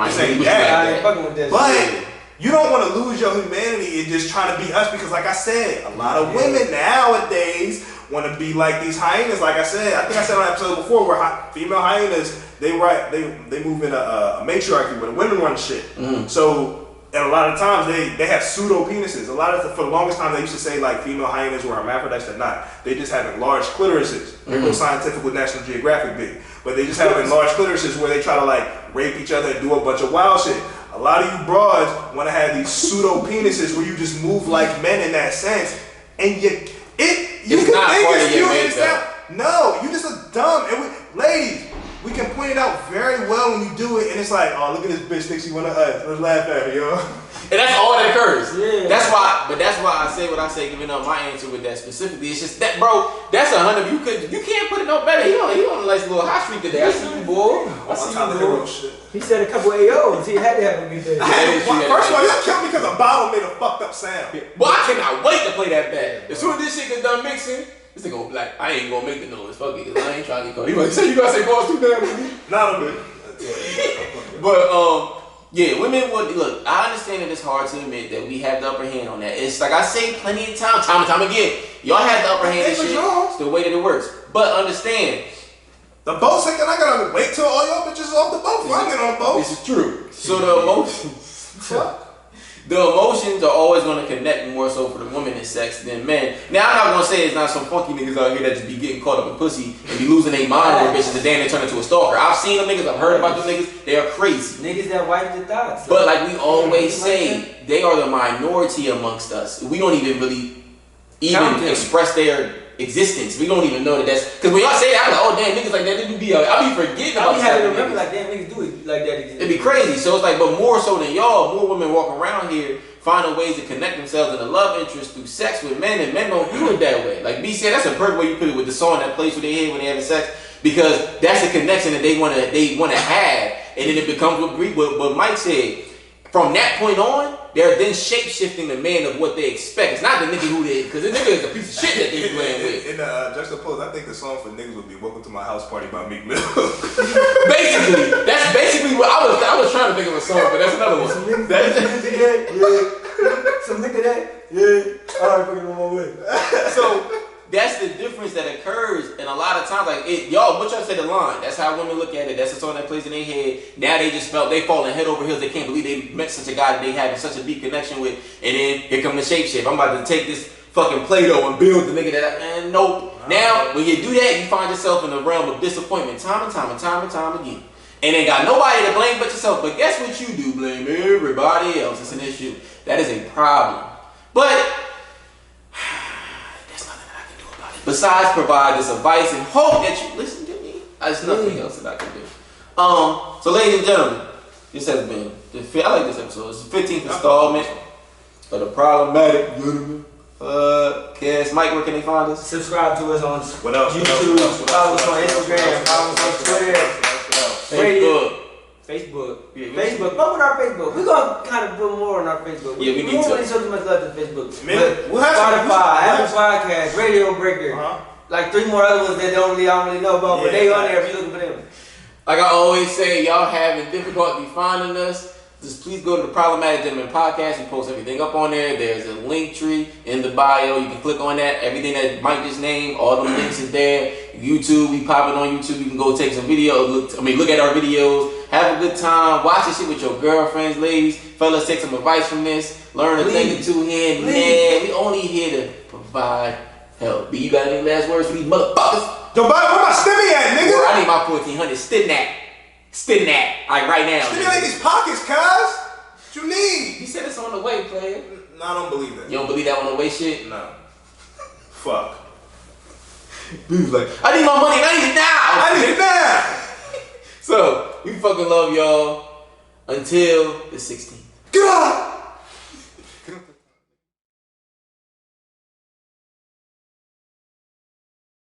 Speaker 3: this ain't that.
Speaker 2: I ain't fucking with that
Speaker 3: But
Speaker 2: shit.
Speaker 3: you don't want to lose your humanity and just trying to be us because, like I said, a lot of women nowadays want to be like these hyenas. Like I said, I think I said on an episode before where female hyenas, they move in a matriarchy where the women run shit. So, and a lot of times they have pseudo penises. For the longest time they used to say like female hyenas were hermaphrodites. They're not. They just have enlarged clitorises. They're real scientific with National Geographic big. But they just have enlarged clitorises where they try to like rape each other and do a bunch of wild shit. A lot of you broads want to have these pseudo penises where you just move like men in that sense, and you can think it's cute. No, you just look dumb. And ladies, we can point it out very well when you do it, and it's like, oh, look at this bitch thinks she wanna let's laugh at her, yo.
Speaker 1: And that's all that occurs.
Speaker 2: Yeah.
Speaker 1: That's why I say what I say, giving up my answer with that specifically. It's just that, bro. That's 100. You can't put it no better. He on a nice little hot streak today. I see you, boy. I see you, boy.
Speaker 2: He said a couple AOs. He had to have a good day.
Speaker 3: First of all, y'all killed me because a bottle made a fucked up sound.
Speaker 1: Boy, I cannot wait to play that back. As soon as this shit gets done mixing, this nigga gonna be like, I ain't gonna make the noise. Fuck it, cause I ain't trying to get caught. He like, say you gotta say balls too damn.
Speaker 3: Not a bit.
Speaker 1: But yeah, women would look. I understand that it's hard to admit that we have the upper hand on that. It's like I say plenty of time and time again. Y'all have the upper hand and shit. It's the way that it works. But understand,
Speaker 3: the boat sinking. I gotta wait till all y'all bitches off the boat before I get on the boat.
Speaker 1: This is true. So the emotions. The emotions are always going to connect more so for the women in sex than men. Now, I'm not going to say it's not some funky niggas out here that just be getting caught up in pussy and be losing their mind over bitches and then they turn into a stalker. I've seen them niggas, I've heard about them niggas, they are crazy.
Speaker 2: Niggas that wipe the thoughts.
Speaker 1: But like we always say, they are the minority amongst us. We don't even really express their existence. We don't even know that that's... Because when y'all say that, I'm like, oh damn, niggas like that, they be I be forgetting about that.
Speaker 2: I be having to remember like, damn, niggas do it like that.
Speaker 1: It'd be crazy. So it's like, but more so than y'all, more women walk around here finding ways to connect themselves in a love interest through sex with men, and men don't do it that way. Like B said, that's a perfect way you put it with the song that plays with their head when they're having sex, because that's a connection that they wanna have, and then it becomes what Mike said. From that point on, they're then shape-shifting the man of what they expect. It's not the nigga who they, because the nigga is a piece of shit that they playing with.
Speaker 3: In juxtapose, I think the song for niggas would be "Welcome to My House Party" by Meek Mill.
Speaker 1: Basically, that's basically what I was trying to think of a song, but that's another one.
Speaker 2: Some nigga that, yeah. All right, fucking on my way.
Speaker 1: So that's the difference that occurs, and a lot of times, like y'all, what y'all say the line. That's how women look at it. That's the song that plays in their head. Now they just they falling head over heels. They can't believe they met such a guy that they having such a deep connection with, and then here come the shape shift. I'm about to take this fucking Play-Doh and build the nigga that man. Nope. Now when you do that, you find yourself in the realm of disappointment, time and time again. And ain't got nobody to blame but yourself. But guess what you do? Blame everybody else. It's an issue. That is a problem. But there's nothing that I can do about it. Besides provide this advice and hope that you listen to me. There's nothing else that I can do. So ladies and gentlemen, this has been I like this episode. It's the 15th installment of the Problematic Gentleman Podcast. Mike, where can they find us?
Speaker 2: Subscribe to us on
Speaker 3: What else?
Speaker 2: YouTube. Follow us on Instagram. Follow us on Twitter. Facebook.
Speaker 1: Yeah,
Speaker 2: Facebook. Fuck with our Facebook. We're gonna kind of put more on our Facebook.
Speaker 1: Yeah, we need
Speaker 2: don't
Speaker 1: to.
Speaker 2: really show too much love to Facebook.
Speaker 3: We'll have
Speaker 2: Spotify, Apple Podcast, Radio Breaker. Like 3 more other ones that I don't really know about, but they on there if you're looking for them.
Speaker 1: Like I always say, y'all having difficulty finding us, just please go to the Problematic Gentleman Podcast. We post everything up on there. There's a link tree in the bio. You can click on that. Everything that Mike just named, all the links is there. YouTube, we pop it on YouTube. You can go take some videos. Look at our videos. Have a good time. Watch this shit with your girlfriends, ladies. Fellas, take some advice from this. Learn a thing or two here and there. We only here to provide help. B, you got any last words for these motherfuckers?
Speaker 3: Yo, where my stimmy at, nigga?
Speaker 1: Bro, I need my 1400. Spin that. Right now.
Speaker 3: Stimulate these pockets, cuz. What you need?
Speaker 1: He said it's on the way, player.
Speaker 3: No, I don't believe that.
Speaker 1: You don't believe that on the way shit?
Speaker 3: No. Fuck.
Speaker 1: Dude's like, I need my money and I need it now.
Speaker 3: I need it now.
Speaker 1: So, we fucking love y'all until the 16th.
Speaker 3: God.